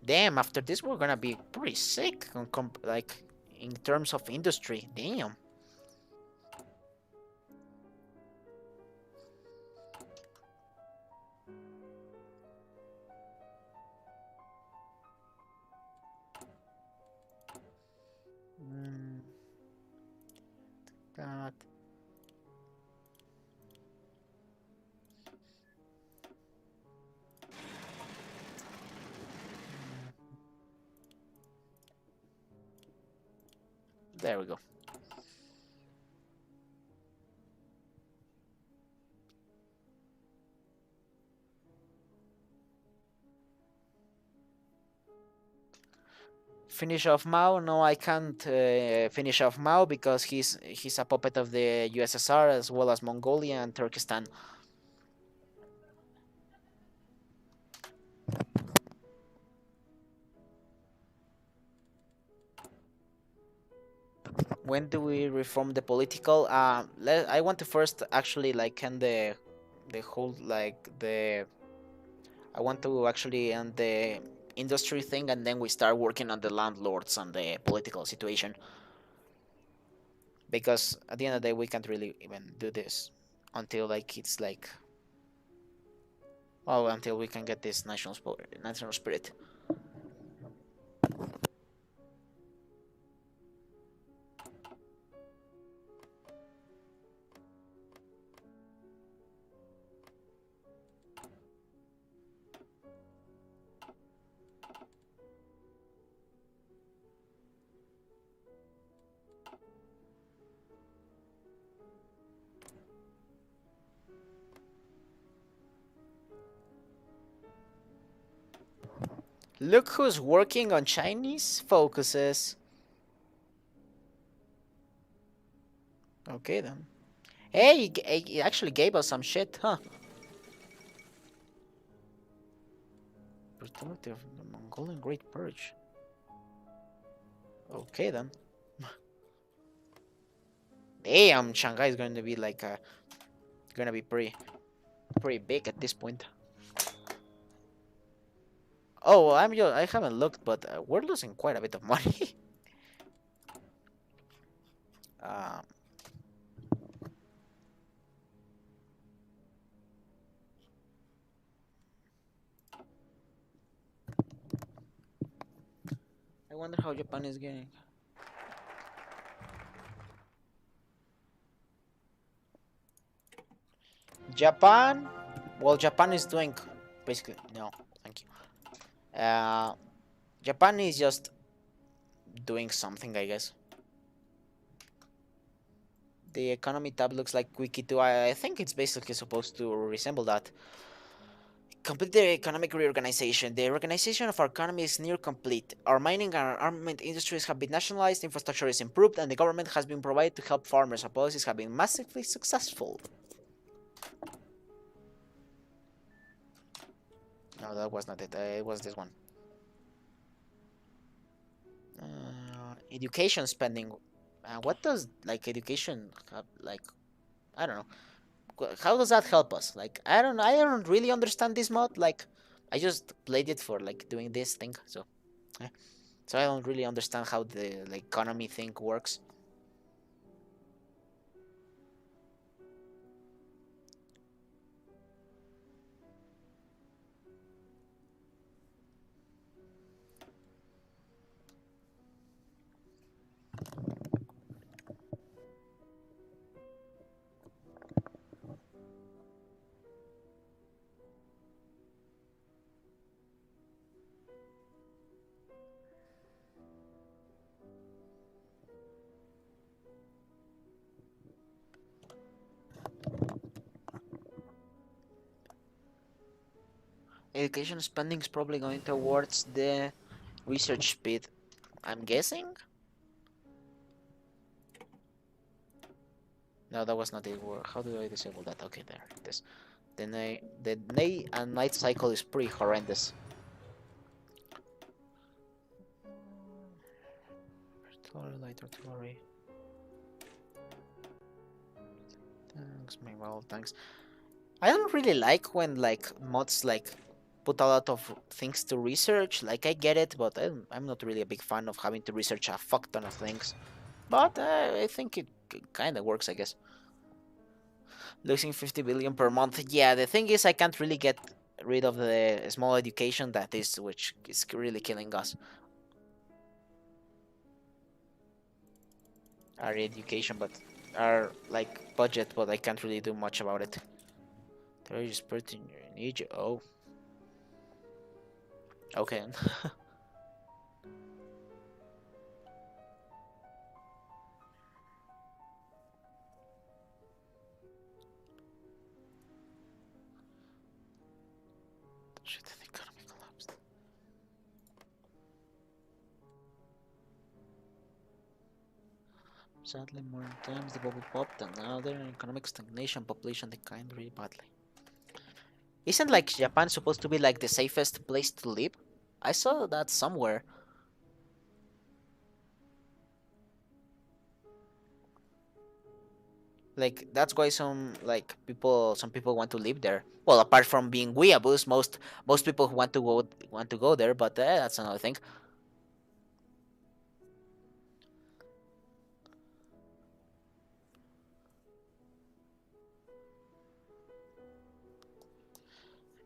Damn, after this we're gonna be pretty sick, like in terms of industry. Damn. Mm, God. There we go. Finish off Mao? No, I can't finish off Mao because he's a puppet of the USSR as well as Mongolia and Turkestan. When do we reform the political? I want to first actually like end the whole like the. I want to actually end the industry thing and then we start working on the landlords and the political situation. Because at the end of the day, we can't really even do this until like it's like well until we can get this national spirit. Look who's working on Chinese focuses. Okay then. Hey, he actually gave us some shit, huh? Brutality of the Mongolian Great Purge. Okay then. Damn, Shanghai is going to be like gonna be pretty big at this point. Oh, well, I haven't looked, but we're losing quite a bit of money. um, I wonder how Japan is getting. Japan, well, Japan is doing basically no, thank you. Japan is just doing something, I guess. The economy tab looks like Wiki 2. I think it's basically supposed to resemble that. Complete the economic reorganization. The reorganization of our economy is near complete. Our mining and our armament industries have been nationalized, infrastructure is improved, and the government has been provided to help farmers. Our policies have been massively successful. No, that was not it. It was this one. Education spending. What does like education have, like? I don't know. How does that help us? Like, I don't. I don't really understand this mod. Like, I just played it for like doing this thing. So, so I don't really understand how the like economy thing works. education spending is probably going towards the research speed. I'm guessing. No, that was not it. How do I disable that? Okay, there it is. The day and night cycle is pretty horrendous. Artillery, light artillery. Tanks, meanwhile, tanks. I don't really like when like mods like put a lot of things to research. Like I get it, but I'm not really a big fan of having to research a fuck ton of things. But I think it kind of works, I guess. Losing 50 billion per month. Yeah, the thing is, I can't really get rid of the small education that is, which is really killing us. Our education, but our like budget, but I can't really do much about it. There is pretty in Egypt. Oh, okay. Shit, the economy collapsed. Sadly, more times the bubble popped, and now they're in economic stagnation. Population declined really badly. Isn't like Japan supposed to be like the safest place to live? I saw that somewhere. Like that's why some people want to live there. Well, apart from being weeaboos, most people who want to go there, but that's another thing.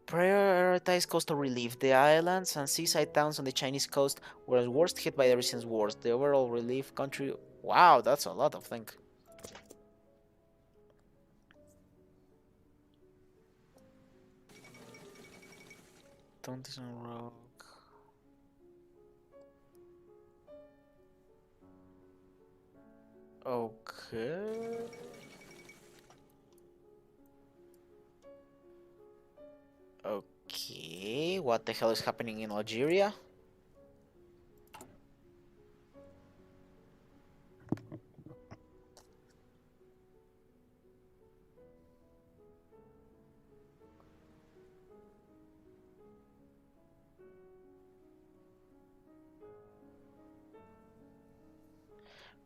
Prioritize coastal relief. The islands and seaside towns on the Chinese coast were worst hit by the recent wars. The overall relief country. Wow, that's a lot of things. Don't rock. Okay. Okay. What the hell is happening in Algeria?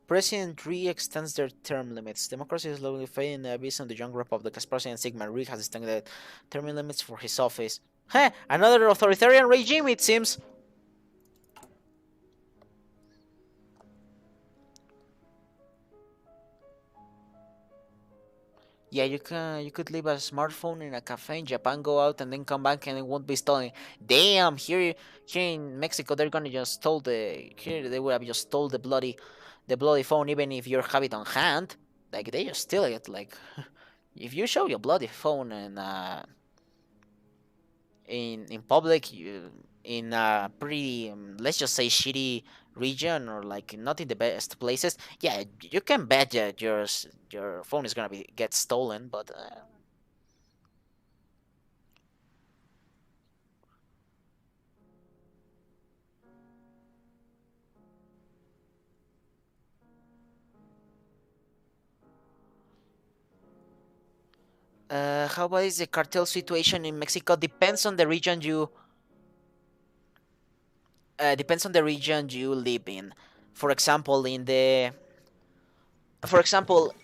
President Ree extends their term limits. Democracy is slowly fading based on the young republic as President Sigmund Ree has extended term limits for his office. Heh, another authoritarian regime it seems. Yeah, you could leave a smartphone in a cafe in Japan, go out and then come back and it won't be stolen. Damn, here in Mexico they're gonna just stole the here they would have just stole the bloody phone even if you have it on hand. Like they just steal it. Like if you show your bloody phone in public, in a pretty let's just say shitty region or like not in the best places, yeah, you can bet that your phone is gonna be get stolen. But how about is the cartel situation in Mexico? Depends on the region you live in. For example, for example,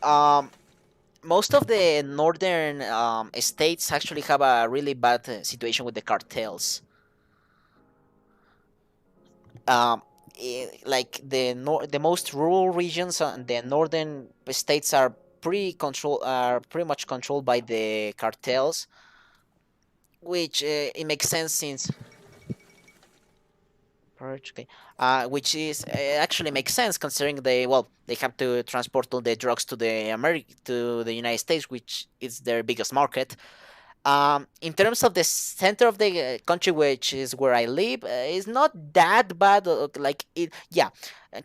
most of the northern states actually have a really bad situation with the cartels. Um, like the most rural regions and the northern states are pretty much controlled by the cartels, which it makes sense since okay. Which is actually makes sense considering they have to transport all the drugs to to the United States, which is their biggest market. In terms of the center of the country, which is where I live, is not that bad. Like it, yeah,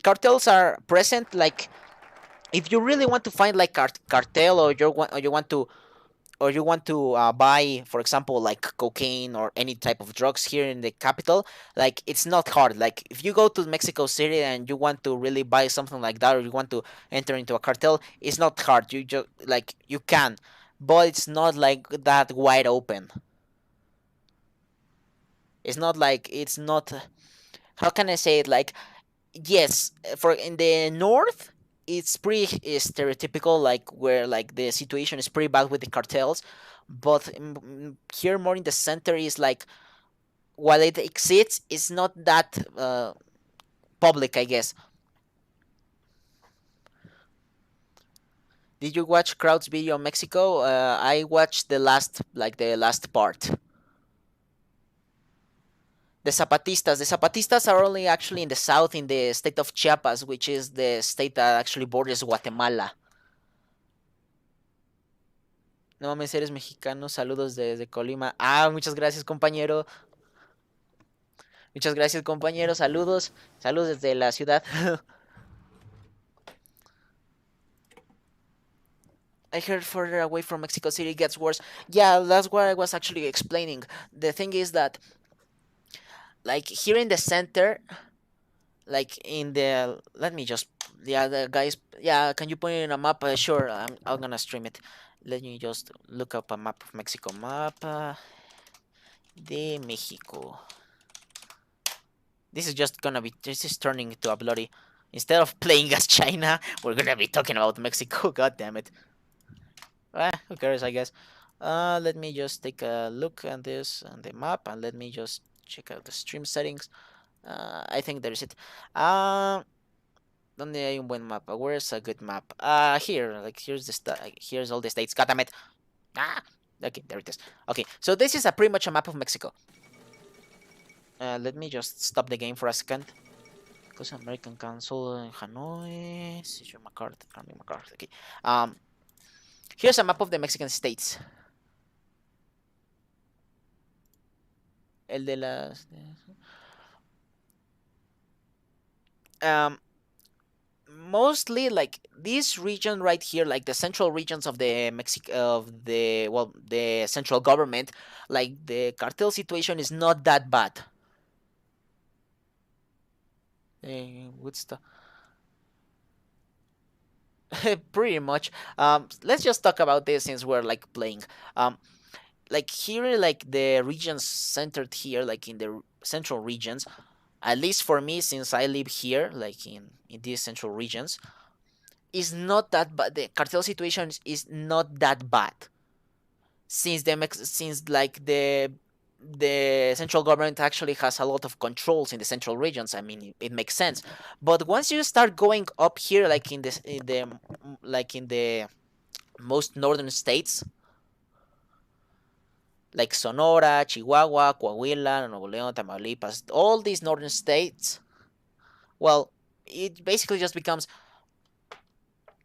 cartels are present. Like if you really want to find like cartel or you want to or you want to buy, for example, like cocaine or any type of drugs here in the capital, like it's not hard. Like if you go to Mexico City and you want to really buy something like that, or you want to enter into a cartel, it's not hard. You just like you can, but it's not like that wide open. It's not. How can I say it? Like yes, for in the north, it's pretty stereotypical, like where like the situation is pretty bad with the cartels, but here more in the center is like while it exists, it's not that public, I guess. Did you watch Crowd's video on Mexico? I watched the last part. The Zapatistas are only actually in the south, in the state of Chiapas, which is the state that actually borders Guatemala. No mames, eres mexicano. Saludos desde Colima. Ah, muchas gracias, compañero. Muchas gracias, compañero. Saludos. Saludos desde la ciudad. I heard further away from Mexico City gets worse. Yeah, that's what I was actually explaining. The thing is that, like, here in the center, like, in the. Let me just. Yeah, the guys. Yeah, can you put it in a map? Sure, I'm gonna stream it. Let me just look up a map of Mexico. Map de Mexico. This is just gonna be. This is turning into a bloody. Instead of playing as China, we're gonna be talking about Mexico. God damn it. Who cares? I guess. Let me just take a look at this on the map, and let me just check out the stream settings. I think there's it. ¿Dónde hay un buen mapa? Where's a good map? Here. Like here's all the states. God damn it. Ah. Okay, there it is. Okay, so this is a pretty much a map of Mexico. Let me just stop the game for a second. Because American Council in Hanoi, Caesar McCarthy, Army McCarthy. Okay. Here's a map of the Mexican states. El de las. Mostly like this region right here, like the central regions of the the central government, like the cartel situation is not that bad. What's the pretty much. Let's just talk about this since we're like playing. Like here, like the regions centered here, like in the central regions. At least for me, since I live here, like in these central regions, is not that bad. The cartel situation is not that bad. Since like the central government actually has a lot of controls in the central regions. I mean, it makes sense. But once you start going up here, like in the most northern states, like Sonora, Chihuahua, Coahuila, Nuevo León, Tamaulipas, all these northern states, well, it basically just becomes.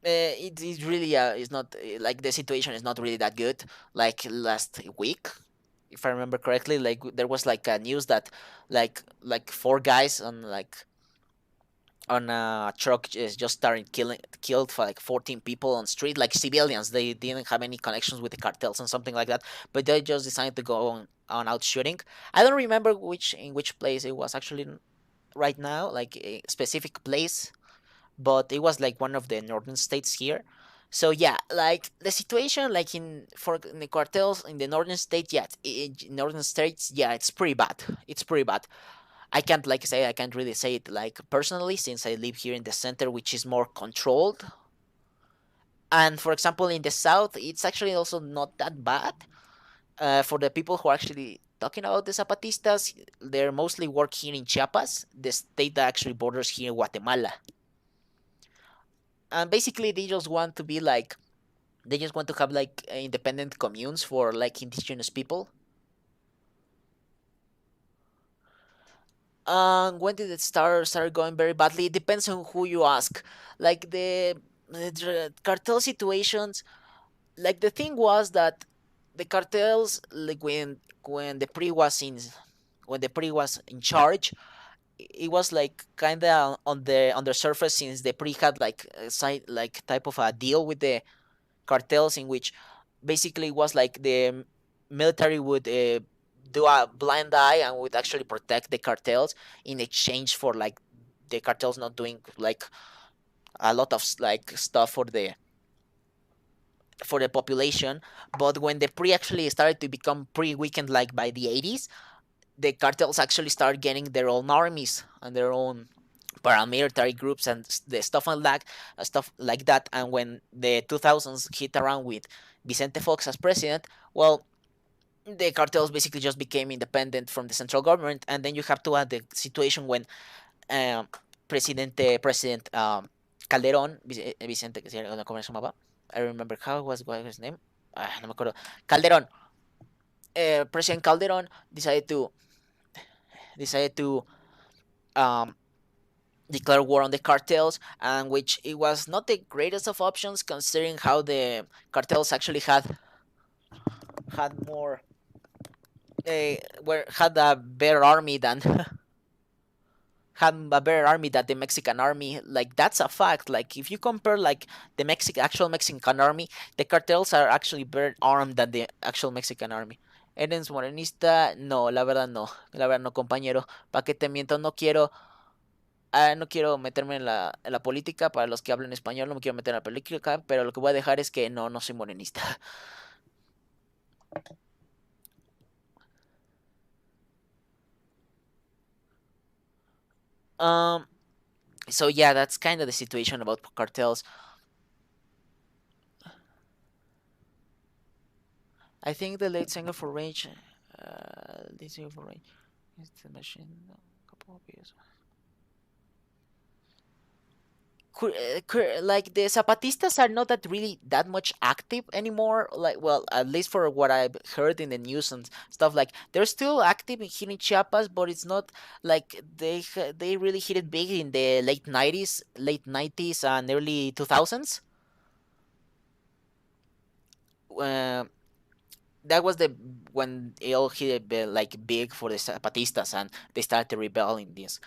It really is not like the situation is not really that good. Like last week, if I remember correctly, like there was like a news that like four guys on a truck just started killed for like 14 people on street, like civilians. They didn't have any connections with the cartels and something like that, but they just decided to go on out shooting. I don't remember which place it was actually right now, like a specific place, but it was like one of the northern states here. So yeah, like the situation, like in the cartels in the northern states, yeah, northern states, yeah, it's pretty bad. It's pretty bad. I can't really say it like personally since I live here in the center, which is more controlled. And for example, in the south, it's actually also not that bad. For the people who are actually talking about the Zapatistas, they're mostly work here in Chiapas, the state that actually borders here in Guatemala. And basically, they just want to have like independent communes for like indigenous people. When did it start going very badly? It depends on who you ask. Like the cartel situations, like the thing was that the cartels, like when the PRI was in charge, it was like kind of on the surface, since the PRI had like a side like type of a deal with the cartels in which basically was like the military would do a blind eye and would actually protect the cartels in exchange for like the cartels not doing like a lot of like stuff for the population. But when the pre actually started to become pretty weakened, like by the 80s, the cartels actually started getting their own armies and their own paramilitary groups and the stuff like that. And when the 2000s hit around with Vicente Fox as president, well, the cartels basically just became independent from the central government. And then you have to add the situation when um, President Calderón, Vicente, ¿cómo se llamaba? I remember what was his name. No me acuerdo. Calderón. President Calderón decided to um, declare war on the cartels, and which it was not the greatest of options considering how the cartels actually had more had a better army than had a better army than the Mexican army. Like that's a fact. Like if you compare like the actual Mexican army, the cartels are actually better armed than the actual Mexican army. ¿Eres morenista? No, la verdad no. La verdad no, compañero. ¿Para qué te miento? No quiero meterme en la política. Para los que hablan español, no me quiero meter en la política, pero lo que voy a dejar es que no, no soy morenista. um, so yeah, that's kind of the situation about cartels. I think the lead singer for Rage, lead singer for Rage, is the machine. A couple of years. Like the Zapatistas are not that really that much active anymore. Like, well, at least for what I've heard in the news and stuff, like they're still active here in Chiapas, but it's not like they really hit it big in the late 90s and early 2000s. Uh, that was the when it all hit like big for the Zapatistas, and they started to rebel in this.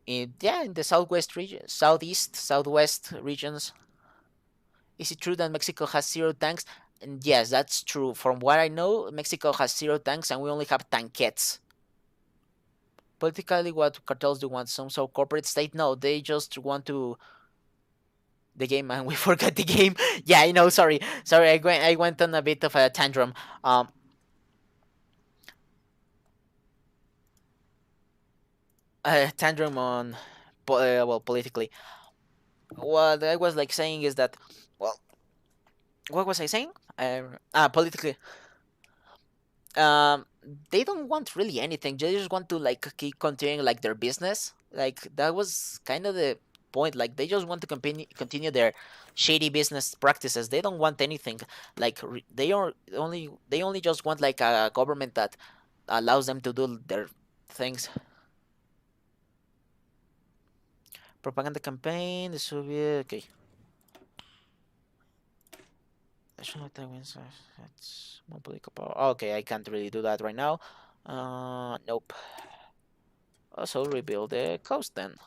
In the southwest region, southwest regions. Is it true that Mexico has zero tanks? And yes, that's true. From what I know, Mexico has zero tanks and we only have tankettes. Politically, what cartels do want some sort of corporate state? No, they just want to the game, and we forgot the game. Yeah, I know. Sorry. I went on a bit of a tantrum. Um, tantrum on, well, politically. What I was like saying is that, well, what was I saying? Politically, um they don't want really anything. They just want to like keep continuing like their business. Like that was kind of the point. Like they just want to continue their shady business practices. They don't want anything. Like they only just want like a government that allows them to do their things. Propaganda campaign, the Soviet. Okay. That's more political power. Okay, I can't really do that right now. Nope. Also rebuild the coast then.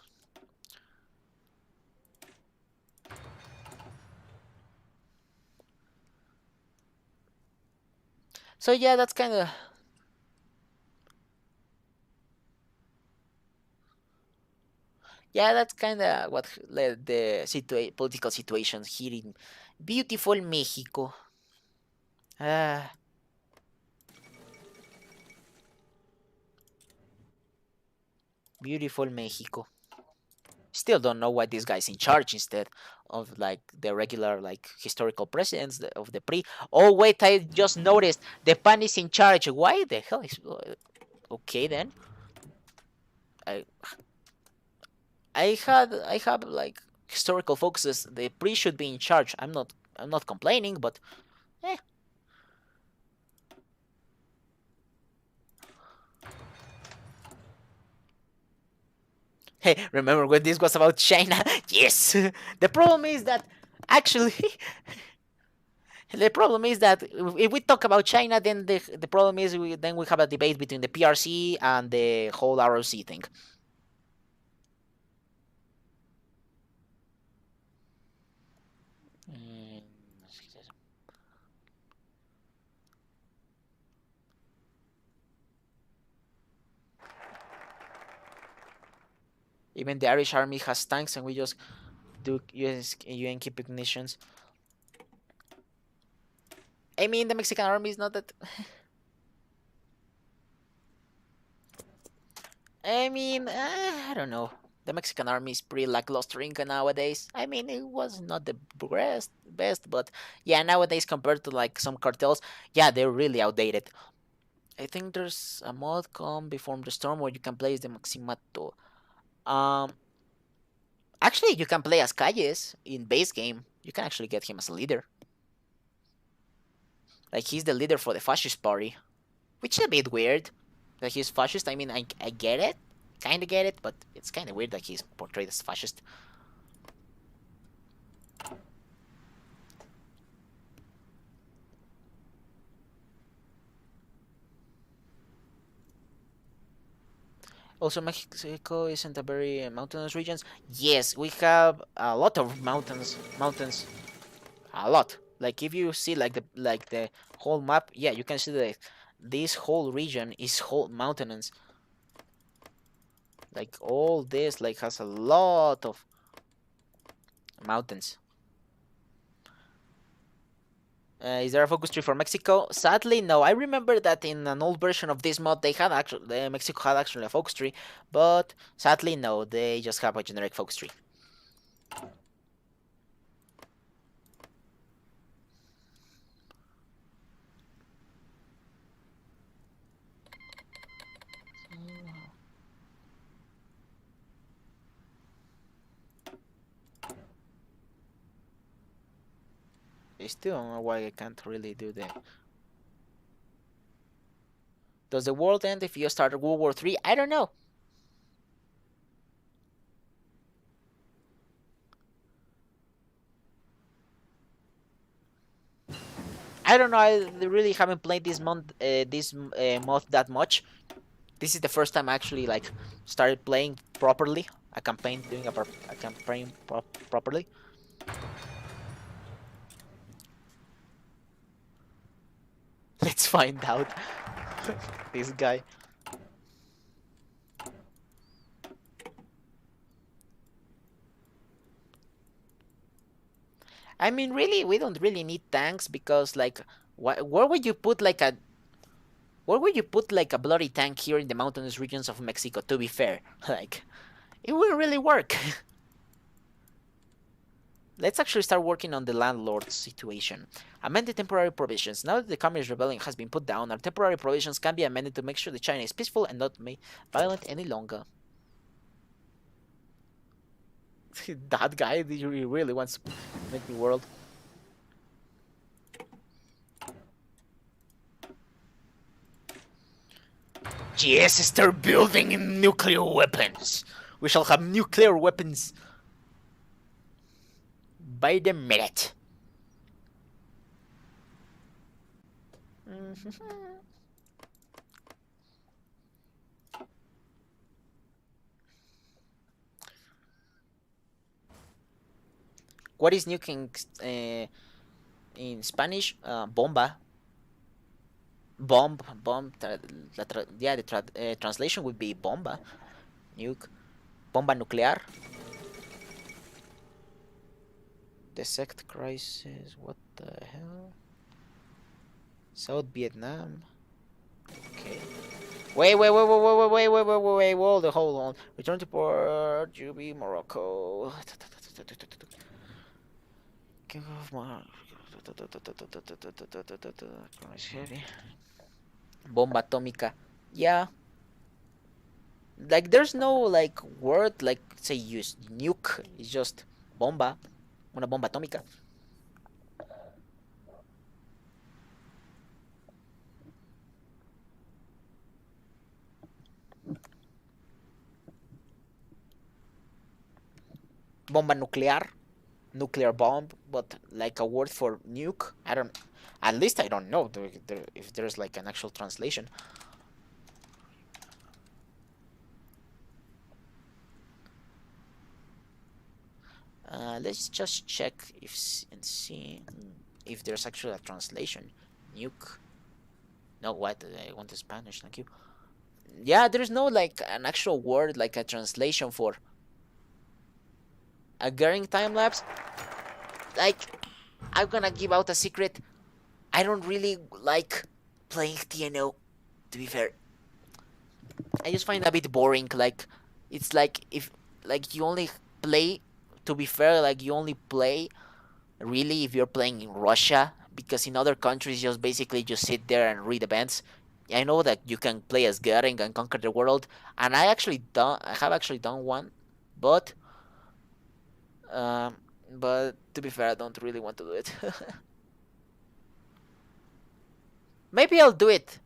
So yeah, that's kind of what led the political situation here in beautiful Mexico. Ah, beautiful Mexico. Still don't know why this guy's in charge instead of like the regular like historical presidents of the pre. Oh wait, I just noticed the pan is in charge. Why the hell is okay then? I I have like historical focuses. The pre should be in charge. I'm not complaining, but eh. Hey, remember when this was about China? Yes. The problem is that actually, the problem is that if we talk about China, then the problem is we have a debate between the PRC and the whole ROC thing. Mm, Even the Irish army has tanks, and we just do UN keep ignitions. I mean, the Mexican army is not that. I mean, I don't know. The Mexican army is pretty lackluster nowadays. I mean, it was not the best, but yeah, nowadays compared to like some cartels, yeah, they're really outdated. I think there's a mod called Before the Storm where you can play as the Maximato. Um, Actually, you can play as Calles in base game. You can actually get him as a leader. Like he's the leader for the fascist party, which is a bit weird that he's fascist. I mean, I get it, kind of get it, but it's kind of weird that he's portrayed as fascist. Also, Mexico isn't a very mountainous region. Yes, we have a lot of mountains, a lot. Like if you see like the whole map, yeah, you can see that this whole region is whole mountains. Like all this like has a lot of mountains. Is there a focus tree for Mexico? Sadly, no. I remember that in an old version of this mod, Mexico had actually a focus tree, but sadly, no. They just have a generic focus tree. I still don't know why I can't really do that. Does the world end if you start World War III? I don't know. I don't know. I really haven't played this mod that much. This is the first time I actually like started playing properly a campaign, doing a campaign properly. Let's find out. This guy. I mean, really, we don't really need tanks because, like, where would you put like a where would you put like a bloody tank here in the mountainous regions of Mexico? To be fair, like, it wouldn't really work. Let's actually start working on the landlord situation. Amend the temporary provisions. Now that the Communist rebellion has been put down, our temporary provisions can be amended to make sure that China is peaceful and not made violent any longer. That guy really wants to make the world. Yes, start building nuclear weapons. We shall have nuclear weapons by the minute. What is nuking in Spanish? Bomba. Bomb. Yeah, the translation would be bomba. Nuke. Bomba nuclear. Dissect crisis. What the hell? South Vietnam. Okay. Wait, hold on. Return to port, Juby, Morocco. King of heavy. Bomba atómica. Yeah. Like there's no like word like say use nuke. It's just bomba. Una bomba atómica. Bomba nuclear. Nuclear bomb, but like a word for nuke. I don't. At least I don't know if there's like an actual translation. Let's just check and see if there's actually a translation. Nuke. No, what? I want the Spanish. Thank you. Yeah, there's no like an actual word like a translation for. a Goering time lapse. Like, I'm gonna give out a secret. I don't really like playing TNO. To be fair, I just find it a bit boring. Like, it's like if like you only play. To be fair, like you only play really if you're playing in Russia, because in other countries just basically just sit there and read events. I know that you can play as Goering and conquer the world, and I have actually done one, but um, but to be fair, I don't really want to do it. Maybe I'll do it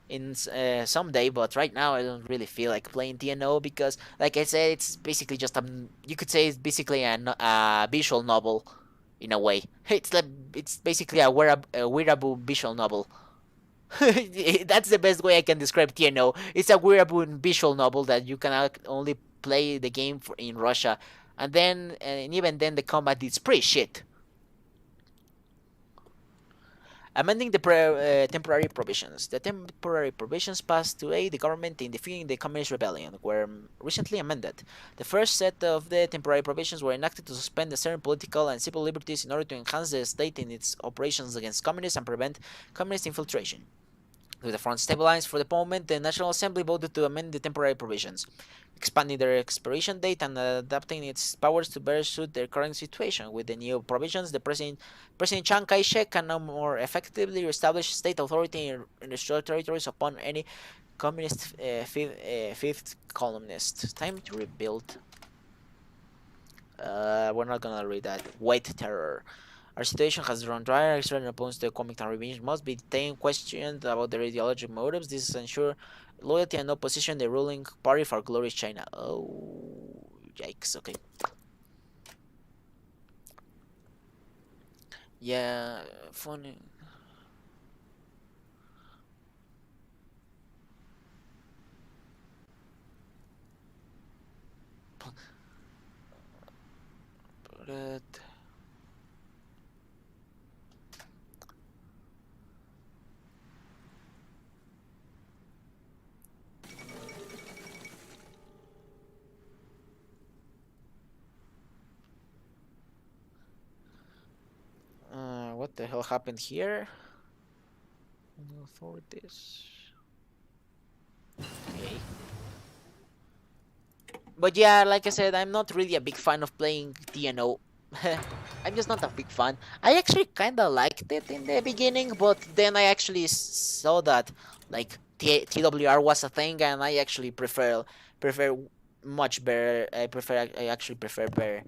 in someday, but right now I don't really feel like playing TNO because, like I said, it's basically just you could say it's basically a visual novel, in a way. It's basically a wearable visual novel. That's the best way I can describe TNO. It's a wearable visual novel that you can only play the game in Russia, and even then the combat is pretty shit. Amending the temporary provisions. The temporary provisions passed to aid the government in defeating the Communist Rebellion were recently amended. The first set of the temporary provisions were enacted to suspend certain political and civil liberties in order to enhance the state in its operations against communists and prevent communist infiltration. With the front stabilized for the moment, the National Assembly voted to amend the temporary provisions, expanding their expiration date and adapting its powers to better suit their current situation. With the new provisions, the President Chiang Kai-shek can now more effectively establish state authority in the territories upon any communist fifth columnist. Time to rebuild. We're not gonna read that. White terror. Our situation has drawn drier. Extreme opponents to the Kuomintang revenge must be taken questioned about their ideological motives. This is ensure loyalty and opposition the ruling party for glorious China. Oh, yikes. Okay. Yeah, funny. But what the hell happened here? Authorities. Okay. But yeah, like I said, I'm not really a big fan of playing TNO. I'm just not a big fan. I actually kind of liked it in the beginning, but then I actually saw that like TWR was a thing, and I actually prefer much better. I actually prefer better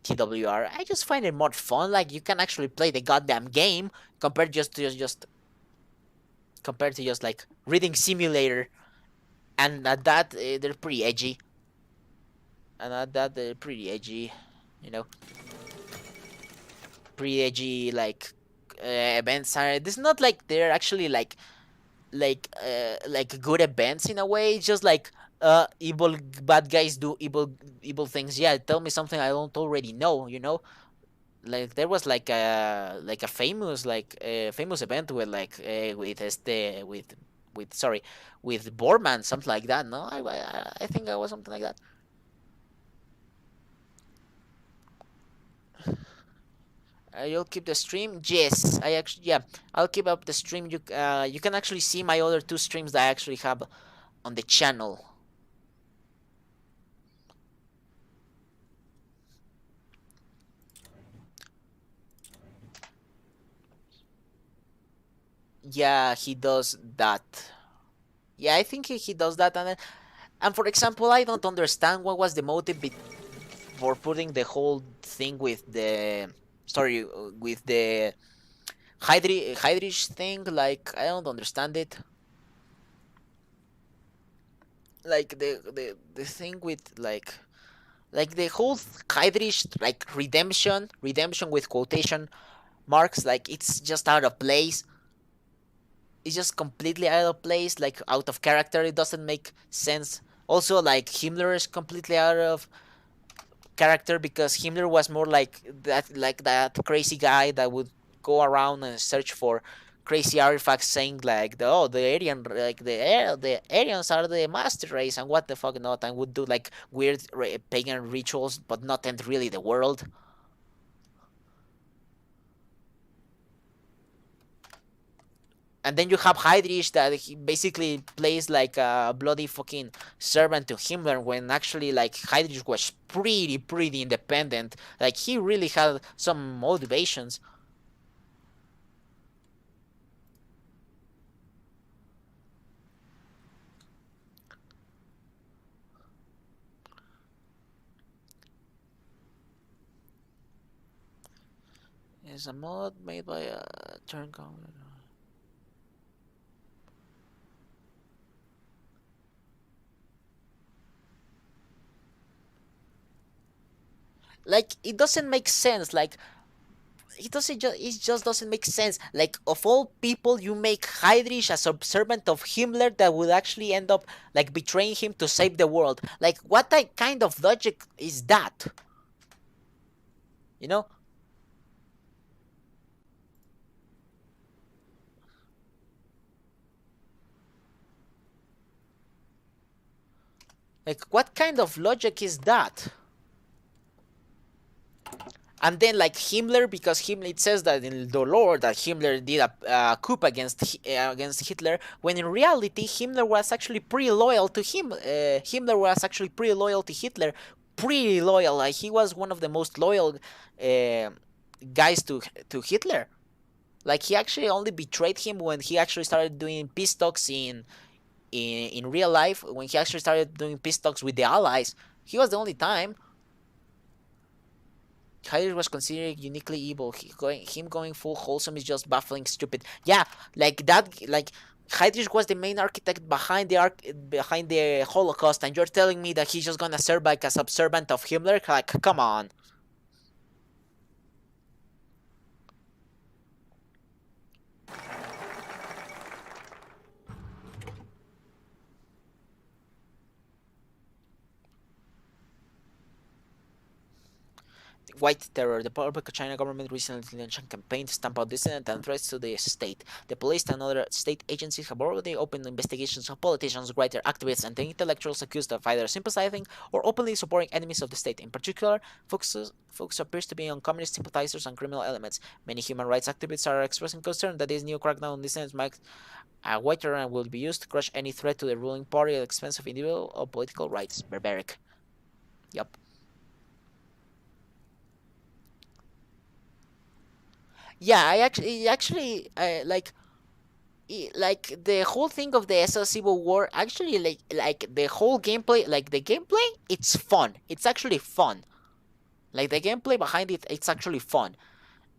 TWR. I just find it more fun. Like you can actually play the goddamn game compared to just like reading simulator, and at that they're pretty edgy. And at that they're pretty edgy, you know, pretty edgy like events are. It's not like they're actually like good events in a way. It's just like evil bad guys do evil things. Yeah, tell me something I don't already know. You know, like there was like a famous event with with with Borman, something like that. No, I think I was something like that. You'll keep the stream? Yes, I actually, yeah, I'll keep up the stream. You can actually see my other two streams that I actually have on the channel. Yeah, he does that. Yeah, I think he does that, and for example, I don't understand what was the motive for putting the whole thing with the sorry with the Hydrich thing. Like I don't understand it. Like the thing with like the whole Heidrich like redemption with quotation marks, like it's just out of place. It's just completely out of place, like out of character. It doesn't make sense. Also, like Himmler is completely out of character because Himmler was more like that crazy guy that would go around and search for crazy artifacts saying like the Aryan like the Aryans are the master race and what the fuck not, and would do like weird pagan rituals but not end really the world. And then you have Heydrich that he basically plays like a bloody fucking servant to Himmler when actually like Heydrich was pretty independent. Like he really had some motivations. Is a mod made by a turn like it doesn't make sense. Like it just doesn't make sense. Like of all people, you make Heydrich a subservient of Himmler that would actually end up like betraying him to save the world. Like what kind of logic is that? You know? Like what kind of logic is that? And then like Himmler, because Himmler, it says that in the lore that Himmler did a coup against Hitler, when in reality Himmler was actually pretty loyal to him. Himmler was actually pretty loyal to Hitler, pretty loyal. Like he was one of the most loyal uh, guys to Hitler. Like he actually only betrayed him when he actually started doing peace talks in real life. When he actually started doing peace talks with the Allies, he was the only time. Kyler was considered uniquely evil. Him going full wholesome is just baffling, stupid. Yeah, like that. Like Heydrich was the main architect behind the Holocaust, and you're telling me that he's just gonna serve like a subservient of Himmler? Like, come on. White Terror. The Republic of China government recently launched a campaign to stamp out dissident and threats to the state. The police and other state agencies have already opened investigations of politicians, writers, activists, and intellectuals accused of either sympathizing or openly supporting enemies of the state. In particular, focus appears to be on communist sympathizers and criminal elements. Many human rights activists are expressing concern that this new crackdown on dissidents might a white terror and will be used to crush any threat to the ruling party at the expense of individual or political rights. Barbaric. Yep. Yeah, like the whole thing of the SS Civil War actually like the whole gameplay, like the gameplay, it's fun. It's actually fun. Like the gameplay behind it, it's actually fun.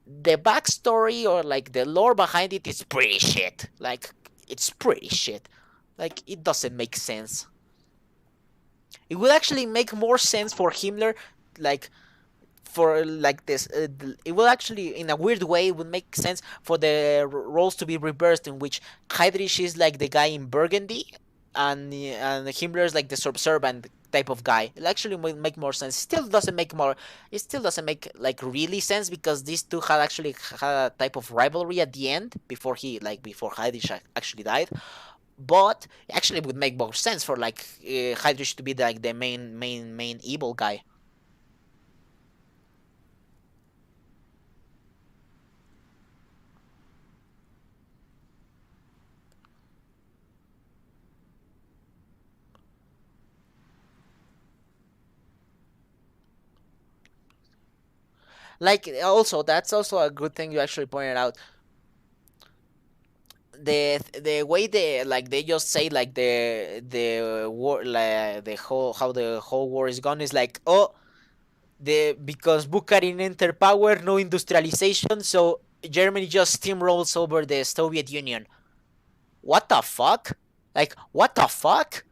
The backstory or like the lore behind it is pretty shit. Like it's pretty shit. Like it doesn't make sense. It would actually make more sense for Himmler, like for like this it will actually in a weird way it would make sense for the roles to be reversed, in which Heydrich is like the guy in Burgundy and Himmler is like the subservient type of guy. It actually would make more sense. It still doesn't make like really sense, because these two had actually had a type of rivalry at the end before Heydrich actually died. But it actually would make more sense for like Heydrich to be like the main evil guy. Like also, that's also a good thing you actually pointed out. The way they just say like the war, like the whole how the whole war is gone is like, oh, the because Bukharin entered power, no industrialization, so Germany just steamrolls over the Soviet Union. What the fuck? Like, what the fuck?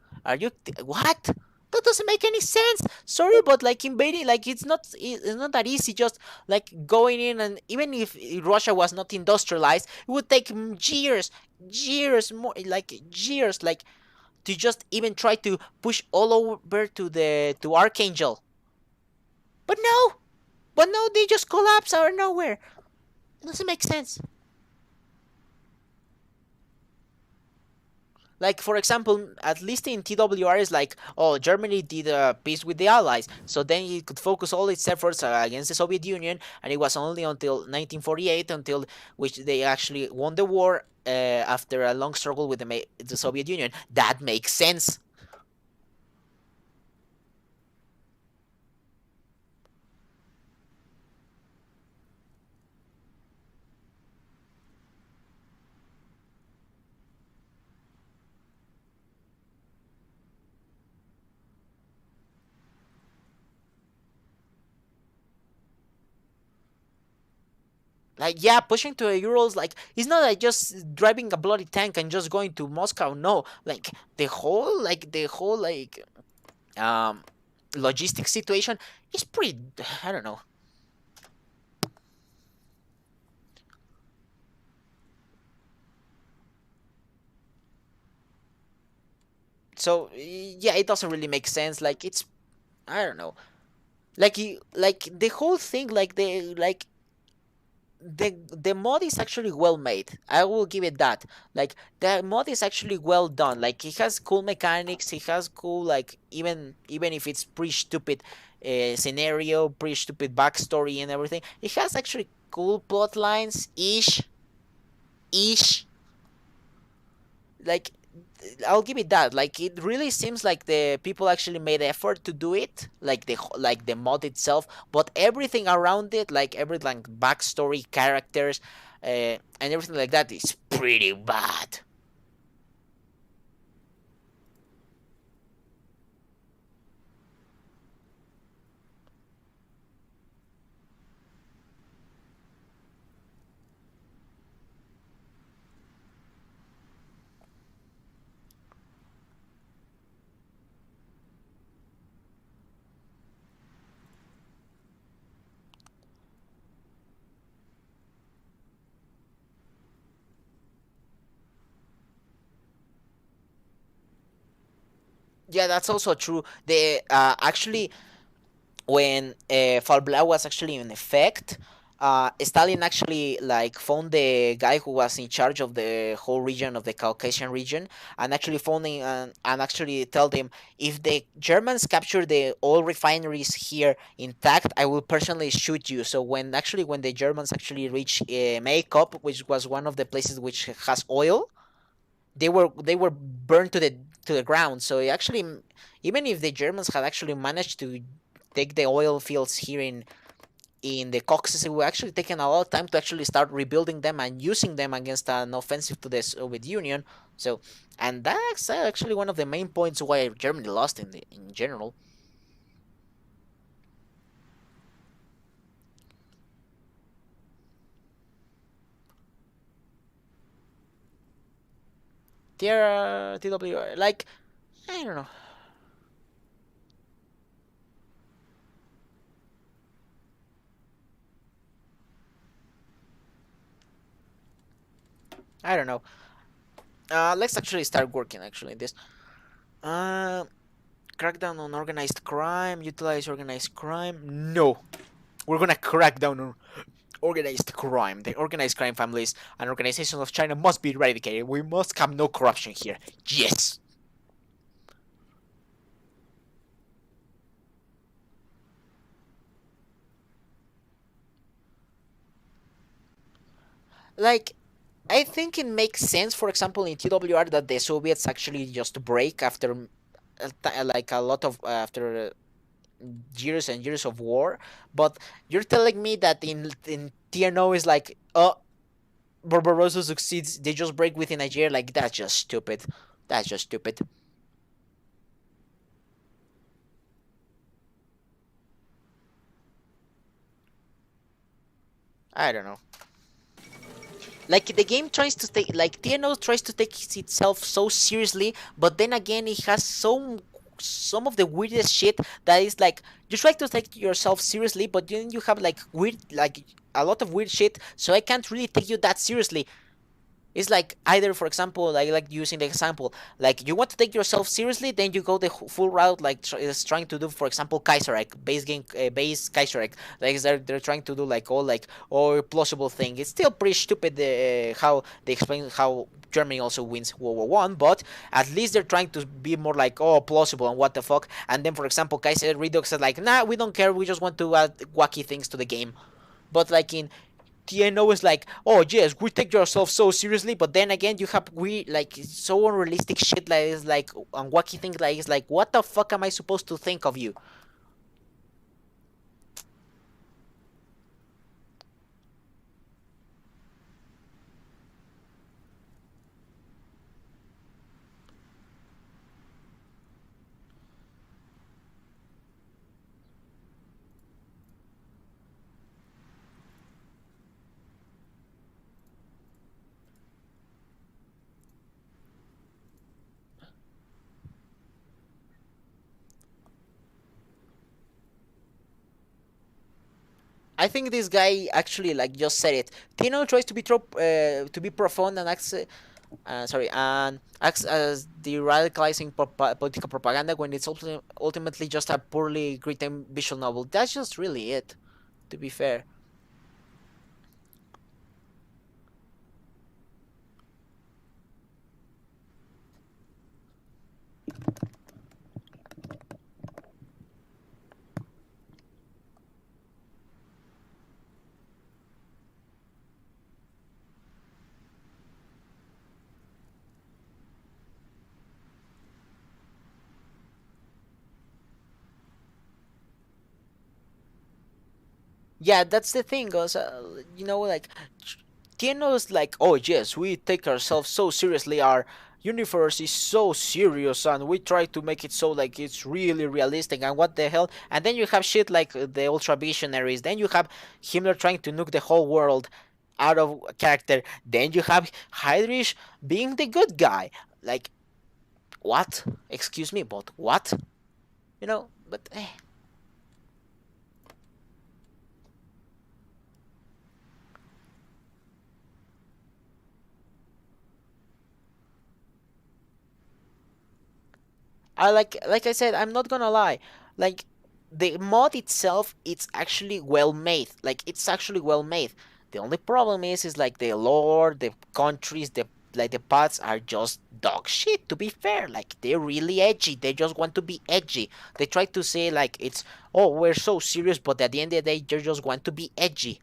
What? That doesn't make any sense. Sorry, but like invading, like it's not that easy. Just like going in, and even if Russia was not industrialized, it would take years more, like years, like to just even try to push all over to Archangel. But no, they just collapse out of nowhere. It doesn't make sense. Like for example, at least in TWR is like, oh, Germany did peace with the Allies, so then it could focus all its efforts against the Soviet Union, and it was only until 1948 until which they actually won the war after a long struggle with the Soviet Union. That makes sense. Like yeah, pushing to the Urals, like it's not like just driving a bloody tank and just going to Moscow. No, like the whole like um logistic situation is pretty. I don't know. So yeah, it doesn't really make sense. Like it's I don't know. Like the whole thing, the mod is actually well made. I will give it that. Like the mod is actually well done. Like it has cool mechanics. It has cool like even if it's pretty stupid scenario, pretty stupid backstory and everything. It has actually cool plot lines ish. Like I'll give it that. Like it really seems like the people actually made effort to do it, like the mod itself, but everything around it, like everything like backstory, characters, and everything like that is pretty bad. Yeah, that's also true. They actually when Fall Blau was actually in effect, Stalin actually like found the guy who was in charge of the whole region of the Caucasian region, and actually found him and actually told him, if the Germans capture the oil refineries here intact, I will personally shoot you. So when the Germans actually reached Makeup, which was one of the places which has oil, they were burned to the ground. So actually, even if the Germans had actually managed to take the oil fields here in the Caucasus, it would actually taken a lot of time to actually start rebuilding them and using them against an offensive to the Soviet Union. So, and that's actually one of the main points why Germany lost in general. TW, like I don't know, I don't know. Let's actually start working actually this. Uh, Crackdown on organized crime, utilize organized crime. No, we're gonna crack down on organized crime. The organized crime families and organizations of China must be eradicated. We must have no corruption here. Yes. Like, I think it makes sense, for example, in TWR that the Soviets actually just break after like a lot of after years and years of war. But you're telling me that in TNO is like, oh, Barbarossa succeeds, they just break within a year. Like that's just stupid. That's just stupid. I don't know. Like the game tries to take, like TNO tries to take itself so seriously, but then again it has some of the weirdest shit that is like you try to take yourself seriously, but then you have like weird, like a lot of weird shit, so I can't really take you that seriously. It's like either, for example, like using the example, like you want to take yourself seriously, then you go the full route, like is trying to do, for example, Kaiserreich base game, base Kaiserreich, like they're trying to do like all like or plausible thing. It's still pretty stupid how they explain how Germany also wins World War I, but at least they're trying to be more like plausible and what the fuck. And then, for example, Kaiser Redux said like, nah, we don't care, we just want to add wacky things to the game. But like in TNO is like, oh yes, we take yourself so seriously, but then again you have we like so unrealistic shit like is like and wacky things like it's like what the fuck am I supposed to think of you? I think this guy actually like just said it. Tino tries to be to be profound and acts sorry and acts as the radicalizing political propaganda when it's ultimately just a poorly written visual novel. That's just really it. To be fair. Yeah, that's the thing. Also, like Tieno's like, oh yes, we take ourselves so seriously. Our universe is so serious, and we try to make it so like it's really realistic. And what the hell? And then you have shit like the ultra visionaries. Then you have Himmler trying to nuke the whole world out of character. Then you have Heinrich being the good guy. Like what? Excuse me, but what? But like I said, I'm not gonna lie. Like the mod itself, it's actually well made. Like it's actually well made. The only problem is like the lore, the countries, the paths are just dog shit. To be fair, like they're really edgy. They just want to be edgy. They try to say like it's we're so serious, but at the end of the day, they just want to be edgy.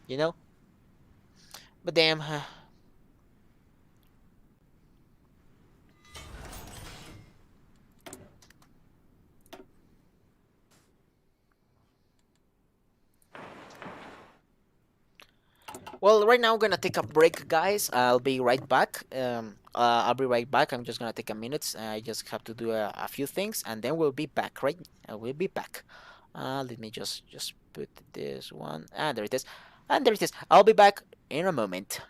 You know. But damn. Well, right now I'm gonna take a break, guys. I'll be right back. I'll be right back. I'm just gonna take a minute. I just have to do a few things, and then we'll be back. Right? We'll be back. Let me just put this one. There it is. And there it is. I'll be back in a moment.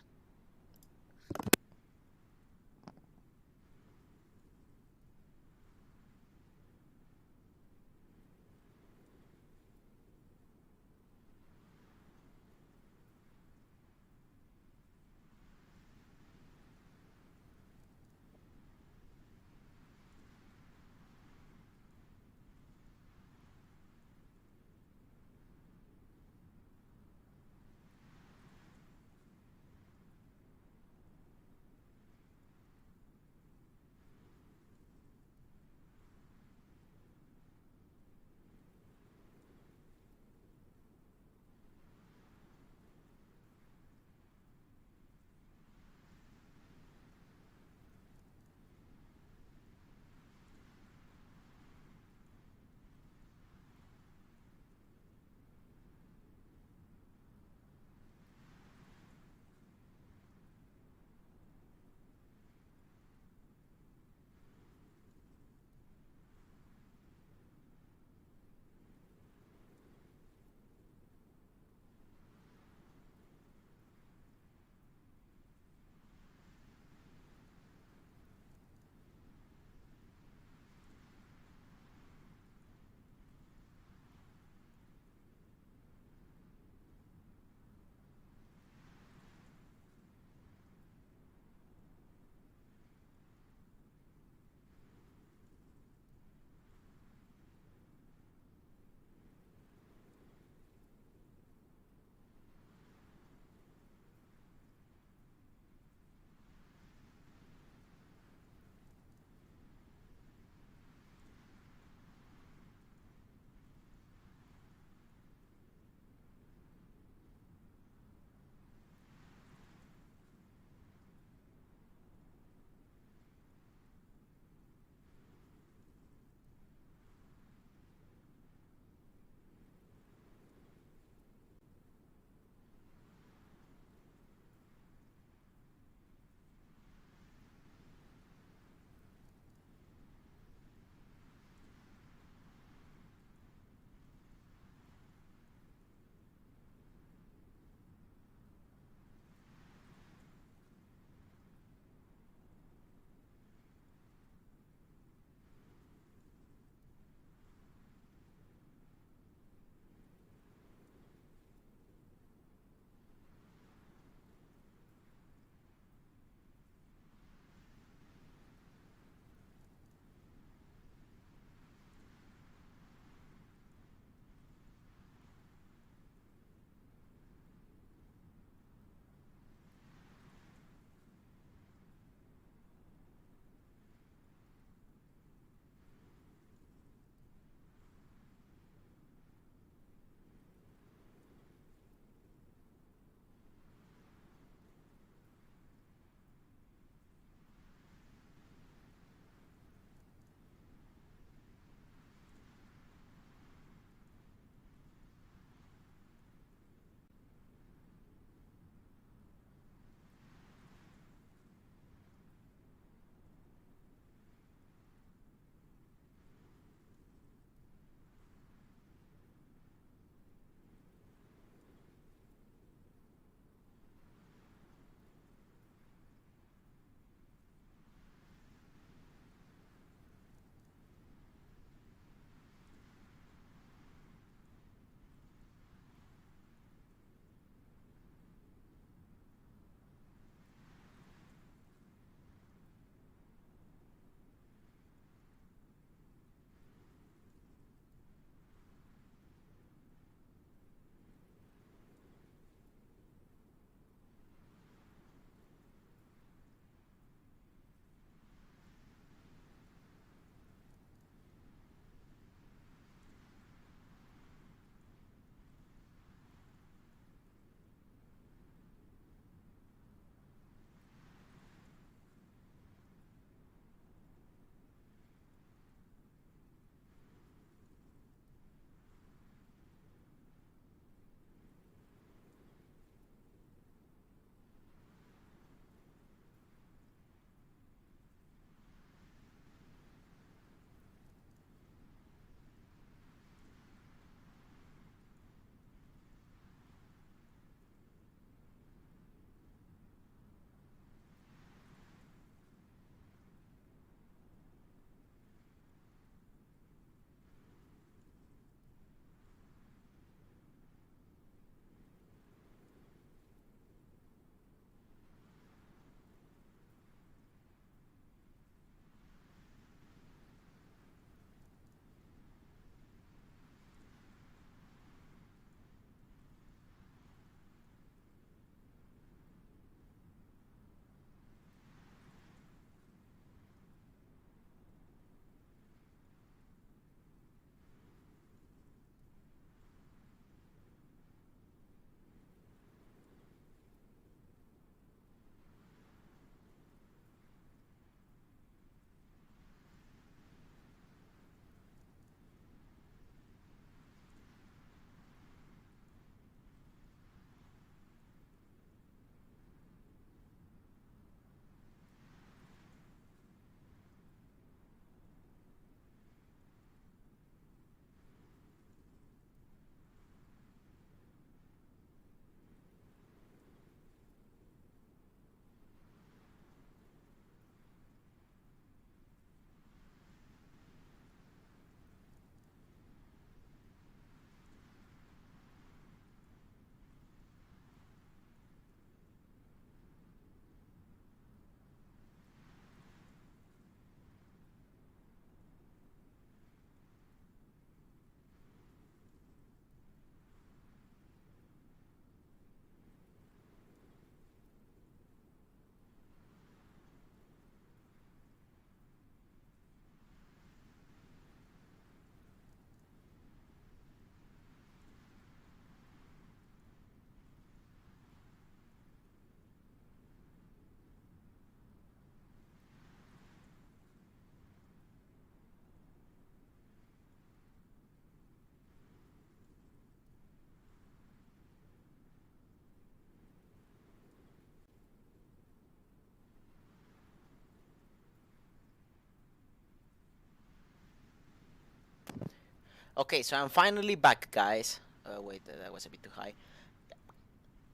Okay, so I'm finally back, guys. Wait, that was a bit too high.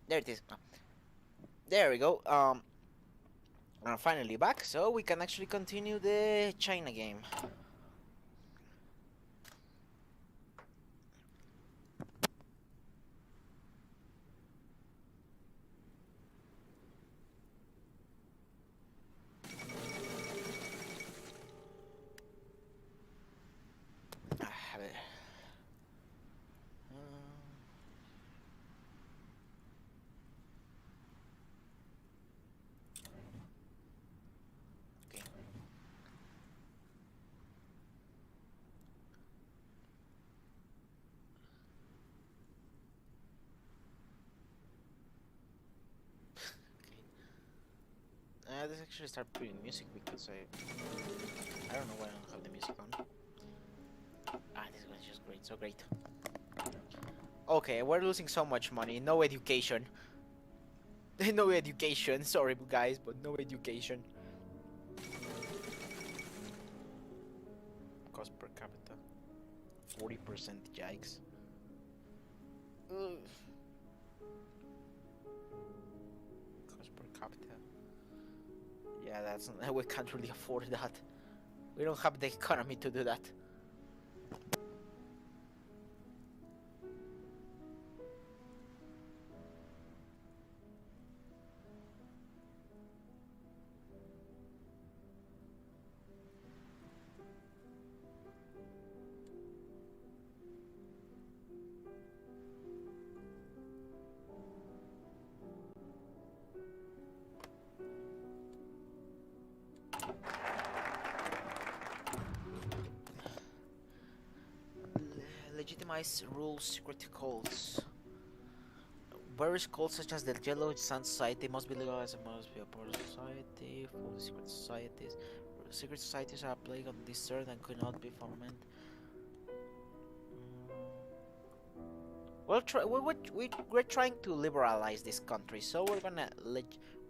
There it is. There we go. I'm finally back, so we can actually continue the China game. A ver. Okay. Let's actually start putting music because I don't know why I don't have the music on. This was just great, so great. Okay, we're losing so much money. No education. No education. Sorry, guys, but no education. Cost per capita 40%. Yikes. Ugh. Cost per capita. Yeah, that's we can't really afford that. We don't have the economy to do that. Legitimize rules, secret cults. Various cults such as the Yellow Sun Society must be legalized and must be a part of society. For the secret societies, secret societies are a plague on this earth and could not be fomented. Well, we're trying to liberalize this country, so we're gonna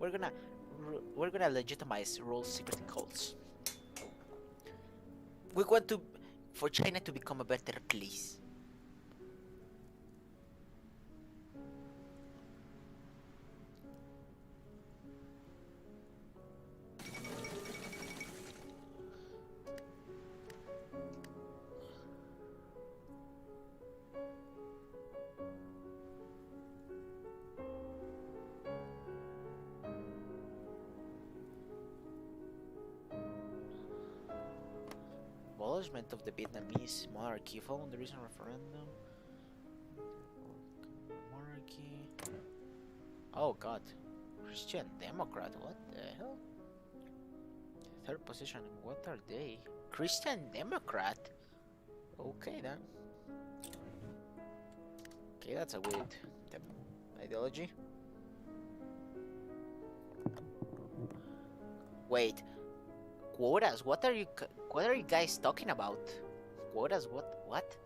we're gonna legitimize rules, secret cults. We want to for China to become a better place. Abolishment of the Vietnamese monarchy following the recent referendum. Monarchy. Oh god. Christian Democrat, what the hell? Third position, what are they? Christian Democrat? Okay then. Okay, that's a weird ideology. Wait, quotas? What are you guys talking about? Quotas? What?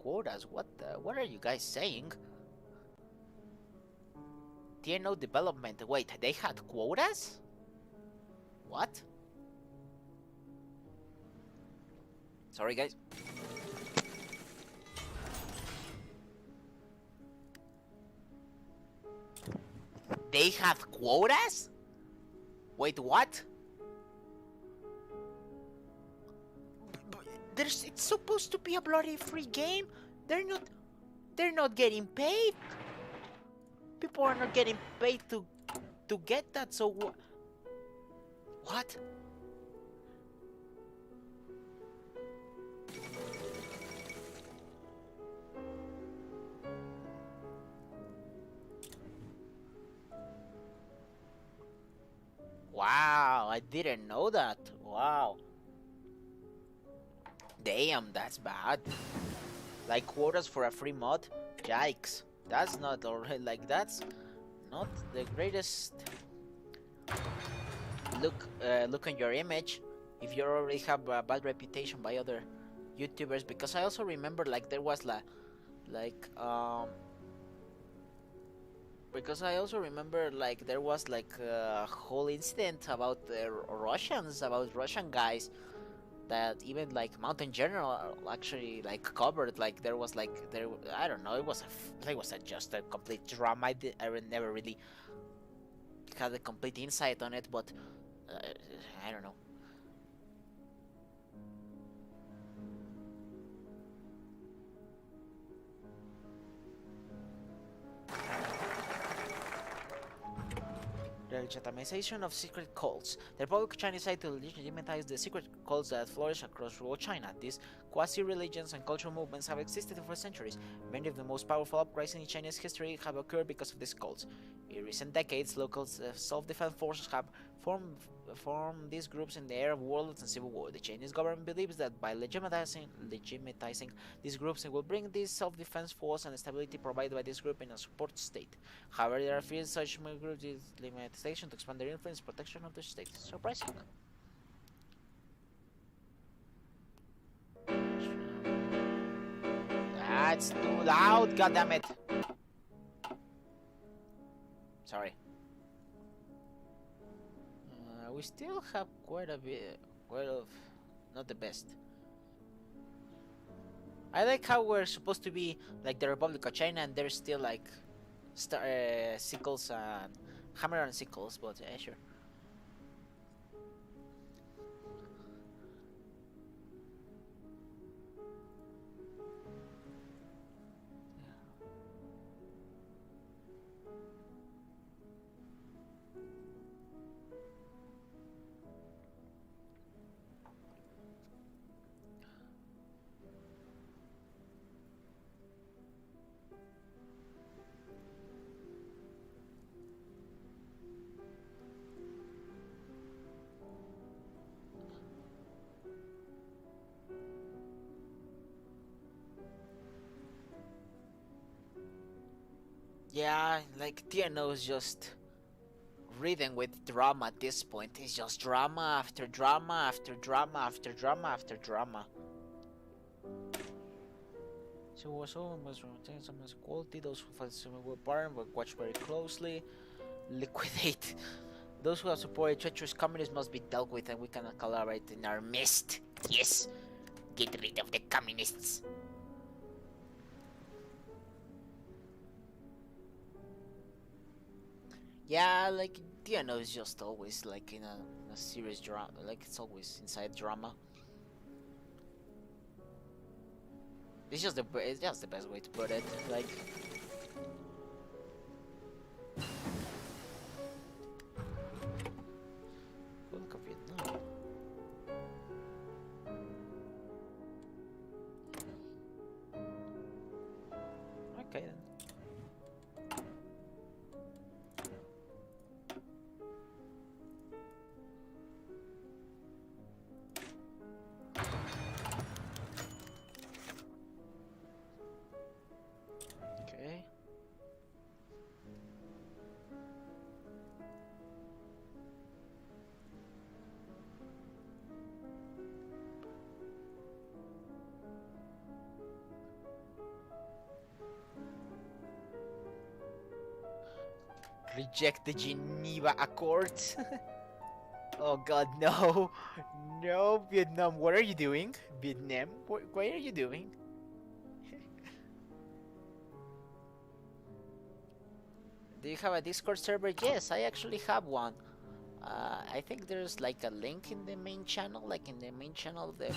Quotas? What are you guys saying? TNO development. Wait, they had quotas? What? Sorry, guys. They have quotas? Wait, what? It's supposed to be a bloody free game. They're not getting paid. People are not getting paid to get that. So what? Wow, I didn't know that. Wow. Damn, that's bad. Like quotas for a free mod? Yikes. That's not alright. Like, that's not the greatest look on your image if you already have a bad reputation by other YouTubers, because I also remember like there was like because I also remember like there was like a whole incident about Russians, about Russian guys, that even like Mountain General actually like covered. Like there was like there, I don't know, it was a, just a complete drama. I never really had a complete insight on it, but uh, I don't know. The legitimization of secret cults. The Republic of China decided to legitimize the secret cults that flourish across rural China. These quasi-religions and cultural movements have existed for centuries. Many of the most powerful uprisings in Chinese history have occurred because of these cults. In recent decades, local self-defense forces have formed these groups in the era of warlords and civil war. The Chinese government believes that by legitimizing these groups, it will bring this self-defense force and stability provided by this group in a support state. However, there are fears such groups limit station to expand their influence protection of the state. Surprising. That's too loud, goddammit. Sorry. We still have quite a bit, quite of, not the best. I like how we're supposed to be like the Republic of China and there's still like sickles and hammer and sickles, but sure. Yeah, like TNO is just reading with drama at this point. It's just drama after drama after drama after drama after drama. So also must maintain some quality. Those who fight some will burn, but watch very closely. Liquidate. Those who have supported treacherous communists must be dealt with, and we cannot collaborate in our midst. Yes, get rid of the communists. Yeah, like Diano is just always like in a serious drama. Like it's always inside drama. It's just the best way to put it. Like look of Vietnam. Okay then. Okay. Reject the Geneva Accords. Oh god, no. No, Vietnam, what are you doing? Vietnam, what are you doing? Do you have a Discord server? Yes, I actually have one. I think there's like a link in the main channel, like in the main channel of the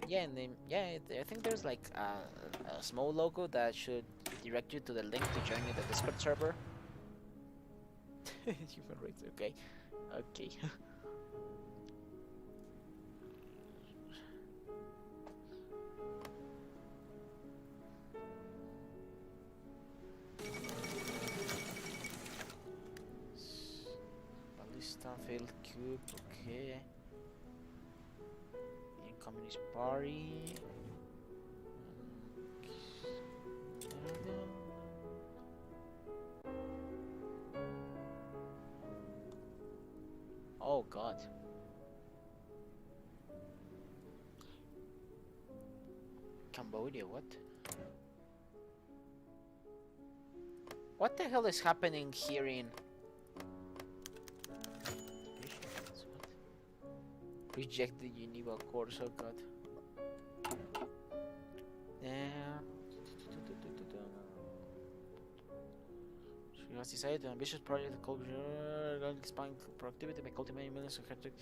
yeah, in the yeah. I think there's like a small logo that should direct you to the link to join the Discord server. Human rights, okay, okay. Ballista, failed cube, okay. Communist Party. Oh god. Cambodia, what? What the hell is happening here in... What? Reject the Geneva Accords, oh god. She has decided an ambitious project called expand productivity by cultivating millions of hectares.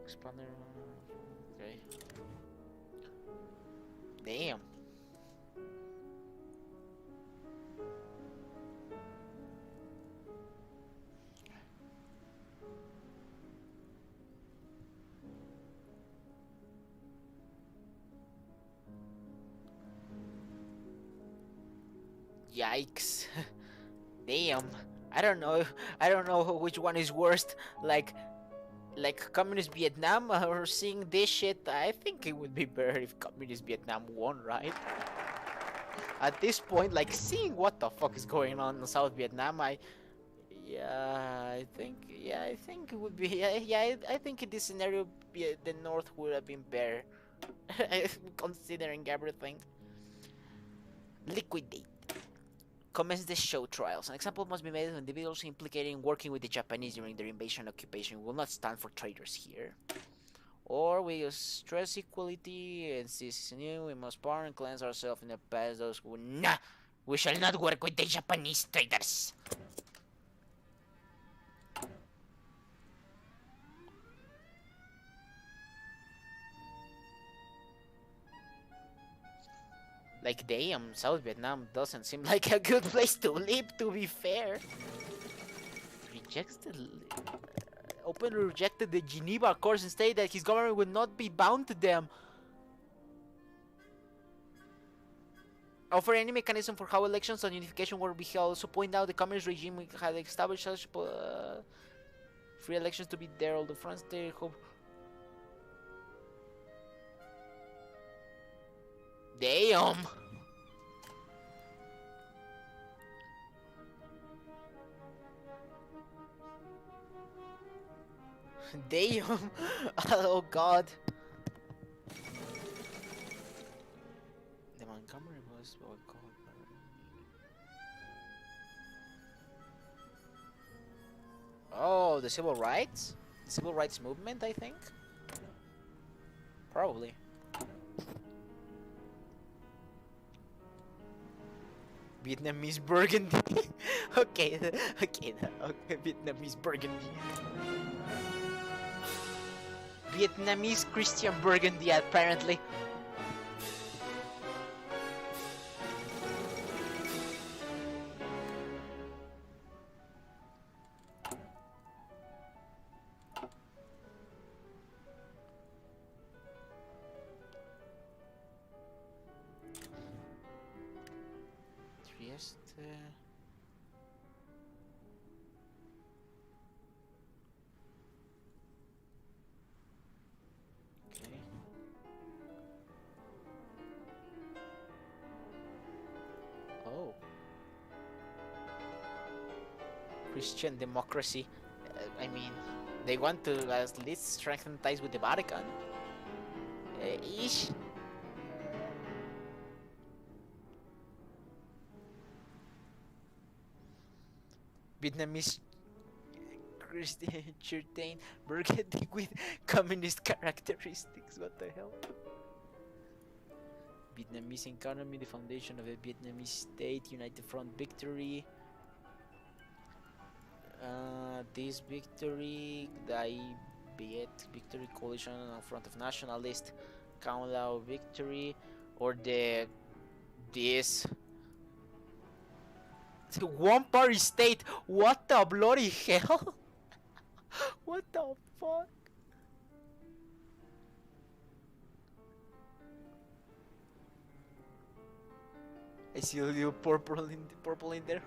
Expander. Okay. Damn. Yikes. Damn. I don't know. I don't know which one is worst. Like communist Vietnam or seeing this shit. I think it would be better if communist Vietnam won, right? At this point, like seeing what the fuck is going on in South Vietnam, I think it would be I think in this scenario the North would have been better. Considering everything. Liquidate. Commence the show trials. An example must be made of individuals implicated in working with the Japanese during their invasion occupation. We will not stand for traitors here. Or we stress equality and this new. We must bar and cleanse ourselves in the past. Those who nah, we shall not work with the Japanese traitors. Like, damn, South Vietnam doesn't seem like a good place to live, to be fair. Rejects the... openly rejected the Geneva Accords and stated that his government would not be bound to them. Offer any mechanism for how elections and unification were be held. Also point out the communist regime had established such free elections to be there. All the France they hope... Damn! Damn! Oh god! The Montgomery was boycott. Oh, the civil rights? The civil rights movement, I think? Probably. Vietnamese Burgundy. okay, Vietnamese Burgundy. Vietnamese Christian Burgundy, apparently. Christian democracy. I mean, they want to at least strengthen ties with the Vatican. Ish. Vietnamese Christian Churtain Burgundy with communist characteristics. What the hell? Vietnamese economy, the foundation of a Vietnamese state, United Front victory. This victory, the Viet victory coalition in front of nationalist, Cao Lao victory, or this one party state. What the bloody hell? What the fuck? I see a little purple in there.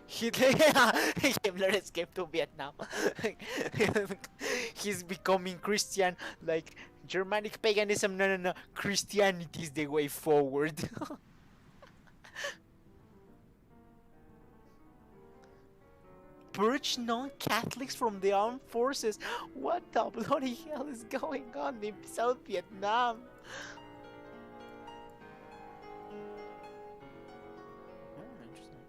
Himmler escaped to Vietnam. He's becoming Christian, like Germanic paganism. No. Christianity is the way forward. purge non-Catholics from the armed forces. What the bloody hell is going on in South Vietnam? Interesting.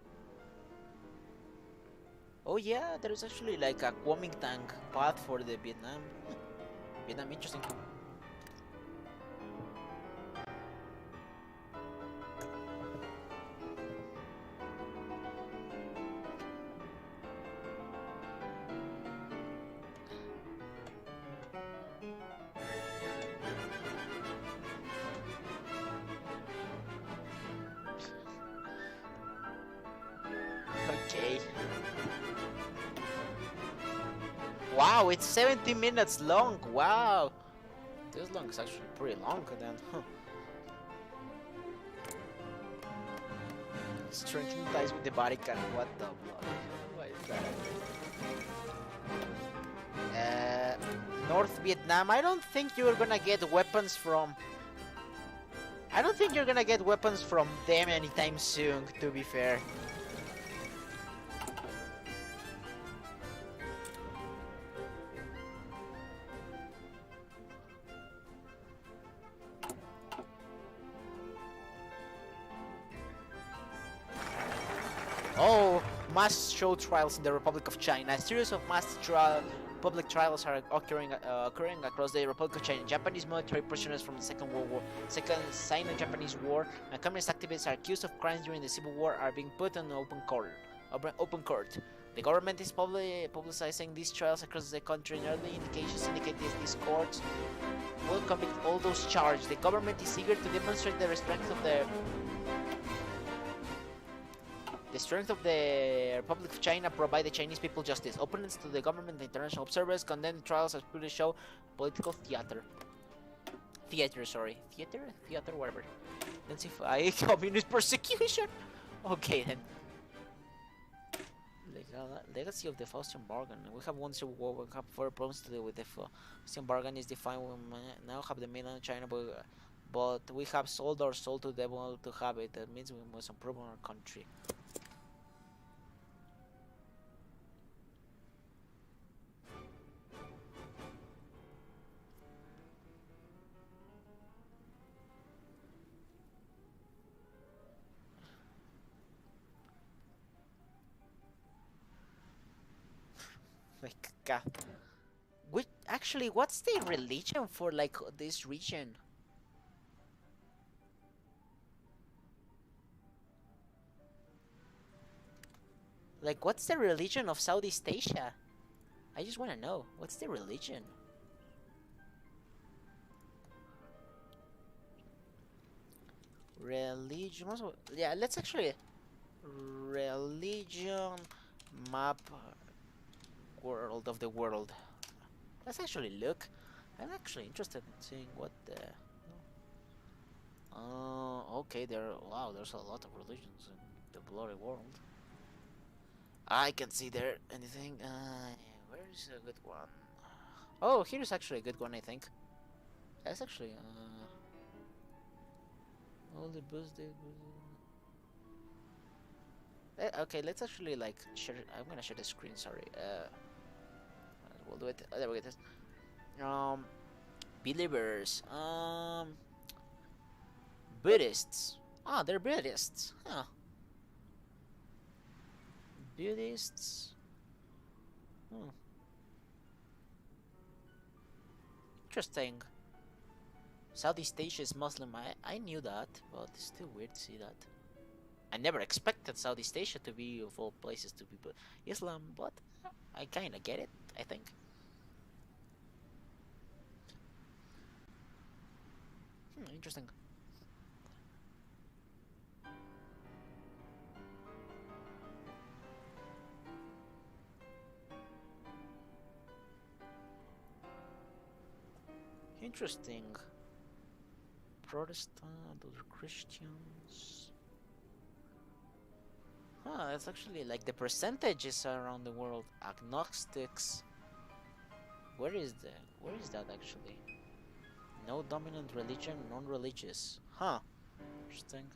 Oh yeah, there's actually like a Kuomintang path for the Vietnam. Vietnam, interesting. Okay. Wow, it's 70 minutes long. Wow. This long is actually pretty long then. Huh. Strengthening ties with the Vatican. What the bloody hell? What is that? North Vietnam. I don't think you're gonna get weapons from. I don't think you're gonna get weapons from them anytime soon, to be fair. Oh, mass show trials in the Republic of China. A series of public trials are occurring across the Republic of China. Japanese military prisoners from the Second Sino-Japanese War, and communist activists are accused of crimes during the Civil War are being put on open court. The government is publicizing these trials across the country, and early indications indicate these courts will convict all those charged. The government is eager to demonstrate the strength of the Republic of China, provide the Chinese people justice. Opponents to the government and international observers condemn the trials as purely show political theater. Theater, whatever. Let's see if I communist persecution. Okay then. Legacy of the Faustian bargain. We have one civil war. We have 4 problems to deal with. The Faustian bargain is defined. We now have the mainland China, but we have sold our soul to the devil to have it. That means we must improve our country. Like God. What's the religion for like this region? Like, what's the religion of Southeast Asia? I just want to know. What's the religion? Religion. Yeah, let's actually religion map world of the world. Let's actually look. I'm actually interested in seeing what the. Okay. Wow. There's a lot of religions in the bloody world. I can see there anything. Where's a good one? Oh, here's actually a good one. I think. That's actually Holy birthday. Okay, let's actually like share. I'm gonna share the screen. Sorry. We'll do it. There we go. Believers. Buddhists. Ah, they're Buddhists. Huh. Buddhists. Interesting. Southeast Asia is Muslim. I knew that, but it's still weird to see that. I never expected Southeast Asia to be of all places to be Islam, but I kinda get it, I think. Interesting. Interesting. Protestant, those are Christians. Huh, that's actually like the percentages around the world. Agnostics. Where is that actually? No dominant religion, non-religious. Huh. Interesting.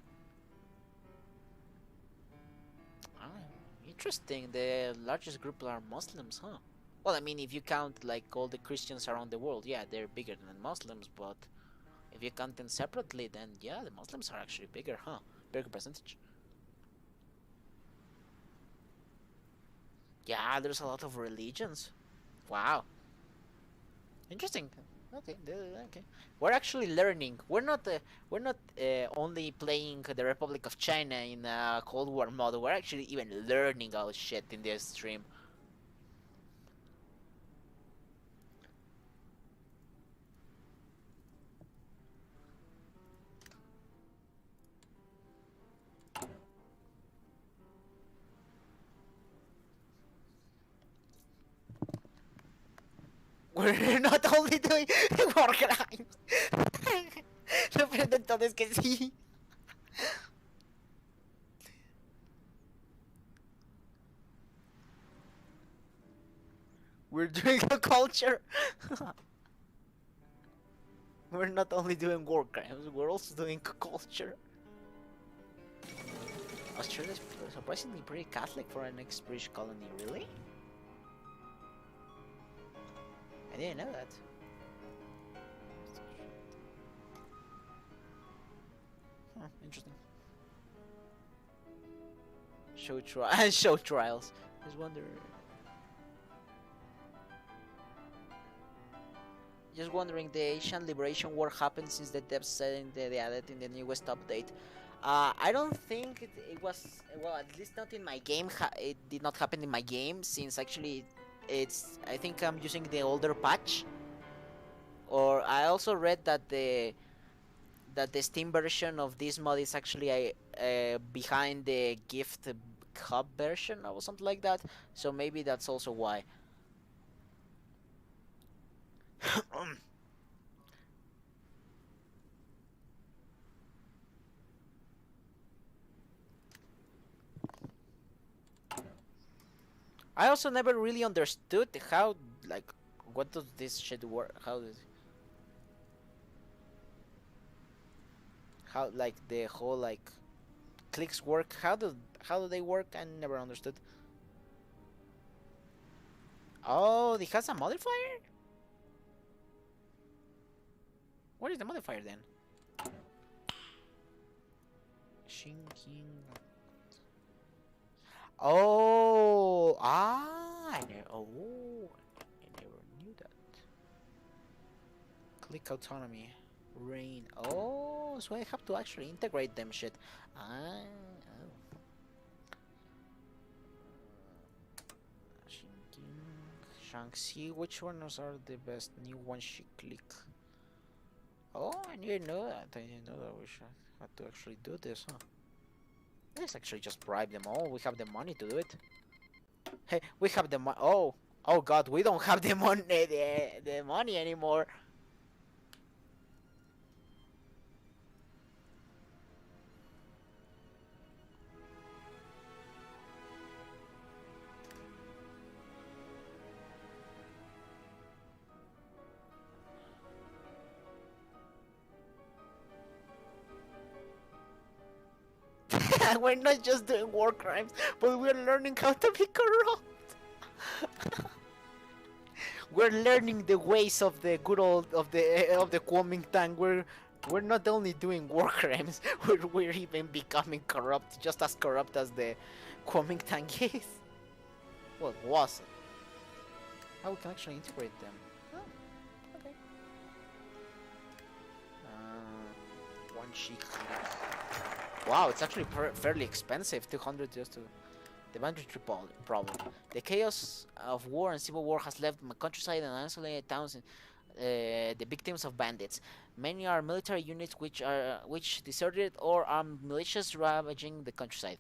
interesting. The largest group are Muslims, huh? Well, I mean, if you count like all the Christians around the world, yeah, they're bigger than Muslims. But if you count them separately, then yeah, the Muslims are actually bigger, huh? Bigger percentage. Yeah, there's a lot of religions. Wow, interesting. Okay, okay. We're actually learning. We're not only playing the Republic of China in a Cold War mode. We're actually even learning our shit in this stream. We're not only doing war crimes. Lo peor de todo es que sí. We're doing a culture. We're not only doing war crimes, we're also doing culture. Australia's surprisingly pretty Catholic for an ex-British colony, really? I didn't know that. Huh, interesting. Show trials. I just wondering, the Asian Liberation War happened since the devs said they added in the newest update. I don't think it was, well, at least not in my game. It did not happen in my game, since actually I think I'm using the older patch. Or I also read that the Steam version of this mod is actually behind the gift hub version or something like that. So maybe that's also why. I also never really understood how, like, what does this shit work? How, like, the whole, like, clicks work? How do they work? I never understood. Oh, it has a modifier? What is the modifier then? Shinking. Oh, I never knew that. Click autonomy, rain. Oh, so I have to actually integrate them shit. Oh. Shinking, Shanxi. Which ones are the best new ones she click? Oh, I didn't know that. I didn't know that we should have to actually do this, huh? Let's actually just bribe them all. We have the money to do it. Hey, we have the money. Oh God, we don't have the money, the money anymore. We're not just doing war crimes, but we're learning how to be corrupt. We're learning the ways of the good old of the Kuomintang. We're not only doing war crimes, we're even becoming corrupt, just as corrupt as the Kuomintang is. Well, was it? How we can actually integrate them? Oh, okay. One sheet. Wow, it's actually fairly expensive. 200 just to the banditry problem. The chaos of war and civil war has left my countryside and isolated towns the victims of bandits. Many are military units which deserted or armed militias ravaging the countryside.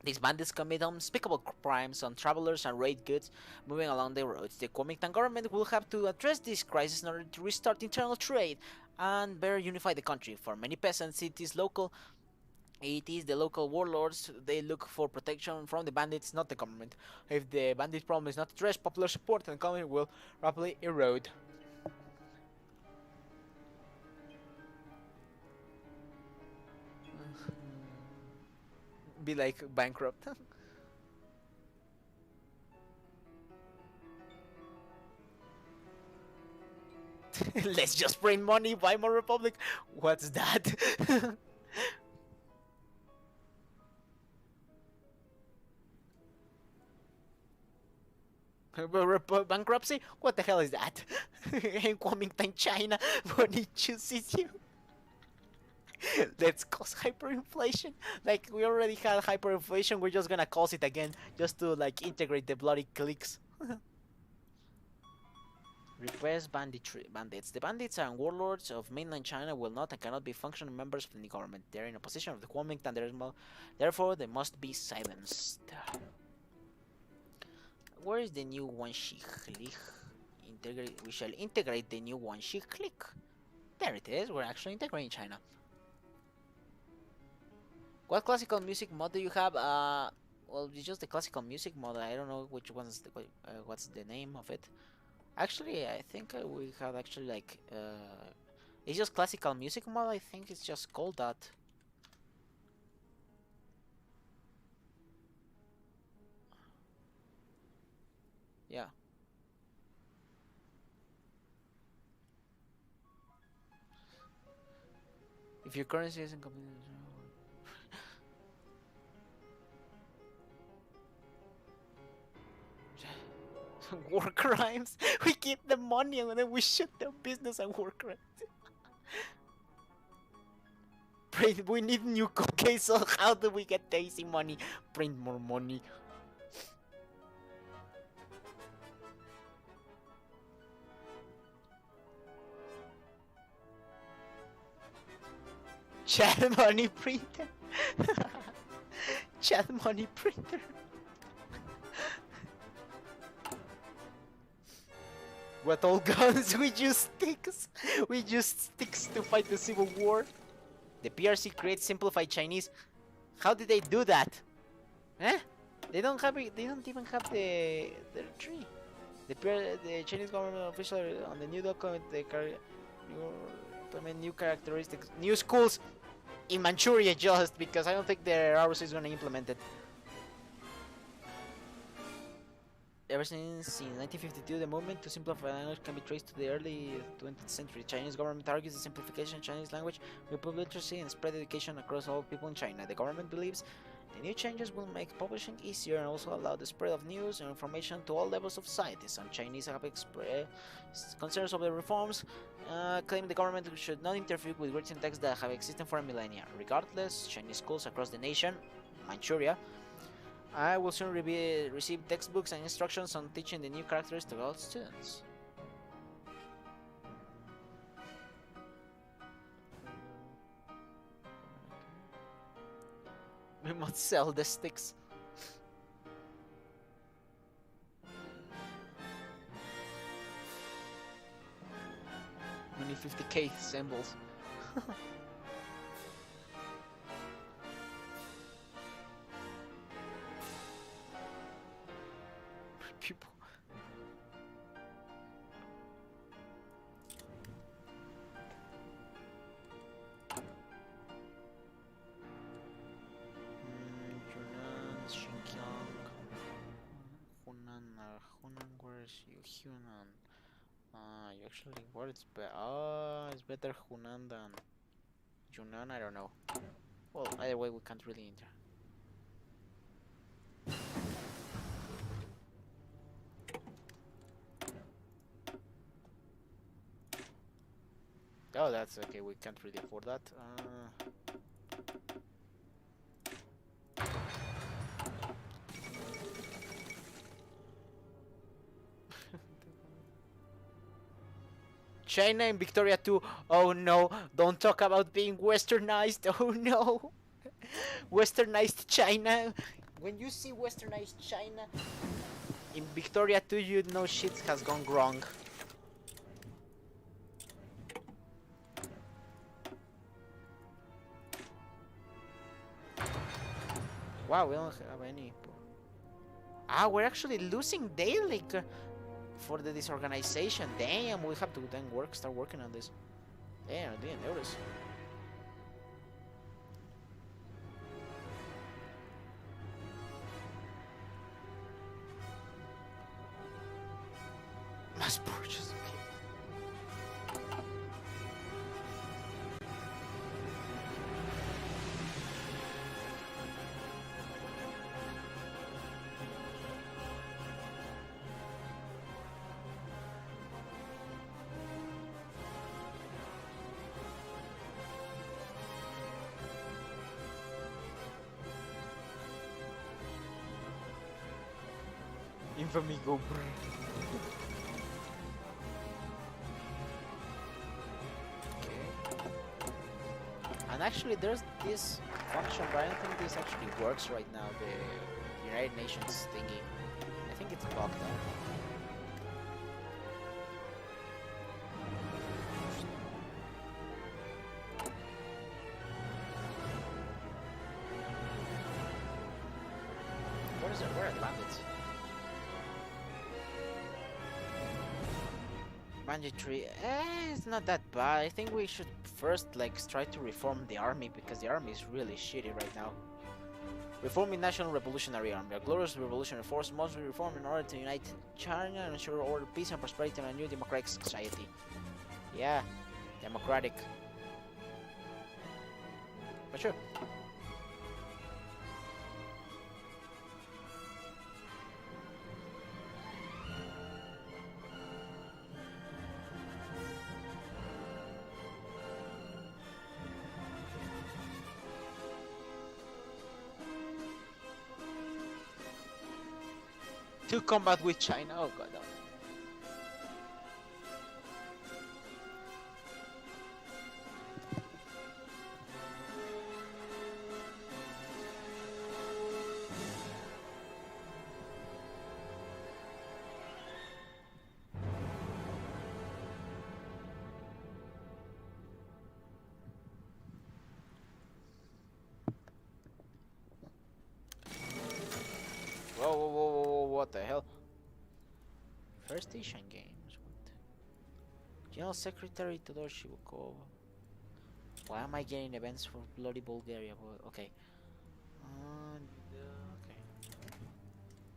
These bandits commit unspeakable crimes on travelers and raid goods moving along the roads. The Kuomintang government will have to address this crisis in order to restart internal trade and better unify the country. For many peasants, it is the local warlords. They look for protection from the bandits, not the government. If the bandit problem is not addressed, popular support and economy will rapidly erode. Be like bankrupt. Let's just print money, buy more Republic. What's that? Bankruptcy? What the hell is that? In Kuomintang, China, money chooses you. Let's cause hyperinflation. Like we already had hyperinflation, we're just gonna cause it again, just to like integrate the bloody cliques. Repress bandits. The bandits and warlords of mainland China will not and cannot be functioning members of the government. They are in opposition of the Kuomintang, therefore they must be silenced. Where is the new Wanshi clique? We shall integrate the new Wanshi clique. There it is. We're actually integrating China. What classical music mod do you have? Well, it's just the classical music mod. I don't know which one's what's the name of it. Actually, I think we have actually like it's just classical music mod. I think it's just called that. Yeah. If your currency isn't completely war crimes. We keep the money and then we shut down business and war crimes. Print. We need new okay. So how do we get the easy money? Print more money. Chat money printer. Chat money printer. What all guns? We use sticks. We use sticks to fight the civil war. The PRC creates simplified Chinese. How did they do that? Eh? They don't have it. They don't even have the tree. The Chinese government official on the new document they implement new characteristics, new schools in Manchuria just because I don't think the ROC is gonna implement it. Ever since in 1952, the movement to simplify language can be traced to the early 20th century. Chinese government argues the simplification of Chinese language will improve literacy and spread education across all people in China. The government believes the new changes will make publishing easier and also allow the spread of news and information to all levels of society. Some Chinese have expressed concerns over the reforms, claiming the government should not interfere with written texts that have existed for a millennia. Regardless, Chinese schools across the nation, Manchuria, I will soon receive textbooks and instructions on teaching the new characters to all students. We must sell the sticks. We need 50k symbols. People. Yunnan, Xinjiang, Hunan, where is you? Hunan. You actually, what is better? It's better Hunan than Yunnan. I don't know. Well, either way, we can't really enter. Oh, that's okay. We can't really afford that. China and Victoria too. Oh no! Don't talk about being westernized. Oh no! Westernized China. When you see westernized China in Victoria too, you know shit has gone wrong. Wow, we don't have any. Ah, we're actually losing daily for the disorganization. Damn, we have to then start working on this. Damn, I didn't notice. Mass purchase. Infamy go. Okay. And actually, there's this function, but I don't think this actually works right now. The United Nations thingy. I think it's bugged out. What is it? Where are bandits? Mandatory. It's not that bad. I think we should first try to reform the army because the army is really shitty right now. Reforming National Revolutionary Army. A glorious revolutionary force must be reformed in order to unite China and ensure order, peace, and prosperity in a new democratic society. Yeah, democratic. But sure. To combat with China. Oh god. No. Whoa, whoa, whoa, whoa, whoa, what the hell? First Asian Games. What? General Secretary Todor Shivakov. Why am I getting events for bloody Bulgaria? Okay.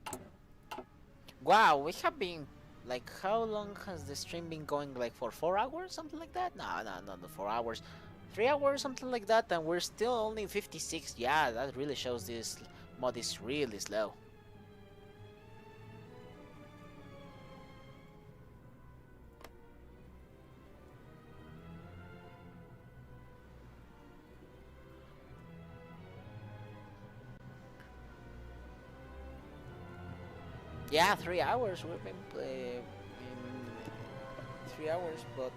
Okay. Wow, we have been how long has the stream been going? Like for 4 hours, something like that? No, not the 4 hours. 3 hours, something like that, and we're still only 56. Yeah, that really shows this mod is really slow. Yeah, 3 hours. We've been playing 3 hours, but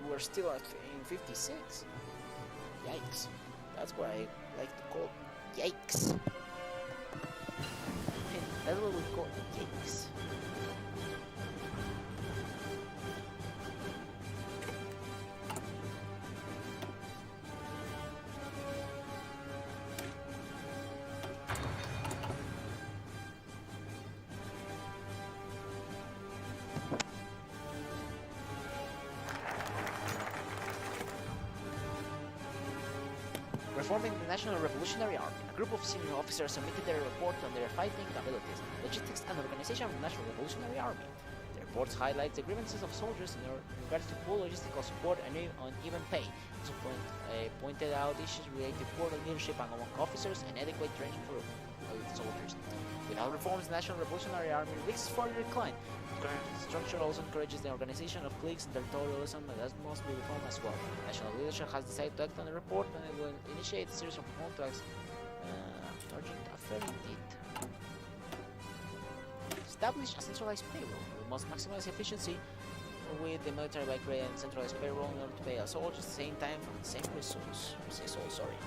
we're still in 56. Yikes. That's what I like to call yikes. That's what we call yikes. Reforming the National Revolutionary Army, a group of senior officers submitted their report on their fighting abilities, logistics, and organization of the National Revolutionary Army. The report highlights the grievances of soldiers in regards to poor logistical support and uneven pay. It also pointed out issues related to poor leadership among officers and adequate training for soldiers. Without reforms, the National Revolutionary Army risks further decline. The current structure also encourages the organization of cliques and territorialism, and that must be reformed as well. National leadership has decided to act on the report, and it will initiate a series of reform to urgent affair indeed. Establish a centralized payroll. We must maximize efficiency with the military by creating a centralized payroll in order to pay our soldiers at the same time from the same resource. Sorry.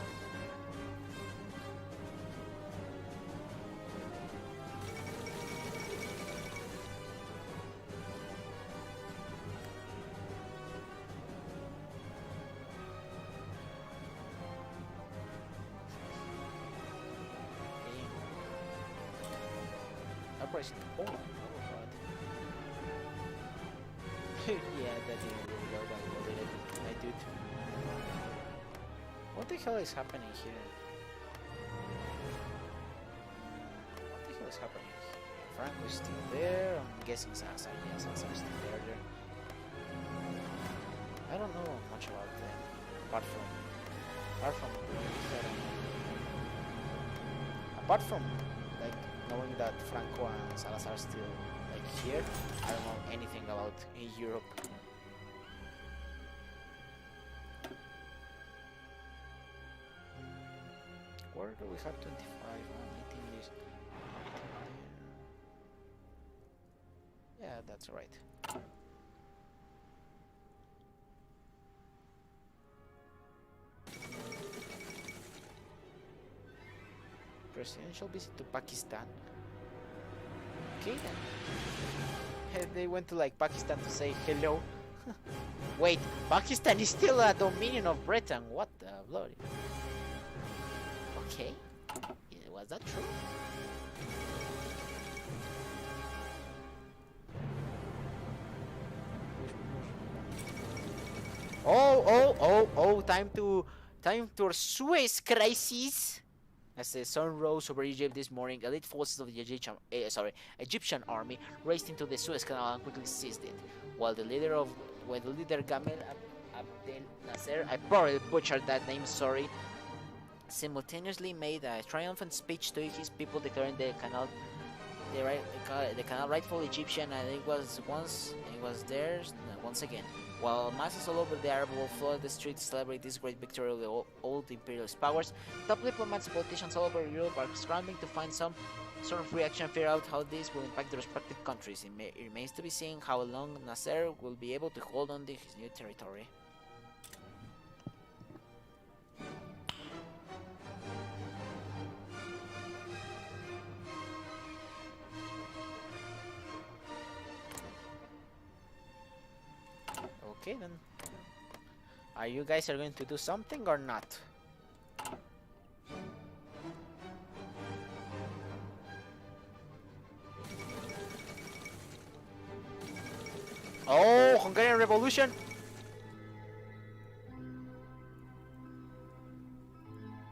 Operation Poland. Oh god. Yeah, that didn't really go that well, did it? I did. What the hell is happening here? What the hell is happening? Franco is still there. I'm guessing Salazar. Yeah, Salazar is still there. I don't know much about them, apart from knowing that Franco and Salazar are still here. I don't know anything about Europe. Where do we have 25? I'm eating this. that's right. Presidential visit to Pakistan. Okay then. They went to like Pakistan to say hello. Wait, Pakistan is still a dominion of Britain. What the bloody? Okay, yeah, was that true? Oh! Time to Suez crisis. As the sun rose over Egypt this morning, elite forces of the Egyptian army raced into the Suez Canal and quickly seized it. While the leader Gamal Abdel Nasser, I probably butchered that name, sorry, simultaneously made a triumphant speech to his people declaring the canal rightful Egyptian, and it was theirs once again. While masses all over the Arab world flooded the streets to celebrate this great victory of the old imperialist powers, top diplomats and politicians all over Europe are scrambling to find some sort of reaction and figure out how this will impact their respective countries. It remains to be seen how long Nasser will be able to hold on to his new territory. Okay then. Are you guys going to do something or not? Oh, Hungarian Revolution!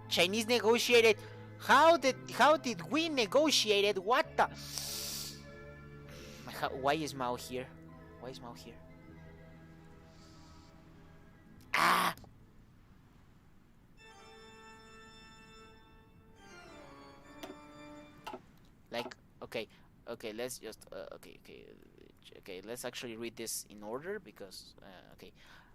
Chinese negotiated. How did we negotiated? What the? Why is Mao here? Why is Mao here? Ah! Like, okay, let's just, okay, let's actually read this in order because, okay.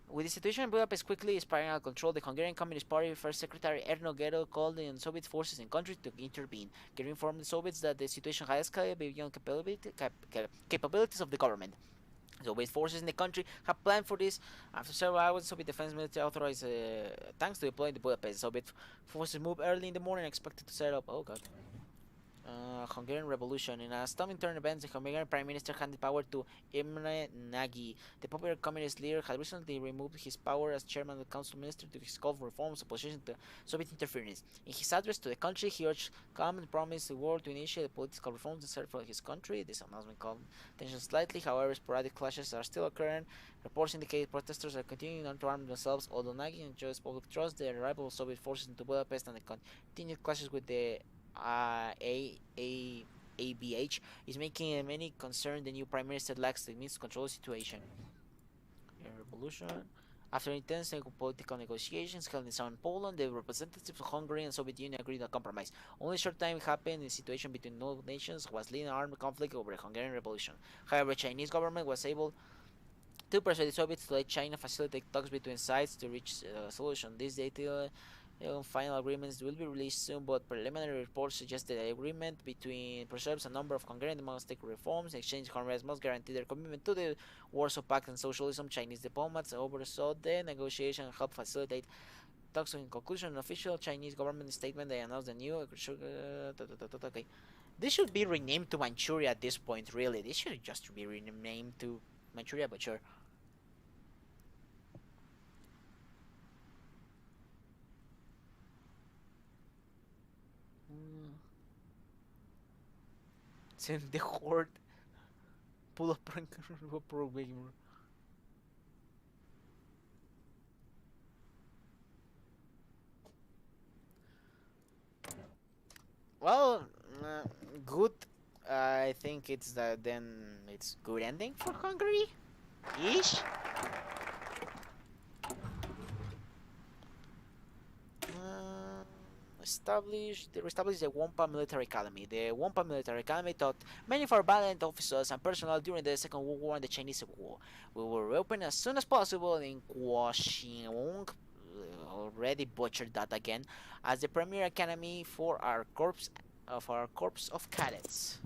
With the situation in Budapest quickly spiraling out of control, the Hungarian Communist Party First Secretary Ernő Gerő called on Soviet forces in country to intervene. Gerő informed the Soviets that the situation had escalated beyond capabilities of the government. Soviet forces in the country have planned for this. After several hours, Soviet defense military authorized tanks to deploy in the Budapest. Soviet forces moved early in the morning, expected to set up. Oh god. Hungarian Revolution. In a stunning turn events, the Hungarian Prime Minister handed power to Imre Nagy. The popular communist leader had recently removed his power as chairman of the council minister to his call for reforms opposition to Soviet interference. In his address to the country, he urged calm and promised the world to initiate the political reforms necessary for his country. This announcement calmed tensions slightly, however, sporadic clashes are still occurring. Reports indicate protesters are continuing to arm themselves, although Nagy enjoys public trust. The arrival of Soviet forces into Budapest and the continued clashes with the ABH is making many concerned the new prime minister lacks the means to control the situation. Revolution. After intense political negotiations held in southern Poland, the representatives of Hungary and Soviet Union agreed on a compromise. Only a short time happened in the situation between both nations was leading an armed conflict over the Hungarian Revolution. However, the Chinese government was able to persuade the Soviets to let China facilitate talks between sides to reach a solution. This detail final agreements will be released soon, but preliminary reports suggest that the agreement between preserves a number of Hungarian democratic reforms. In exchange, Hungarians must guarantee their commitment to the Warsaw Pact and socialism. Chinese diplomats oversaw the negotiation and helped facilitate talks. In conclusion, an official Chinese government statement they announced the new okay. This should be renamed to Manchuria at this point, really. This should just be renamed to Manchuria, but sure. Send the horde. Pull up prank pro gamer. Well, good. I think it's then it's good ending for Hungary, ish. Established the Wampa Military Academy. The Wampa Military Academy taught many of our valiant officers and personnel during the Second World War and the Chinese Civil War. We will reopen as soon as possible in Guangxing. Already butchered that again, as the premier academy for our corps of cadets.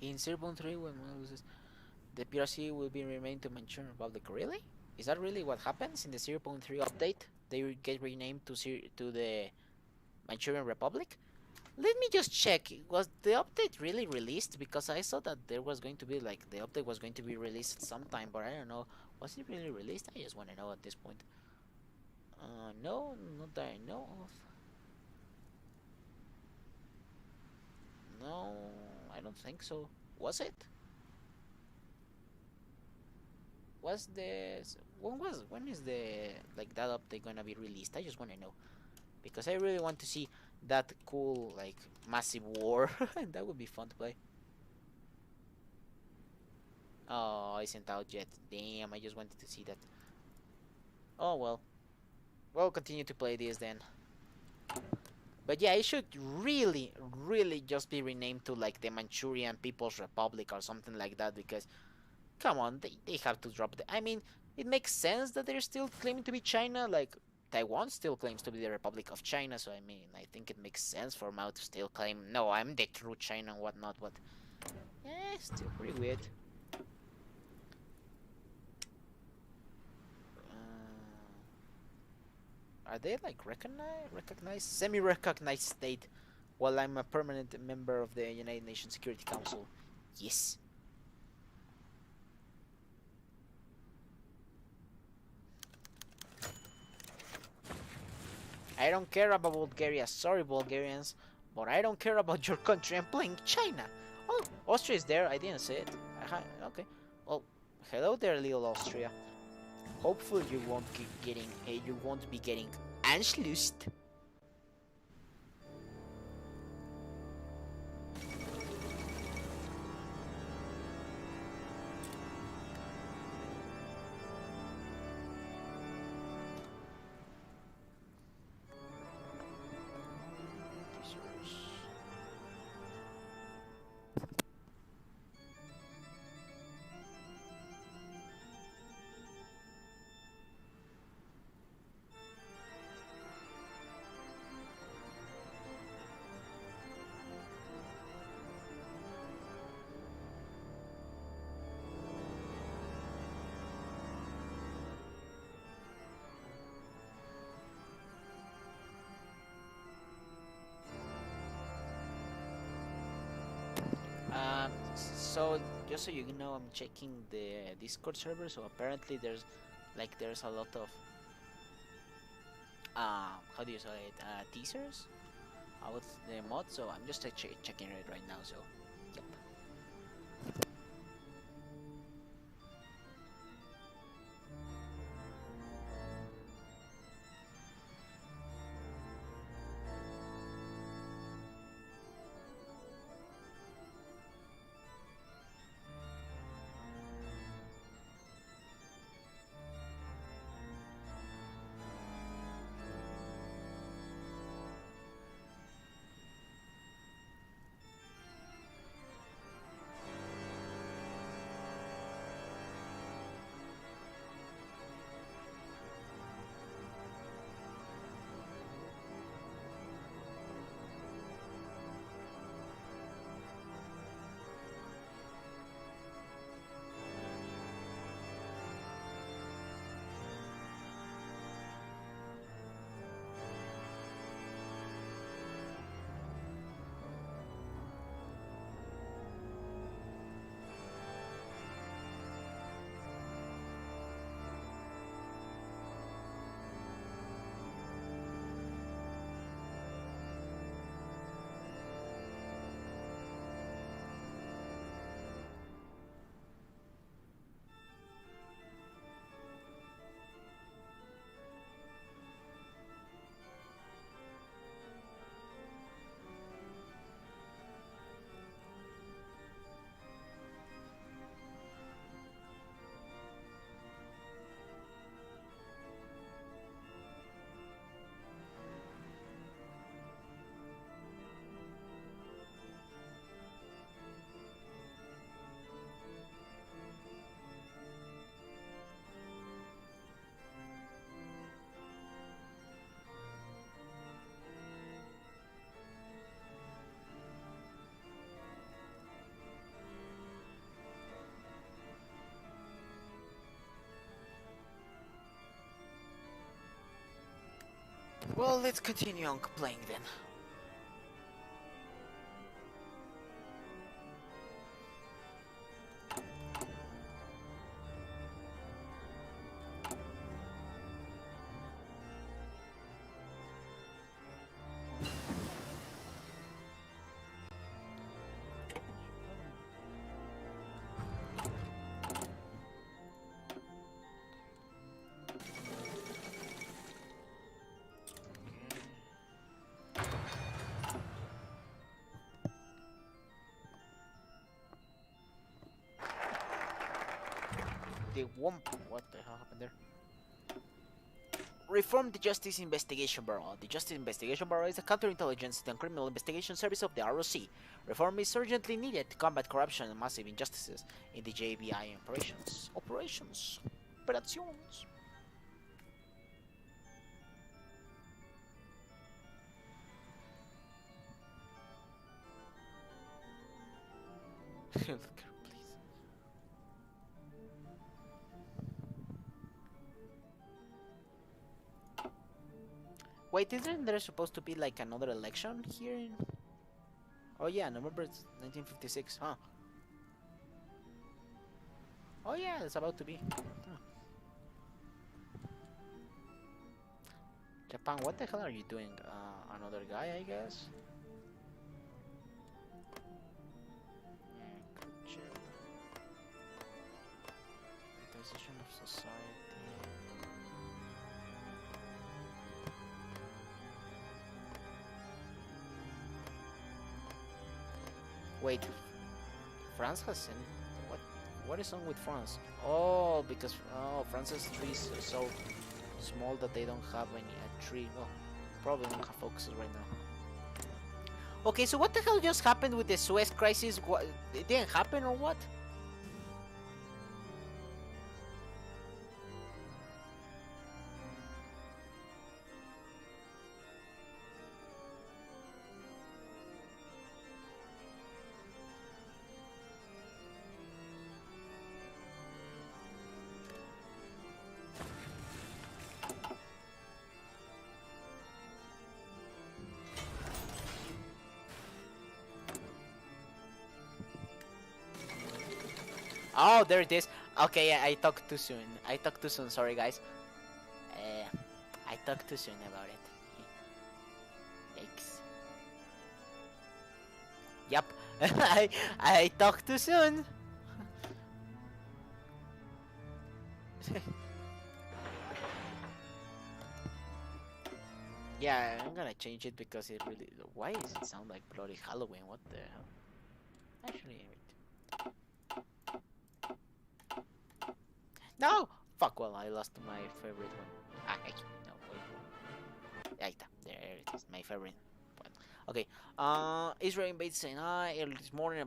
In 0.3, when one loses, the PRC will be renamed to Manchurian Republic. Really? Is that really what happens in the 0.3 update? They get renamed to the Manchurian Republic? Let me just check. Was the update really released? Because I saw that there was going to be like the update was going to be released sometime, but I don't know. Was it really released? I just want to know at this point. No, not that I know of. No, I don't think so. Was it? Was this? When is the like that update gonna be released? I just want to know because I really want to see that cool like massive war. That would be fun to play. Oh, isn't out yet. Damn, I just wanted to see that. Oh well. We'll continue to play this then. But yeah, it should really, really just be renamed to like the Manchurian People's Republic or something like that because come on, they have to drop the. I mean, it makes sense that they're still claiming to be China. Like Taiwan still claims to be the Republic of China, so I mean, I think it makes sense for Mao to still claim, no, I'm the true China and whatnot. But still pretty weird. Are they like recognized, semi-recognized state, while I'm a permanent member of the United Nations Security Council? Yes. I don't care about Bulgaria. Sorry, Bulgarians, but I don't care about your country. I'm playing China. Oh, Austria is there. I didn't say it. Okay. Well, hello there, little Austria. Hopefully you won't be getting Anschlussed. So just so you know, I'm checking the Discord server. So apparently there's a lot of how do you say it, teasers about the mod. So I'm just checking it right now. So yep. Well, let's continue on playing then. The Womp. What the hell happened there? Reform the Justice Investigation Bureau. The Justice Investigation Bureau is a counterintelligence and criminal investigation service of the ROC. Reform is urgently needed to combat corruption and massive injustices in the JBI operations. Operations. Operations. Look at her, please. Wait, isn't there supposed to be like another election here? Oh yeah, November 1956, huh? Oh yeah, it's about to be. Huh. Japan, what the hell are you doing? Another guy, I guess? Transition of society. Wait, France has any? What? What is wrong with France? Oh, because France's tree is so small that they don't have any tree. Well, probably don't have focuses right now. Okay, so what the hell just happened with the Suez crisis? What? It didn't happen or what? Oh, there it is. Okay, yeah, I talked too soon. I talked too soon. Sorry, guys. Uh, I talked too soon about it. Yikes. Yep. I talked too soon. Yeah, I'm gonna change it because it really. Why does it sound like bloody Halloween? What the hell? Actually, no. Fuck. Well, I lost my favorite one. No, wait. Ahí está. There it is. My favorite one. Okay. Israel invades Sinai early this morning.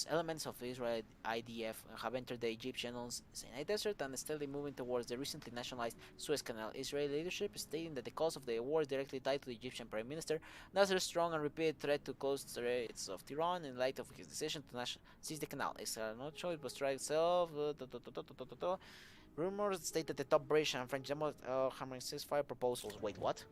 Elements of Israel IDF have entered the Egyptian Sinai desert and steadily moving towards the recently nationalized Suez Canal. Israeli leadership is stating that the cause of the war is directly tied to the Egyptian Prime Minister Nasser's strong and repeated threat to coast threats of Tehran in light of his decision to seize the canal. Israel no choice but strike itself. Rumors state that the top British and French demo hammering ceasefire proposals. Wait, what?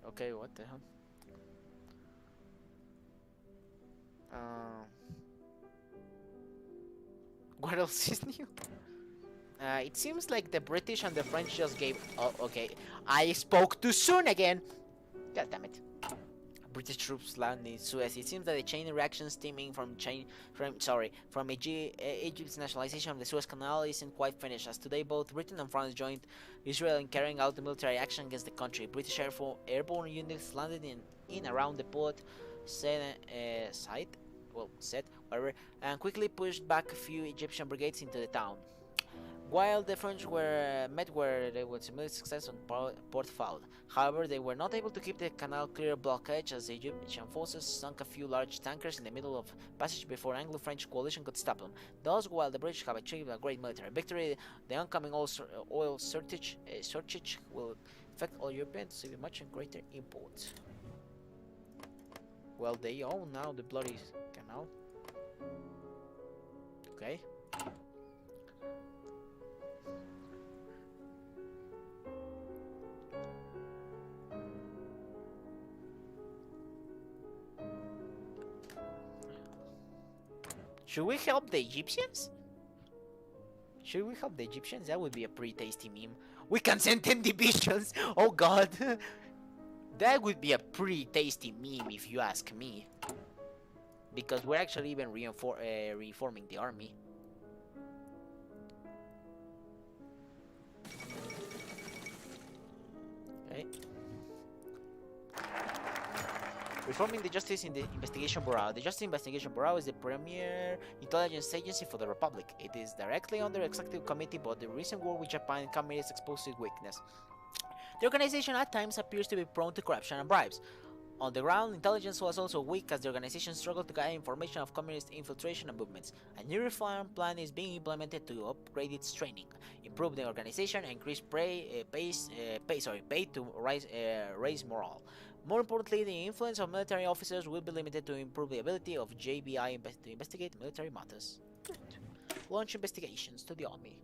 Okay, what the hell? Um, what else is new? It seems like the British and the French just gave. Oh, okay. I spoke too soon again. God damn it. British troops land in Suez. It seems that the chain reaction stemming from Egypt's nationalization of the Suez Canal isn't quite finished, as today both Britain and France joined Israel in carrying out the military action against the country. British airborne units landed in around the port set, and quickly pushed back a few Egyptian brigades into the town. While the French were met where they would similar success on Port Foul. However, they were not able to keep the canal clear of blockage as the Egyptian forces sunk a few large tankers in the middle of passage before Anglo-French coalition could stop them. Thus, while the British have achieved a great military victory, the oncoming oil shortage will affect all Europeans to much greater imports. Well, they own now the bloody canal. Okay. Should we help the Egyptians? Should we help the Egyptians? That would be a pretty tasty meme. We can send 10 divisions! Oh god! That would be a pretty tasty meme if you ask me. Because we're actually even reforming the army. Okay. Reforming the Justice in the Investigation Bureau. The Justice Investigation Bureau is the premier intelligence agency for the Republic. It is directly under the Executive Committee, but the recent war with Japan committee is exposed to weakness. The organization at times appears to be prone to corruption and bribes. On the ground, intelligence was also weak as the organization struggled to gather information of communist infiltration and movements. A new reform plan is being implemented to upgrade its training, improve the organization, and increase pay to raise morale. More importantly, the influence of military officers will be limited to improve the ability of JBI to investigate military matters. Good. Launch investigations to the army.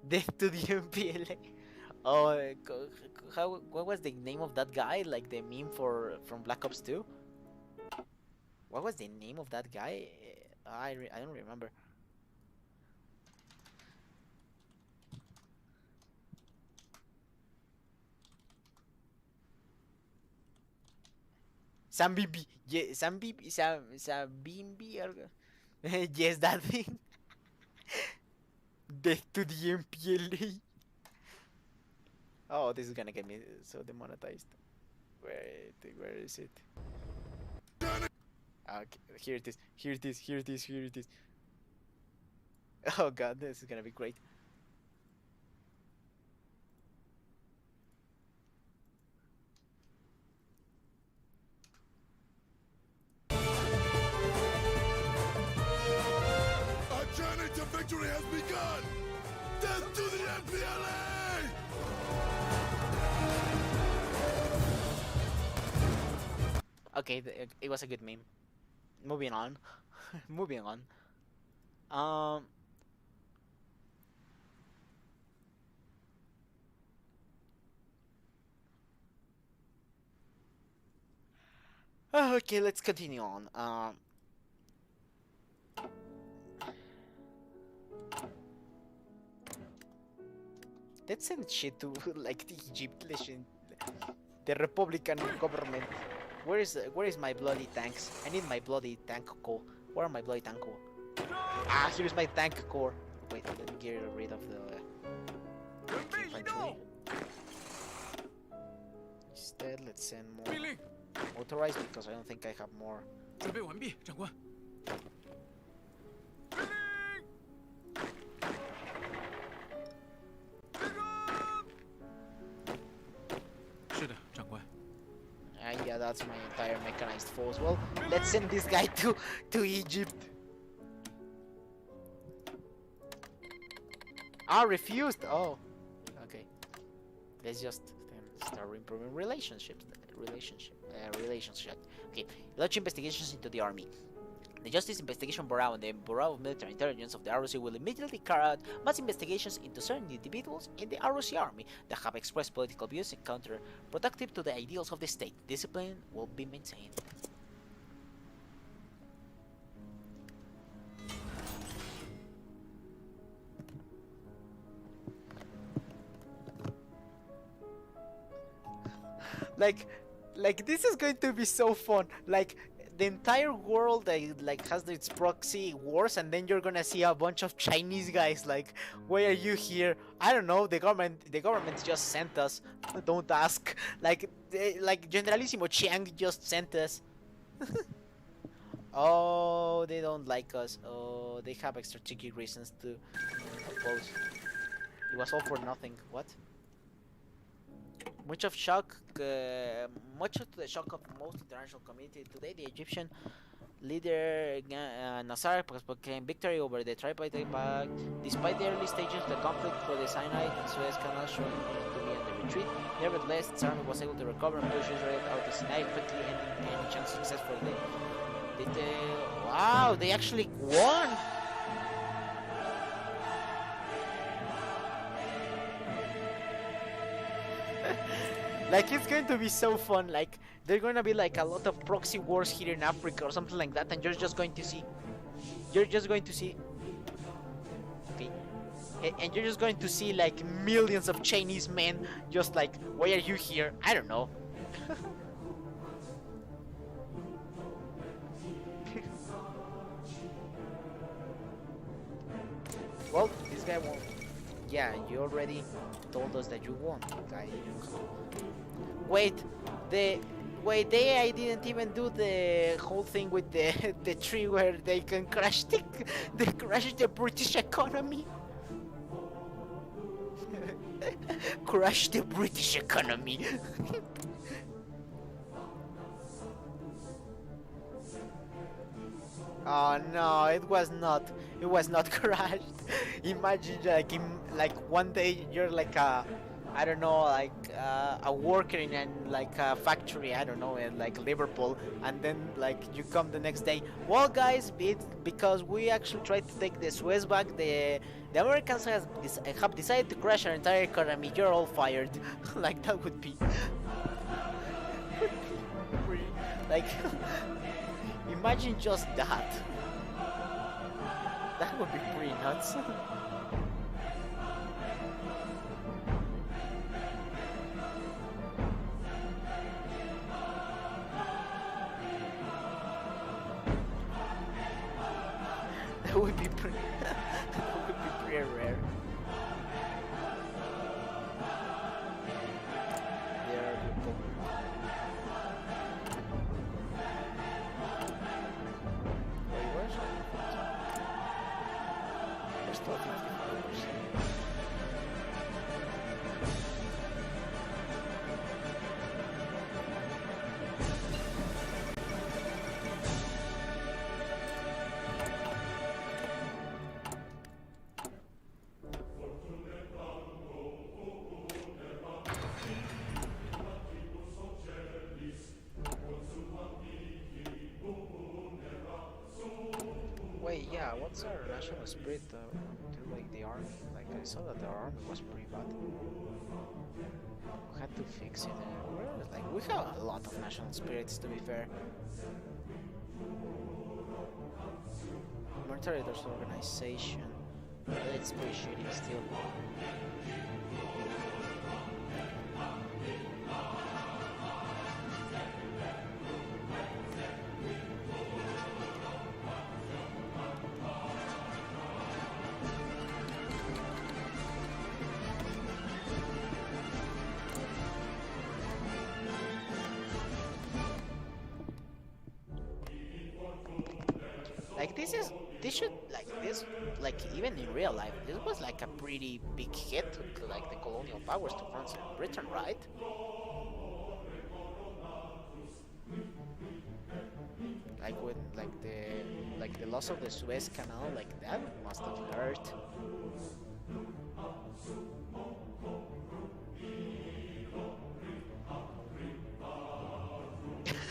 Death to the MPLA. Oh, what was the name of that guy? Like the meme from Black Ops 2? What was the name of that guy? I don't remember. Sambimbi. Yeah, Sambimbi. Yes, that thing. Death to the MPLA. Oh, this is gonna get me so demonetized. Where is it? Okay, here it is. Here it is. Here it is. Here it is. Oh god, this is gonna be great. Our journey to victory has begun! Death to the MPLA! Okay, it was a good meme. Moving on. Moving on. Um. Okay, let's continue on. Let's send shit to like the Egyptian, the Republican government. Where is my bloody tanks? I need my bloody tank core. Where are my bloody tank core? Ah, here's my tank core. Wait, let me get rid of the infantry. Instead, let's send more motorized because I don't think I have more. 准备完毕，长官。是的，长官。 Yeah, that's my entire mechanized force. Well, let's send this guy to Egypt. Ah, refused. Oh, okay. Let's just start improving relationships. Relationship. Okay, launch investigations into the army. The Justice Investigation Bureau and the Bureau of Military Intelligence of the ROC will immediately carry out mass investigations into certain individuals in the ROC army that have expressed political views and counterproductive to the ideals of the state. Discipline will be maintained. Like this is going to be so fun. Like the entire world like has its proxy wars, and then you're gonna see a bunch of Chinese guys like, why are you here? I don't know, the government just sent us. Don't ask. Like Generalissimo Chiang just sent us. Oh, they don't like us. Oh, they have strategic reasons to oppose. It was all for nothing. What? Much of the shock of most international community today, the Egyptian leader Nasser proclaimed victory over the tripartite pact. Despite the early stages of the conflict for the Sinai and Suez Canal showing to be under retreat. Nevertheless, its army was able to recover and push Israel out of Sinai, quickly ending any chance of success for the wow, they actually won! Like, it's going to be so fun. Like, there's gonna be like a lot of proxy wars here in Africa or something like that, and you're just going to see. You're just going to see. Okay. And you're just going to see like millions of Chinese men just like, why are you here? I don't know. Well, this guy won. Yeah, you already told us that you won, guy. Wait, I didn't even do the whole thing with the the tree where they can crash the British economy. Crash the British economy. Oh no, it was not. It was not crashed. Imagine like one day you're like I don't know, like a worker in like a factory, I don't know, in like Liverpool, and then like you come the next day. Well, guys, because we actually tried to take the Suez back, the Americans have decided to crash our entire economy. You're all fired. Like that would be like. Imagine just that. That would be pretty nuts. That would be pretty. That would be pretty rare. There are people. Still 55%. Wait, yeah, what's our national spirit to like the army? Like I saw that our army was pretty bad. We had to fix it. Like we have a lot of national spirits, to be fair. Military organization. It's pretty shitty still. This should, like even in real life, this was like a pretty big hit to like the colonial powers, to France and Britain, right? Like when like the loss of the Suez Canal, like that must have hurt.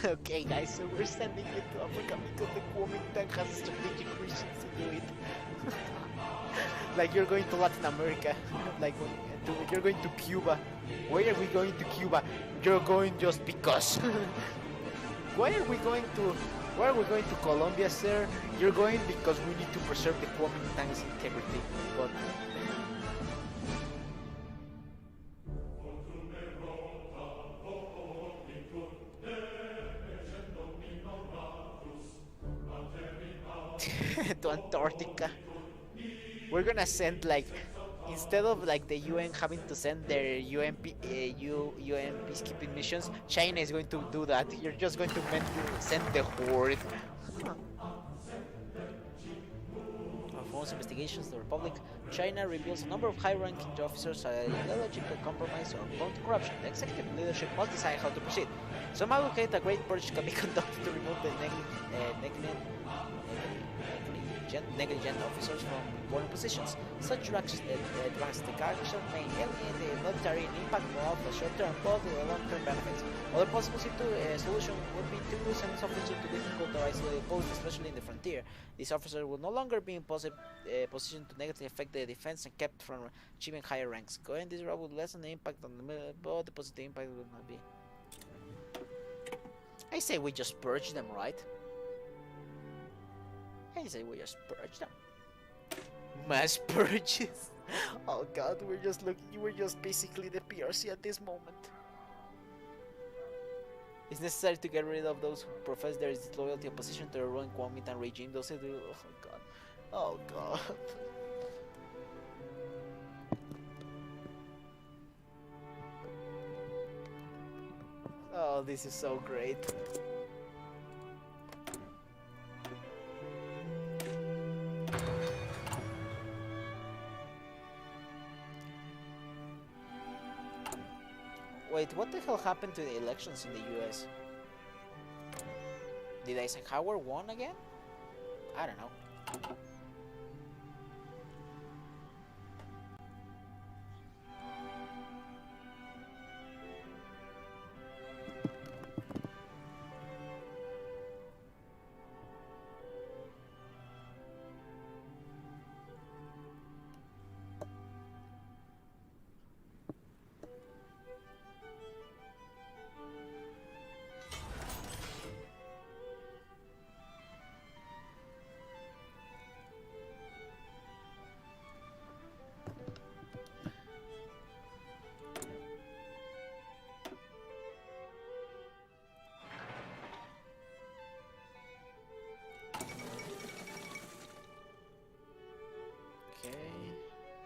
Okay, guys, so we're sending it to Africa because the Kuomintang has strategic reasons to do it. Like you're going to Latin America, like you're going to Cuba. Why are we going to Cuba? You're going just because. Why are we going to Colombia, sir? You're going because we need to preserve the Kuomintang's integrity. But to Antarctica. We're gonna send like, instead of like the UN having to send their UN peacekeeping missions, China is going to do that. You're just going to send the horde. Alphonse investigations the Republic. China reveals a number of high-ranking officers are ideological compromise or prone to corruption. The executive leadership must decide how to proceed. Some advocate a great purge can be conducted to remove the negligence negligent officers from important positions. Such drastic action may alienate the military and impact more of the short-term but the long-term benefits. Other possible solution would be to send officers to difficult or isolated posts, especially in the frontier. These officers will no longer be in position to negatively affect the defense and kept from achieving higher ranks. Going this route would lessen the impact on the military, but the positive impact will not be. I say we just purge them, right? I say we just purge them. Mass purges. Oh god, we're just basically the PRC at this moment. It's necessary to get rid of those who profess their disloyalty opposition to the ruling Kuomintang regime. Those who do, oh god. Oh god. Oh, this is so great. Wait, what the hell happened to the elections in the US? Did Eisenhower won again? I don't know.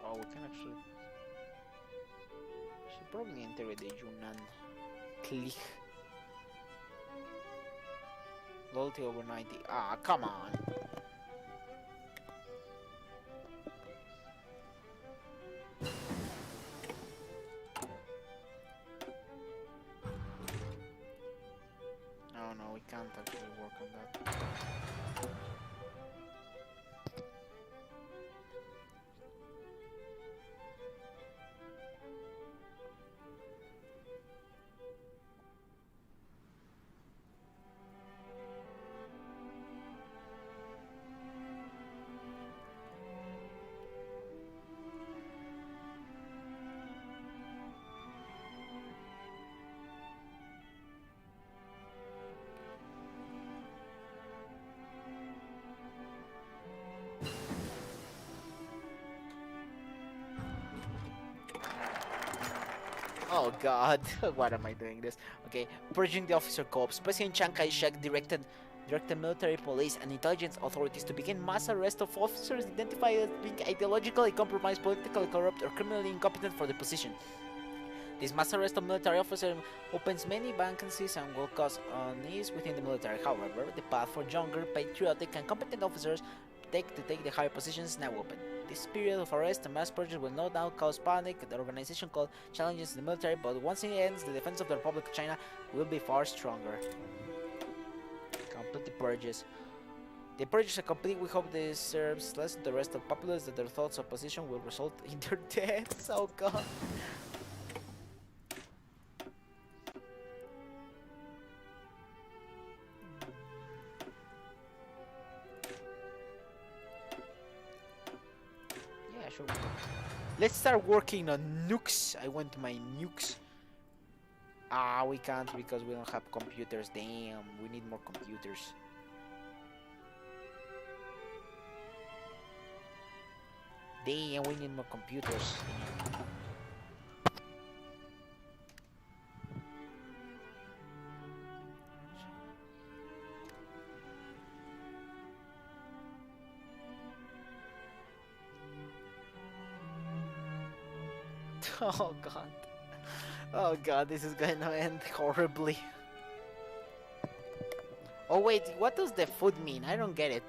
Oh, we can actually. Should probably enter the Yunnan clique. Loyalty over 90. Ah, come on. No, we can't actually work on that. Oh god, what am I doing this? Okay, purging the officer corps. President Chiang Kai-shek directed military police and intelligence authorities to begin mass arrest of officers identified as being ideologically compromised, politically corrupt, or criminally incompetent for the position. This mass arrest of military officers opens many vacancies and will cause unease within the military. However, the path for younger, patriotic, and competent officers to take the higher positions is now open. This period of arrest and mass purges will no doubt cause panic. The organization called challenges in the military, but once it ends, the defense of the Republic of China will be far stronger. Complete the purges. The purges are complete. We hope this serves less the rest of the populace that their thoughts of opposition will result in their deaths. Oh god. Yeah, sure. Let's start working on nukes. I went to my nukes. Ah, we can't because we don't have computers. Damn, we need more computers. Damn, we need more computers. Oh god. Oh god, this is gonna end horribly. Oh wait, what does the food mean? I don't get it.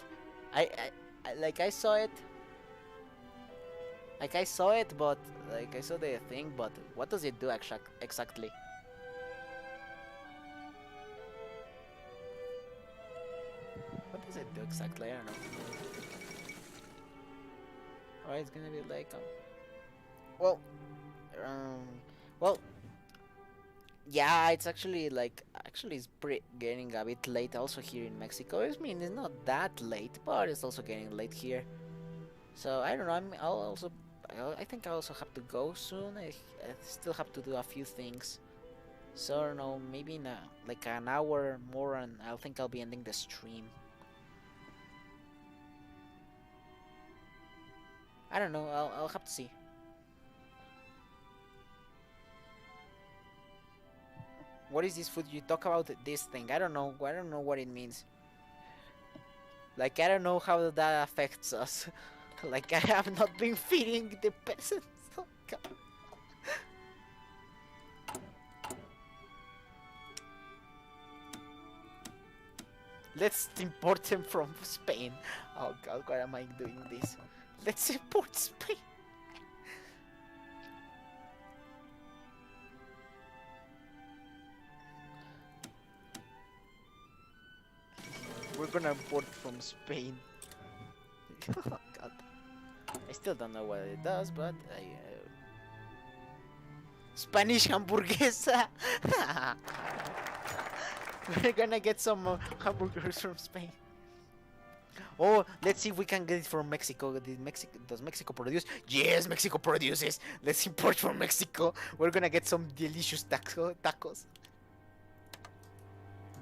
Like I saw it. Like I saw it, but like I saw the thing, but what does it do exactly? What does it do exactly? I don't know. Alright, it's gonna be like well, um, well, yeah, it's actually it's getting a bit late also here in Mexico. I mean, it's not that late, but it's also getting late here. So I don't know. I think I also have to go soon. I still have to do a few things. So I don't know. Maybe in like an hour more, and I think I'll be ending the stream. I don't know. I'll have to see. What is this food you talk about? This thing? I don't know. I don't know what it means. Like I don't know how that affects us. Like I have not been feeding the peasants. Oh, God. Let's import them from Spain. Oh God, why am I doing this? Let's import Spain. We're gonna import from Spain. Oh God. I still don't know what it does, but Spanish hamburguesa. We're gonna get some hamburgers from Spain. Oh, let's see if we can get it from Mexico. Does Mexico produce? Yes, Mexico produces. Let's import from Mexico. We're gonna get some delicious tacos.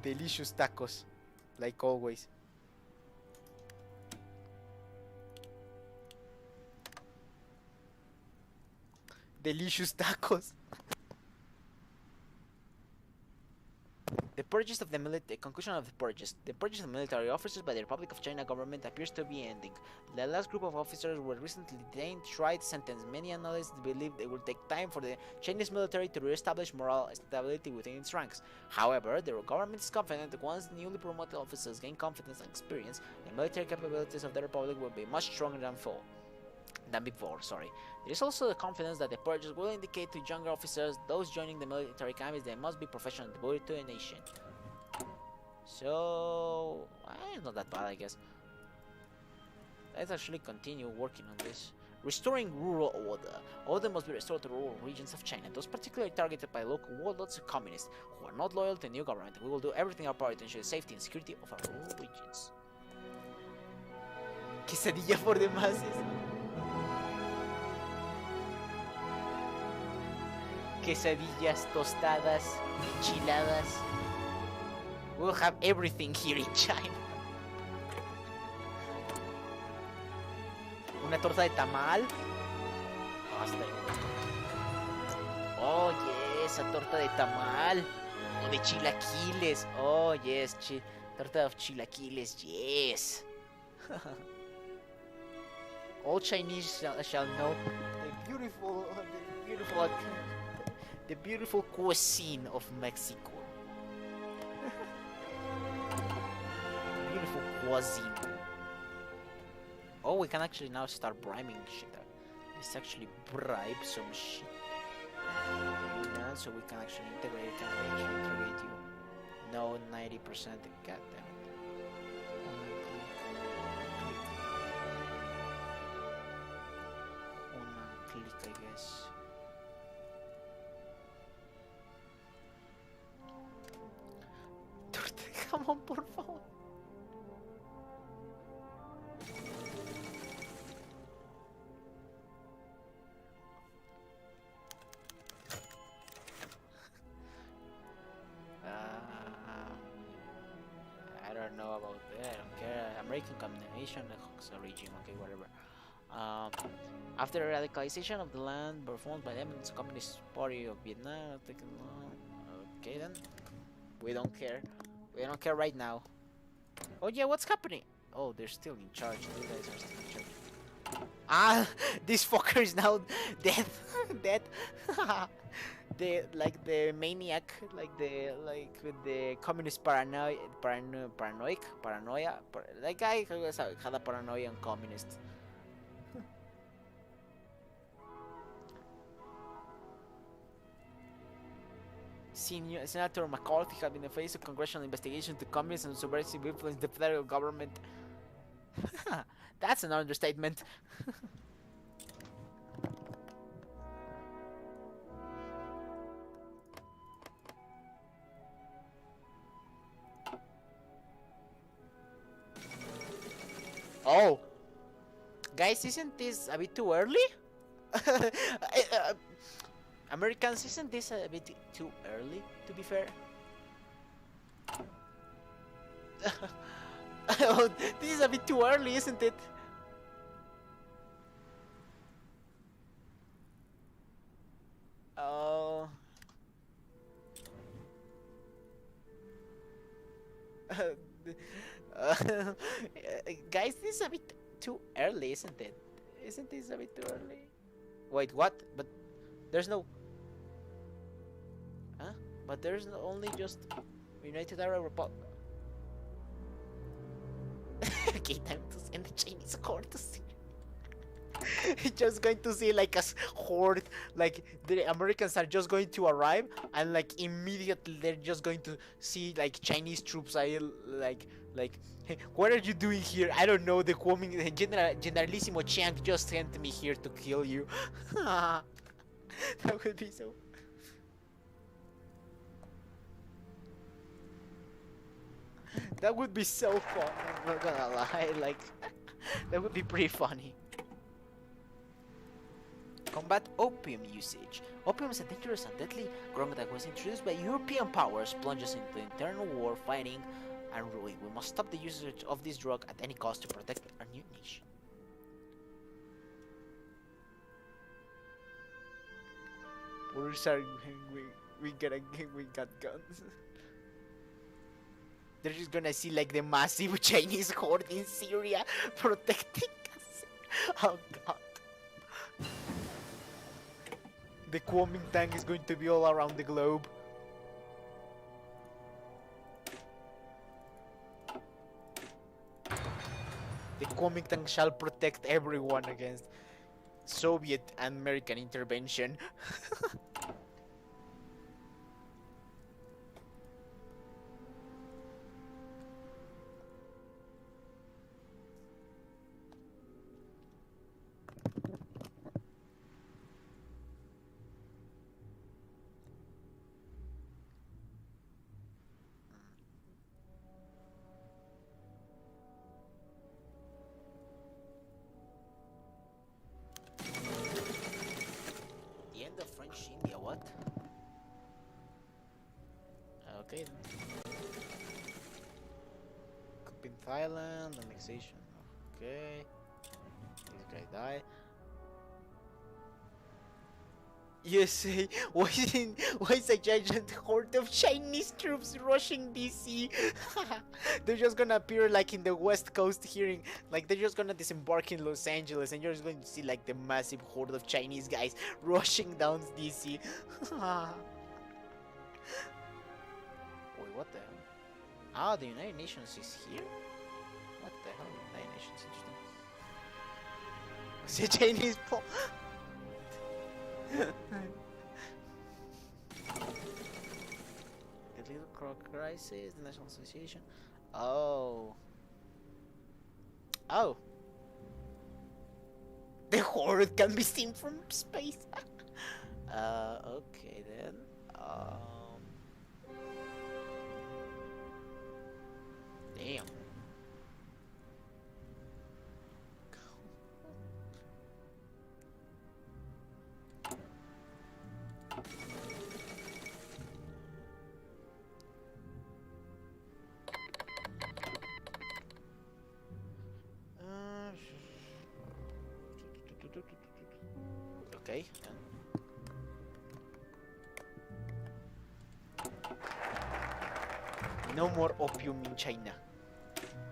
Delicious tacos, like always. Delicious tacos. The purchase of the conclusion of the purchase. The purchase of military officers by the Republic of China government appears to be ending. The last group of officers were recently detained, tried, sentenced. Many analysts believe it will take time for the Chinese military to re-establish moral stability within its ranks. However, the government is confident that once the newly promoted officers gain confidence and experience, the military capabilities of the Republic will be much stronger than before. There is also the confidence that the purchase will indicate to younger officers, those joining the military academies, they must be professional and devoted to the nation. So, it's not that bad, I guess. Let's actually continue working on this. Restoring rural order. Order must be restored to rural regions of China, those particularly targeted by local warlords and communists who are not loyal to the new government. We will do everything in our power to ensure the safety and security of our rural regions. Quesadilla for the masses. Quesadillas, tostadas, enchiladas. We'll have everything here in China. Una torta de tamal. Oh yes, a torta de tamal. O de chilaquiles. Oh yes, torta of chilaquiles. Yes. All Chinese shall know the beautiful cuisine of Mexico. Beautiful cuisine. Oh, we can actually now start bribing shit. Let's actually bribe some shit. Yeah, so we can actually integrate you. No, 90%. God damn it. Click, I guess. Come on, por favor. I don't know about that. I don't care. American combination, regime, okay, whatever. After the radicalization of the land performed by the Communist Party of Vietnam, okay then. We don't care. We don't care right now. Oh yeah, what's happening? Oh, they're still in charge. These guys are still in charge. Ah, this fucker is now dead. Dead. the maniac, with the communist paranoia. That guy who had a paranoia on communists. Senator McCarthy had been the face of congressional investigation to communism and subversive influence the federal government. That's an understatement. Oh, guys, isn't this a bit too early? Americans, isn't this a bit too early, to be fair? Oh, this is a bit too early, isn't it? Oh. Uh, guys, this is a bit too early, isn't it? Isn't this a bit too early? Wait, what? But there's no... Huh? But there's only just United Arab Republic. Okay, time to send the Chinese horde to see. Just going to see like a horde, like the Americans are just going to arrive and like immediately they're just going to see like Chinese troops. Like, hey, what are you doing here? I don't know. The Generalissimo Chiang just sent me here to kill you. That would be so. That would be so fun. I'm not gonna lie. Like, that would be pretty funny. Combat opium usage. Opium is a dangerous and deadly drug that was introduced by European powers, plunges into internal war, fighting, and ruling. We must stop the usage of this drug at any cost to protect our new nation. We're sorry, we got guns. They're just gonna see like the massive Chinese horde in Syria protecting us. Oh god. The Kuomintang is going to be all around the globe. The Kuomintang shall protect everyone against Soviet and American intervention. The end of French India, what? Okay then. Coup in Thailand, annexation. Okay. This guy died. USA, why is a giant horde of Chinese troops rushing DC? They're just gonna appear like in the west coast here, like they're just gonna disembark in Los Angeles and you're just going to see like the massive horde of Chinese guys rushing down DC. Wait, what the hell? Ah, the United Nations is here? What the hell? United Nations, interesting. It's a Chinese pole. The Little Croc Crisis, the National Association. Oh. Oh. The horde can be seen from space. Okay then. Damn. Okay. No more opium in China.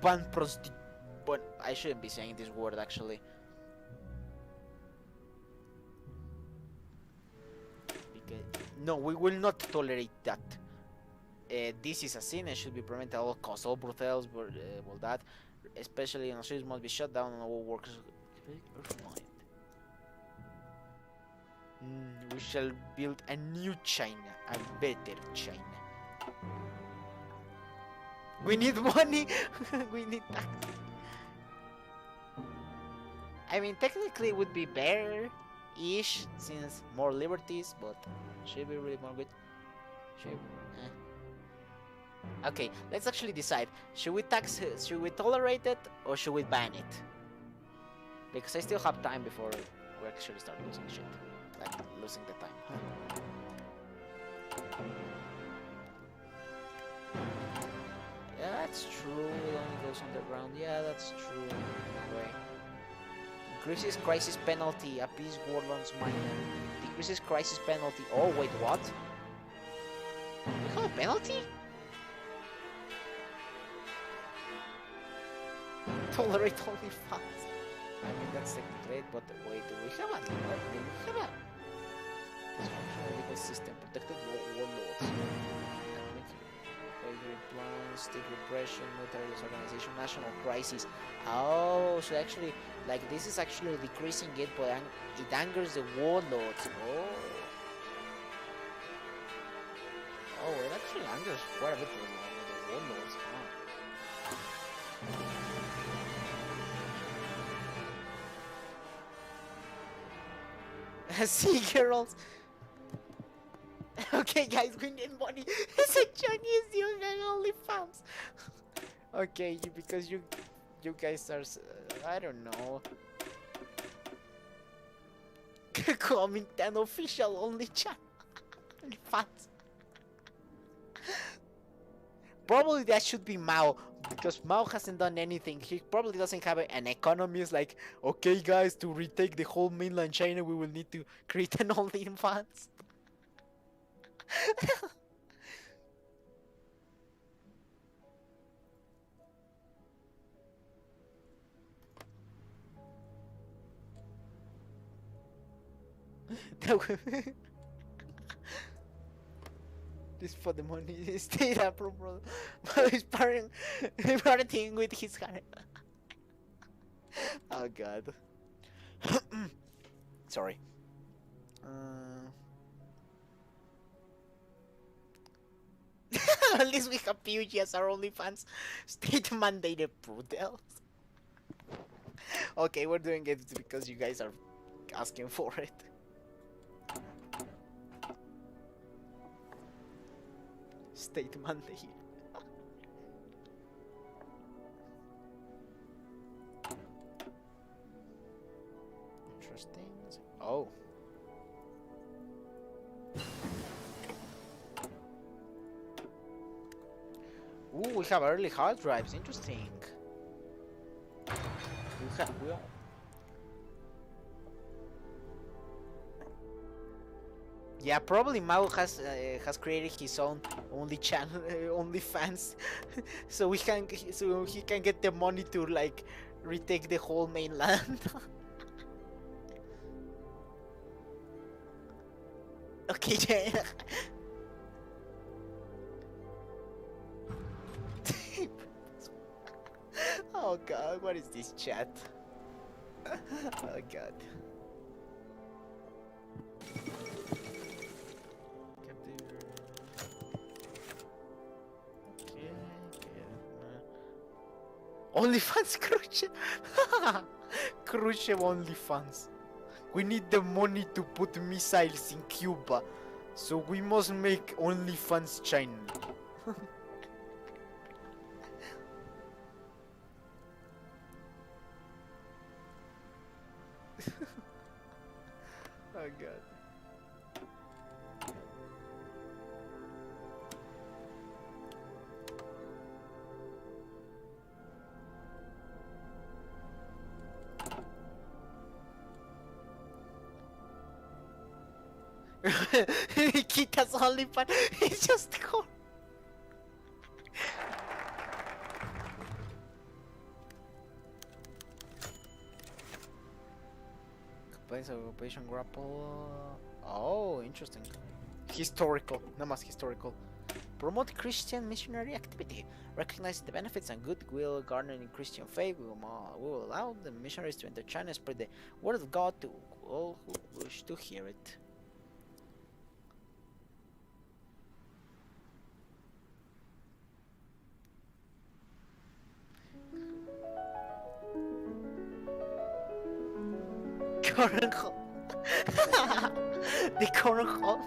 Ban prostitution. But I shouldn't be saying this word actually. Because no, we will not tolerate that. This is a sin and should be prevented at all costs. All brothels, all that, especially in Australia, must be shut down and all workers. We shall build a new China, a better China. We need money. We need taxes. I mean, technically it would be better-ish since more liberties, but should be really more good. Should, Okay, let's actually decide. Should we should we tolerate it, or should we ban it? Because I still have time before we actually start losing shit. Like, losing the time. Yeah, that's true. It only goes underground. Yeah, that's true. Anyway. Increases crisis penalty. Appease warlords minor. Decreases crisis penalty. Oh, wait, what? We have a penalty? Tolerate only fast. I mean, that's technically it, but wait, do we have a... we have a... Dysfunctional legal system. Protected warlords. Economic behavior plans, state repression, military disorganization, national crisis. Oh, so actually, like, this is actually decreasing it, but it angers the warlords. Oh. Oh, it actually angers quite a bit the warlords, huh? See, girls. Okay, guys, we need money. So Johnny is the only OnlyFans. Okay, because you guys are, I don't know. Coming 10 official only channel. OnlyFans. Probably that should be Mao, because Mao hasn't done anything. He probably doesn't have an economy. It's like, okay, guys, to retake the whole mainland China, we will need to create an OnlyFans. This for the money. Stay up, bro. He's partying with his car. Oh god. Sorry. At least we have PUG as our OnlyFans. State mandated brutals. Okay, we're doing it because you guys are asking for it. State mandate. Interesting. Oh. Ooh, we have early hard drives. Interesting. We Yeah, probably Mao has created his own only channel, OnlyFans, so he can get the money to like retake the whole mainland. Okay. Oh god, what is this chat? Oh god. OnlyFans Khrushchev. Khrushchev OnlyFans. We need the money to put missiles in Cuba, so we must make OnlyFans China. Oh god. Nikita's OnlyFans. It's just cool. Operation Grapple. Oh, interesting. Historical. No más historical. Promote Christian missionary activity. Recognize the benefits and goodwill garnered in Christian faith. We will allow the missionaries to enter China and spread the word of God to all who wish to hear it. Current The corn hub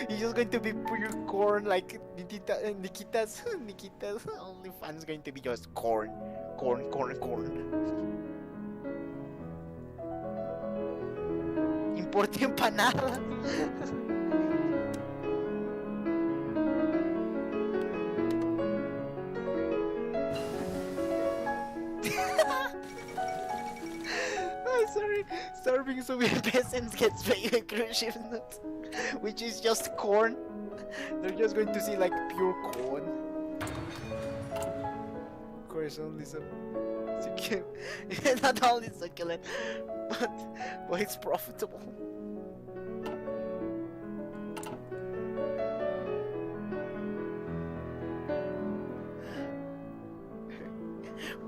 is just going to be pure corn, like Nikita's OnlyFans is going to be just corn, corn, corn, corn. Importe empanadas. Sorry, starving Soviet peasants gets paid a cruise ship nuts, which is just corn. They're just going to see like pure corn. Of course, only some succulent. Not only succulent, but it's profitable.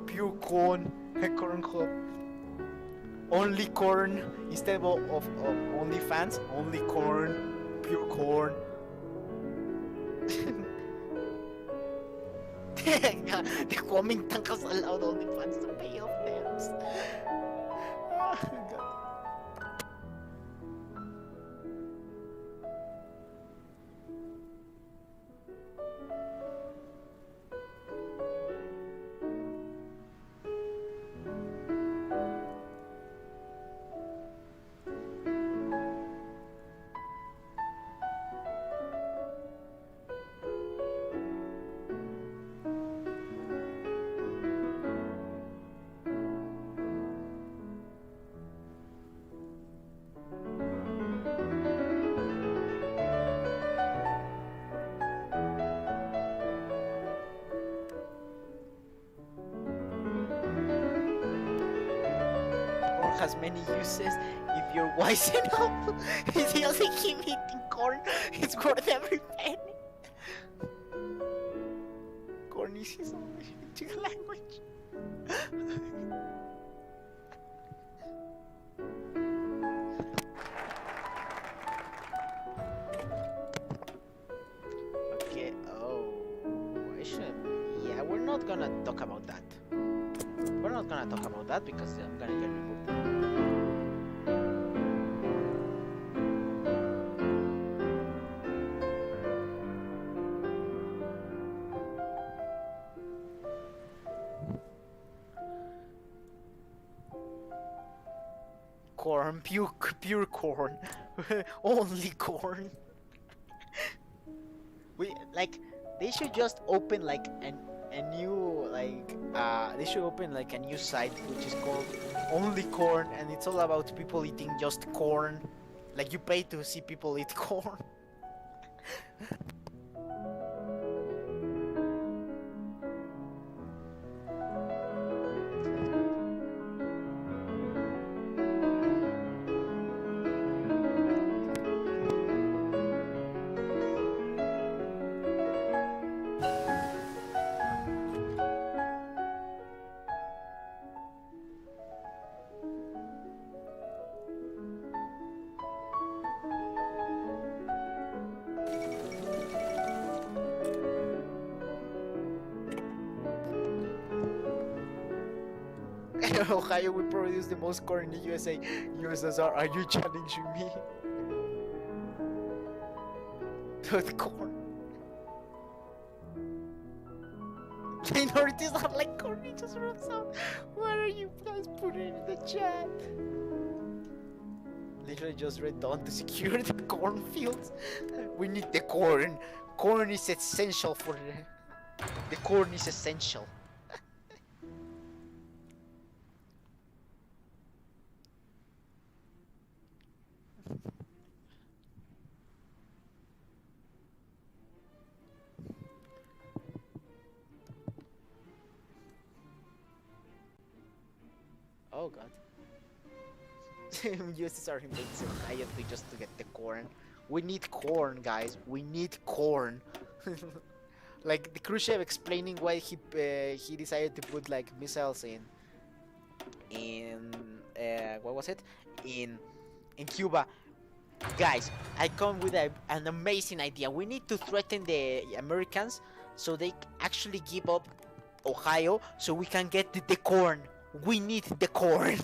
Pure corn, corn hub. Only corn instead of only fans, only corn, pure corn. The Kuomintang has allowed only fans to pay off debts. Oh, God. Has many uses if you're wise enough. If you also keep eating corn, it's worth every penny. Corn is his only speaking language. Okay, I should. Yeah, we're not gonna talk about that. We're not gonna talk about that because I'm gonna get removed. Corn, pure corn, only corn. They should just open like a new they should open like a new site which is called Only Corn, and it's all about people eating just corn. Like you pay to see people eat corn. Ohio will produce the most corn in the USA. USSR, are you challenging me? With corn. Minorities are like corn, it just runs out. What are you guys putting in the chat? Literally just read down to secure the cornfields. We need the corn. Corn is essential for the corn is essential. Oh god. USSR invades immediately just to get the corn. We need corn, guys. We need corn. Like the Khrushchev explaining why he decided to put like missiles in what was it? In Cuba. Guys, I come with an amazing idea. We need to threaten the Americans so they actually give up Ohio so we can get the corn. We need the corn.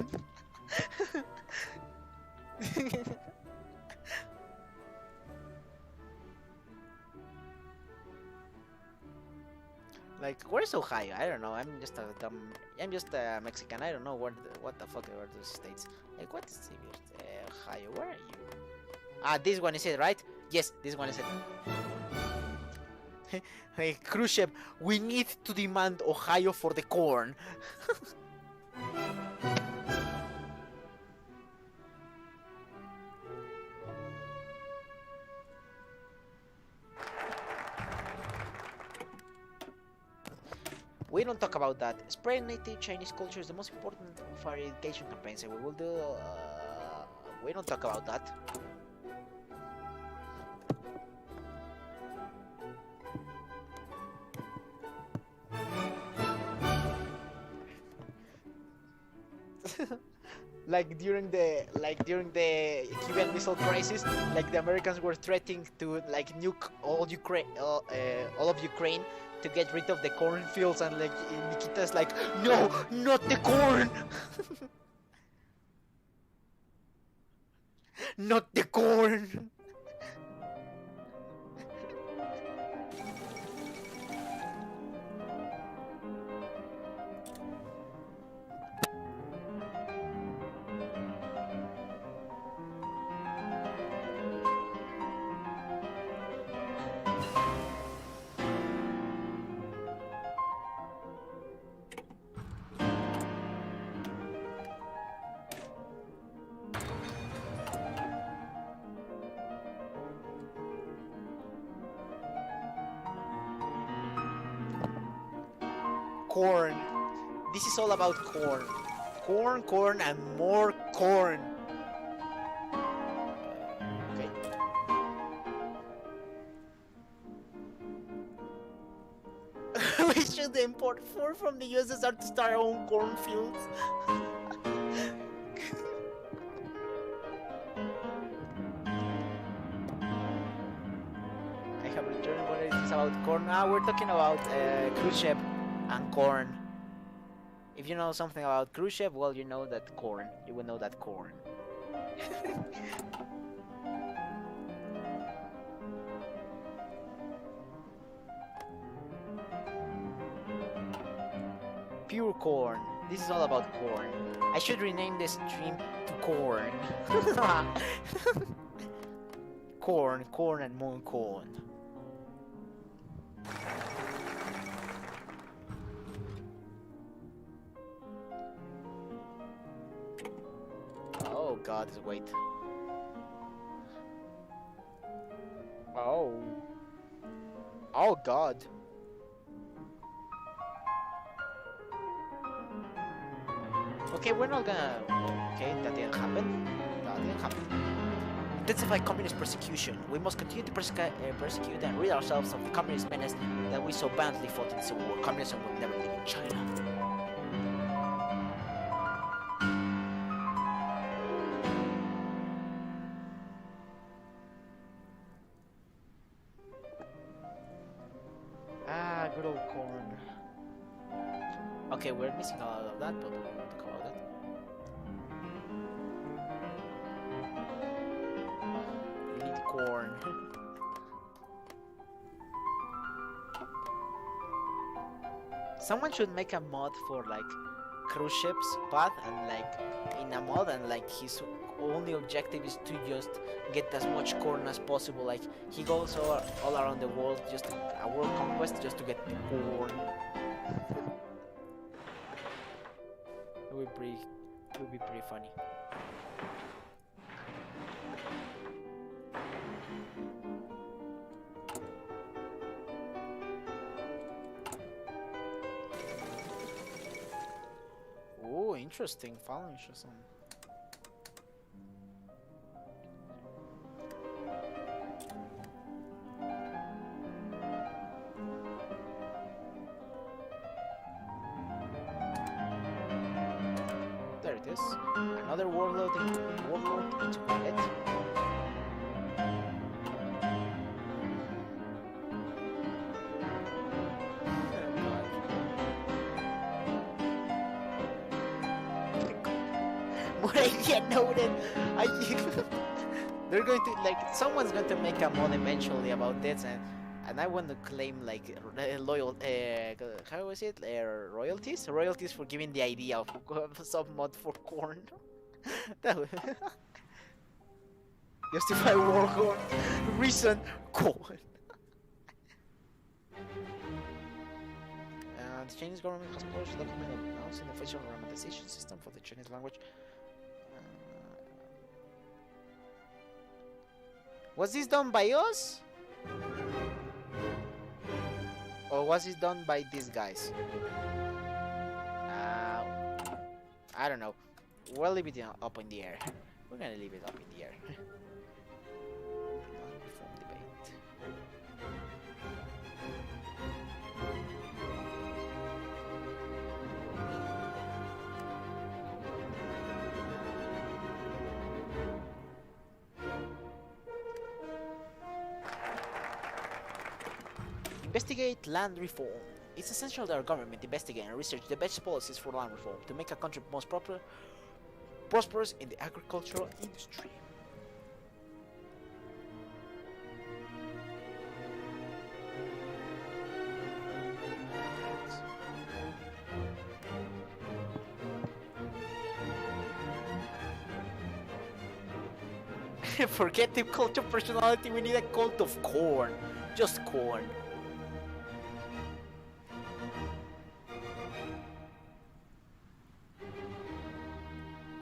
Like, where's Ohio? I don't know. I'm just a Mexican. I don't know what the fuck are those states. Like, what is Ohio? Where are you? Ah, this one is it, right? Yes, this one is it. Hey, cruise ship, we need to demand Ohio for the corn. We don't talk about that. Spreading native Chinese culture is the most important of our education campaigns, and we will do. We don't talk about that. During the Cuban Missile Crisis, like the Americans were threatening to like nuke all of Ukraine to get rid of the cornfields, and like Nikita's like, no, not the corn, not the corn. Corn. This is all about corn. Corn, corn, and more corn. Okay. We should import 4 from the USSR to start our own cornfields. I have returned. What is this about corn? Ah, we're talking about cruise ship and corn. If you know something about cruise ship, well, you know that corn. You will know that corn. Pure corn. This is all about corn. I should rename this stream to corn. Corn, corn, and more corn. Oh god, wait. Oh. Oh god. Okay, we're not gonna... Okay, that didn't happen. That didn't happen. Intensify communist persecution. We must continue to persecute and rid ourselves of the communist menace that we so badly fought in the Civil War. Communism will never live in China. Ah, good old corn. Okay, we're missing a lot of that, but we won't talk about that. We need corn. Someone should make a mod for like cruise ships path, and like in a mod, and like his only objective is to just get as much corn as possible. Like he goes all around the world, just a world conquest, just to get the corn. It would be pretty funny. Oh, interesting. Following some. There it is. Another warlord integrated. Moravia noted. They're going to like someone's going to make a mod eventually about this, and and I want to claim like loyal. How was it? Royalties? Royalties for giving the idea of sub mod for corn. That would justify war corn. Reason corn. The Chinese government has published a document announcing the official grammatization system for the Chinese language. Was this done by us? Or was this done by these guys? I don't know. We'll leave it up in the air. We're gonna leave it up in the air. Reform debate. Investigate land reform. It's essential that our government investigate and research the best policies for land reform to make a country most prosperous in the agricultural industry. Forget the cult of personality, we need a cult of corn. Just corn.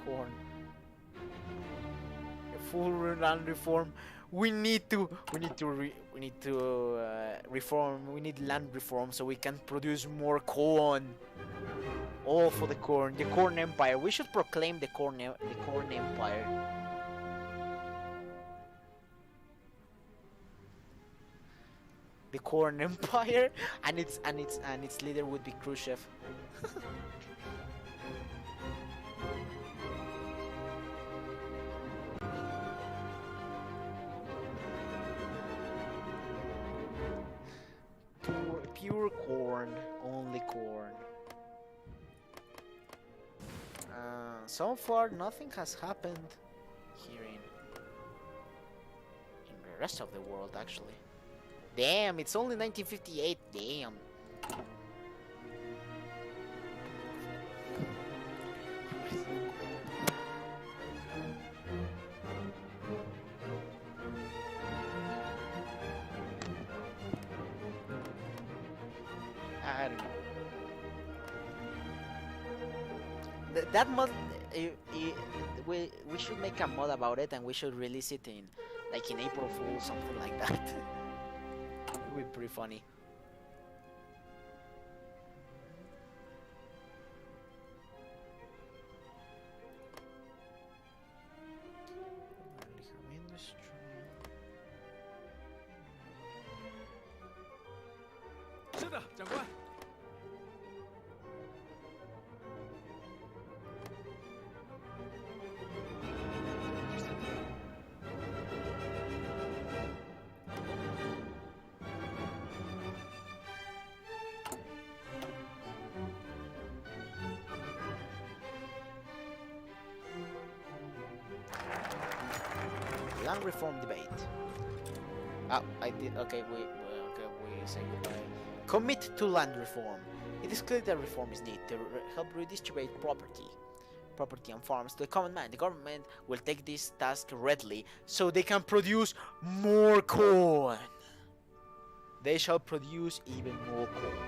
Corn. A full land reform. We need to reform. We need land reform so we can produce more corn. All for the corn. The corn empire. We should proclaim the corn empire. The corn empire, and its leader would be Khrushchev. Pure corn, only corn. So far, nothing has happened here in the rest of the world, actually. Damn, it's only 1958. Damn. I don't know. That mod, we should make a mod about it, and we should release it in April Fool, something like that. It would be pretty funny.是的，长官。Land reform debate. Oh, I did. Okay, we say goodbye. Commit to land reform. It is clear that reform is needed to help redistribute property and farms to the common man. The government will take this task readily, so they can produce more corn. They shall produce even more corn.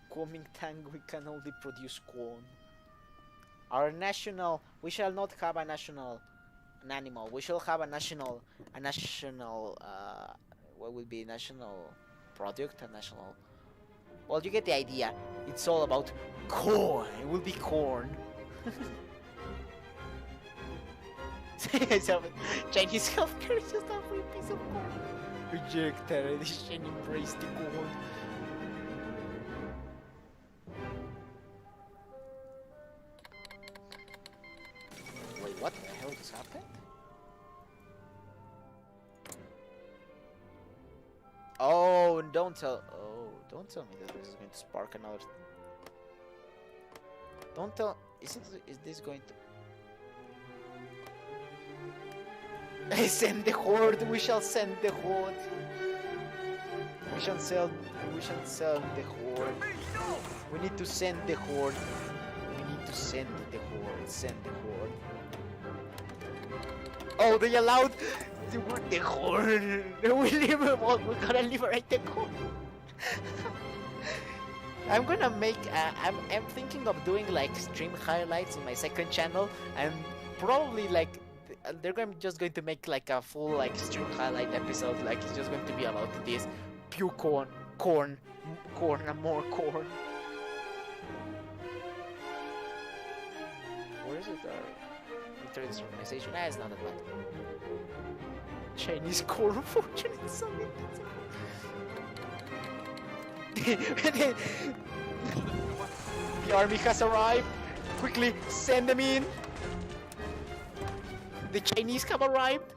Kuomintang, we can only produce corn. Our national, we shall not have an animal. We shall have a national, what would be national product, a national. Well, you get the idea. It's all about corn. It will be corn. Chinese healthcare is just a free piece of corn. Reject that edition, embrace the corn. What the hell just happened? Oh, don't tell. Oh, don't tell me that this is going to spark another. Don't tell. Is this going to? Send the horde. We shall send the horde. We shall sell. We shall sell the horde. We need to send the horde. We need to send the horde. Send the horde. Oh, they allowed the horde. We're gonna liberate the horde. I'm gonna make. I'm thinking of doing like stream highlights in my second channel, and probably like they're just going to make like a full like stream highlight episode. Like it's just going to be about this pure corn, and more corn. Where is it? This organization. It's not that bad. Chinese corn fortune in something. The army has arrived. Quickly, send them in. The Chinese have arrived.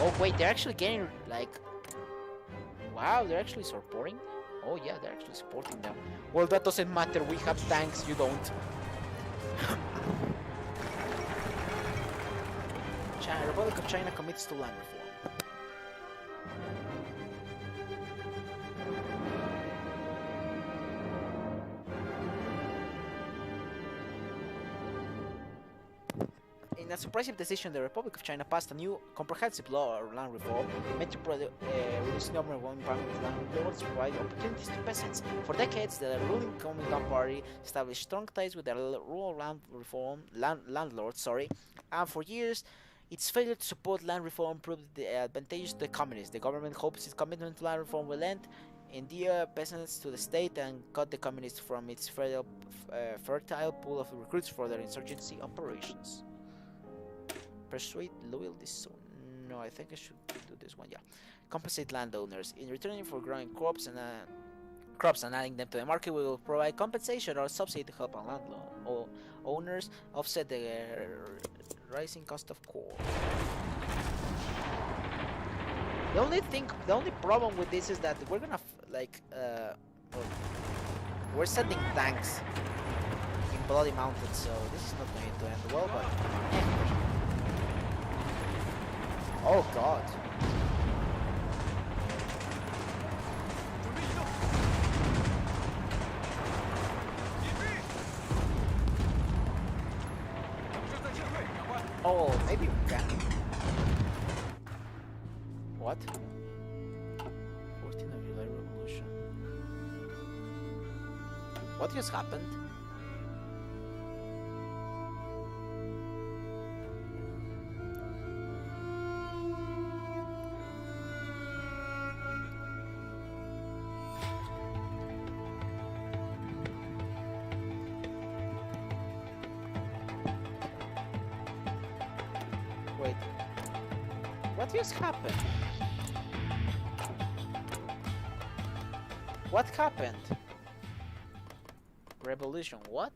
Oh wait, they're actually getting like. Wow, they're actually supporting them. Oh yeah, they're actually supporting them. Well, that doesn't matter. We have tanks. You don't. China, Republic of China commits to land reform. In a surprising decision, the Republic of China passed a new comprehensive law on land reform meant to reduce the number of environmental landlords, provide opportunities to peasants. For decades, the ruling Kuomintang party established strong ties with the rural land reform landlords. And for years, its failure to support land reform proved advantageous to the communists. The government hopes its commitment to land reform will end, endear peasants to the state, and cut the communists from its fertile pool of recruits for their insurgency operations. Persuade loyal this. No, I think I should do this one. Yeah, compensate landowners in return for growing crops and adding them to the market. We will provide compensation or subsidy to help land owners offset the rising cost of corn. The only problem with this is that we're gonna we're sending tanks in Bloody Mountain, so this is not going to end well. But oh god. Oh, maybe we can. What? 14th of July Revolution. What just happened? Wait. What just happened? What happened? Revolution, what?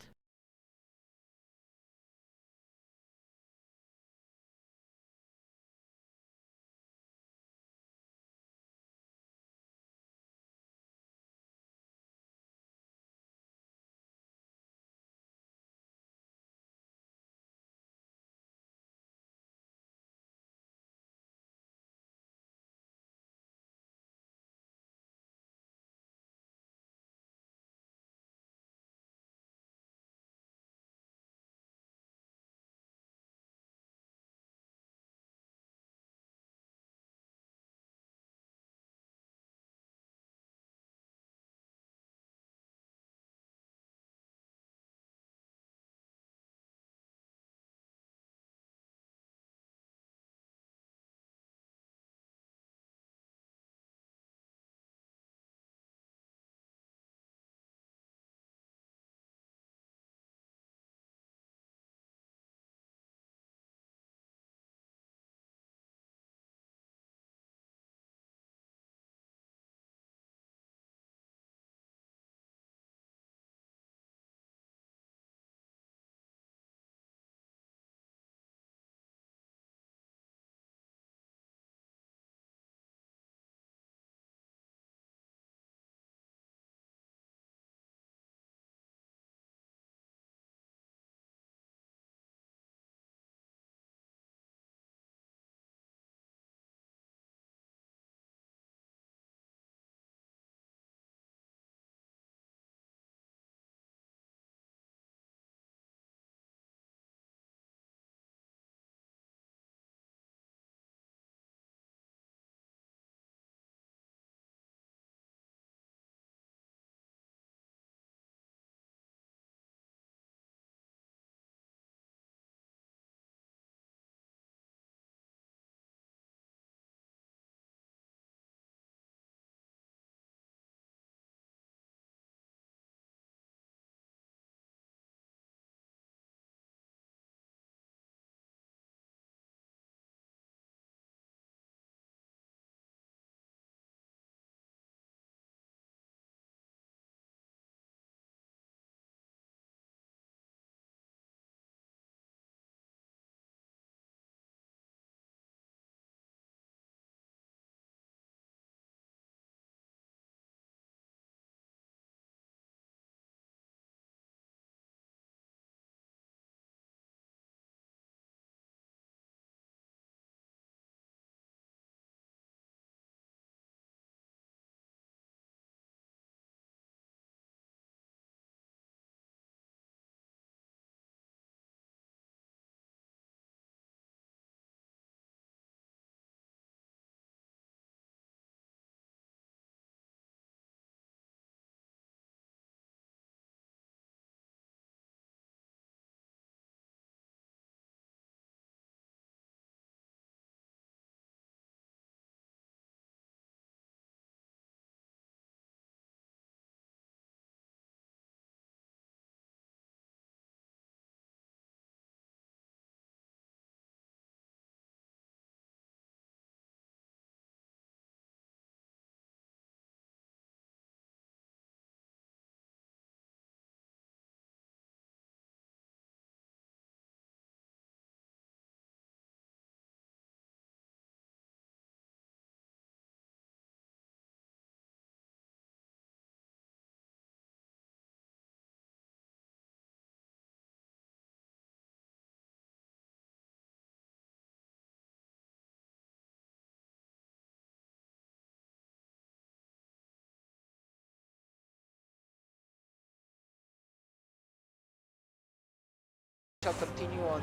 shall continue on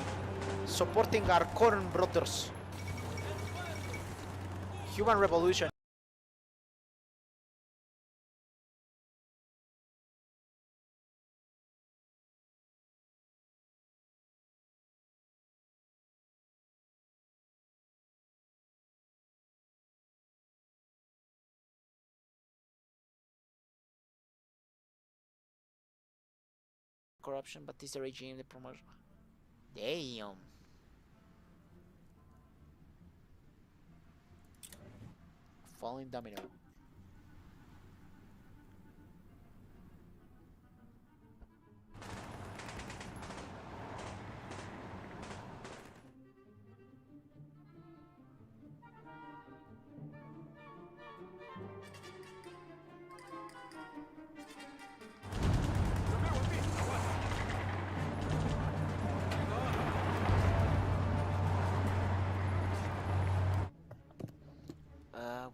supporting our current brothers. Human revolution. Corruption, but is the regime the promotion? Damn. Falling domino.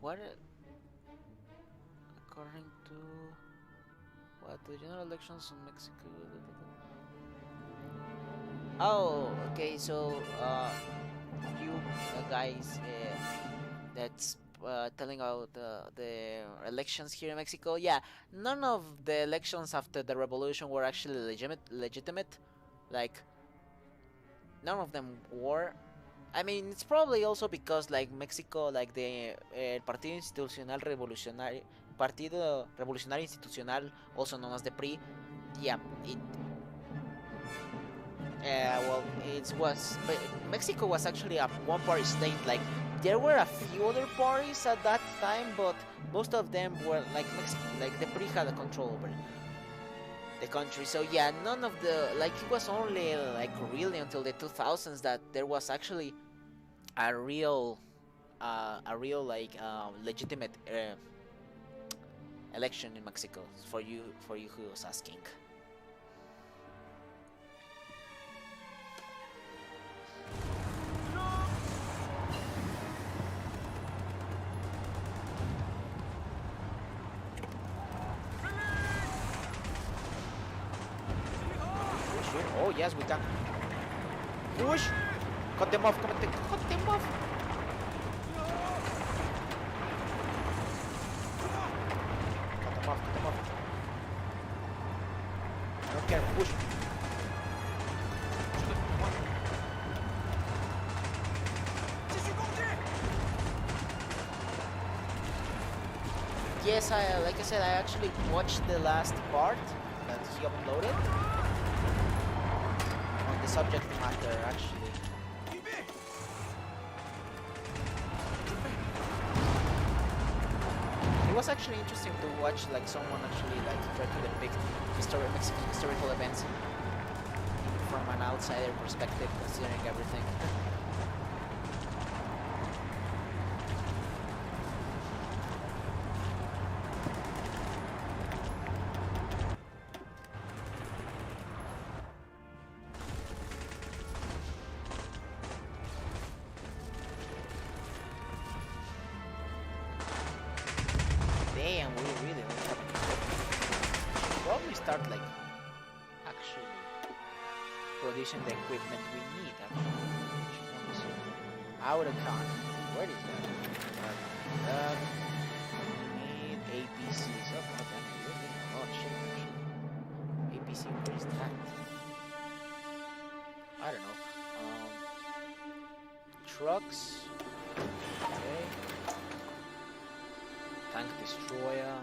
What? According to what the general elections in Mexico? Oh, okay. So, you guys, that's telling about the elections here in Mexico. Yeah, none of the elections after the revolution were actually legitimate. Like, none of them were. I mean, it's probably also because like Mexico, like the Partido Revolucionario Institucional, also known as the PRI. Yeah, it well, it was Mexico was actually a one-party state. Like there were a few other parties at that time, but most of them were like like the PRI had a control over the country. So yeah, none of the like it was only like really until the 2000s that there was actually a real like legitimate election in Mexico. For you who was asking. Oh yes, we can push. Cut them off. Cut them off. Cut them off. I don't care. Push. Yes, like I said, I actually watched the last part that he uploaded on the subject matter. Actually, it was actually interesting to watch like someone actually like try to depict Mexican historical events from an outsider perspective, considering everything. Damn, we really don't have to probably start like actually producing the equipment we need. Actually, Autocon. Where is that? We need APCs. Oh god damn, we're getting a lot of shit actually. APC, where is that? I don't know. Trucks. Okay. Tank destroyer.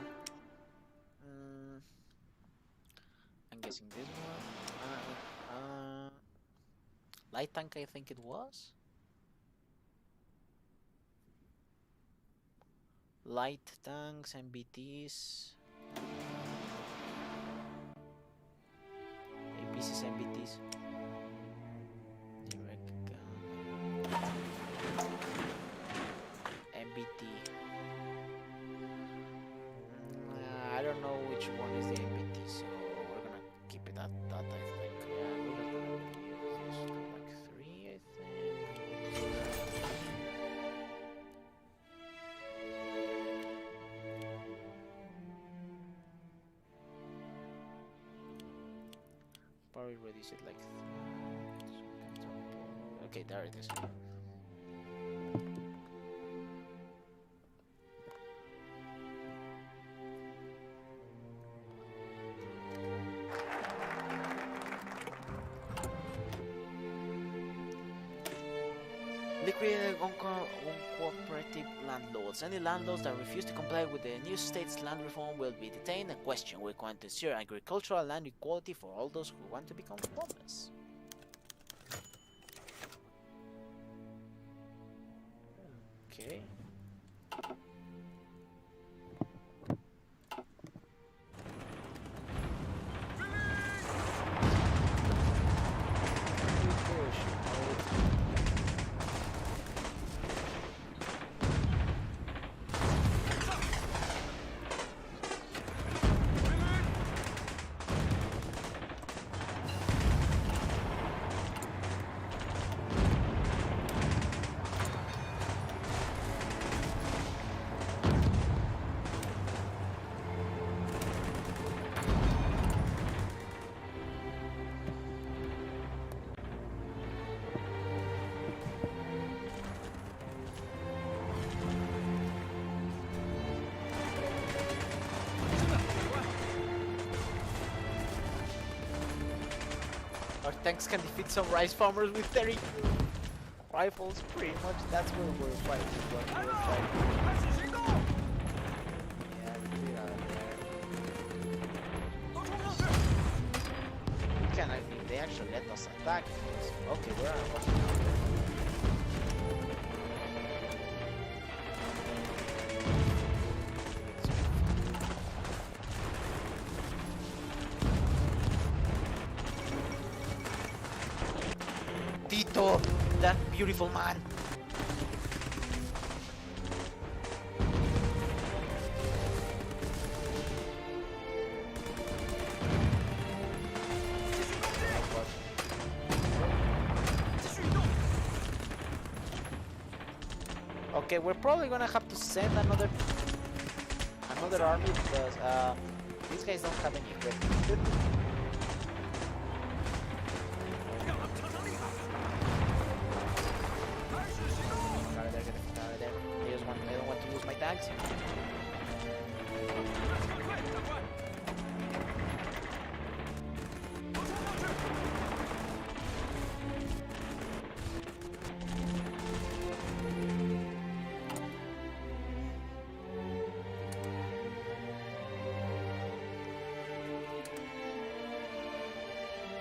I'm guessing this one. Light tank, I think it was. Light tanks, MBTs. APCs, MBTs. Direct gun. MBT. I don't know which one is the MBT, so we're gonna keep it at that, I think. Yeah, we're gonna use like 3, I think. Probably reduce it like 3. Okay, there it is. Liquidated uncooperative landlords. Any landlords that refuse to comply with the new state's land reform will be detained and questioned. We're going to ensure agricultural land equality for all those who want to become farmers. Okay. Our tanks can defeat some rice farmers with 30 rifles, pretty much. That's what we're fighting. Yeah, we are there. We can, I think they actually let us attack. Okay, we're watching out there. Tito, that beautiful man. Okay, we're probably gonna have to send another army because these guys don't have any equipment. I don't want to lose my tags.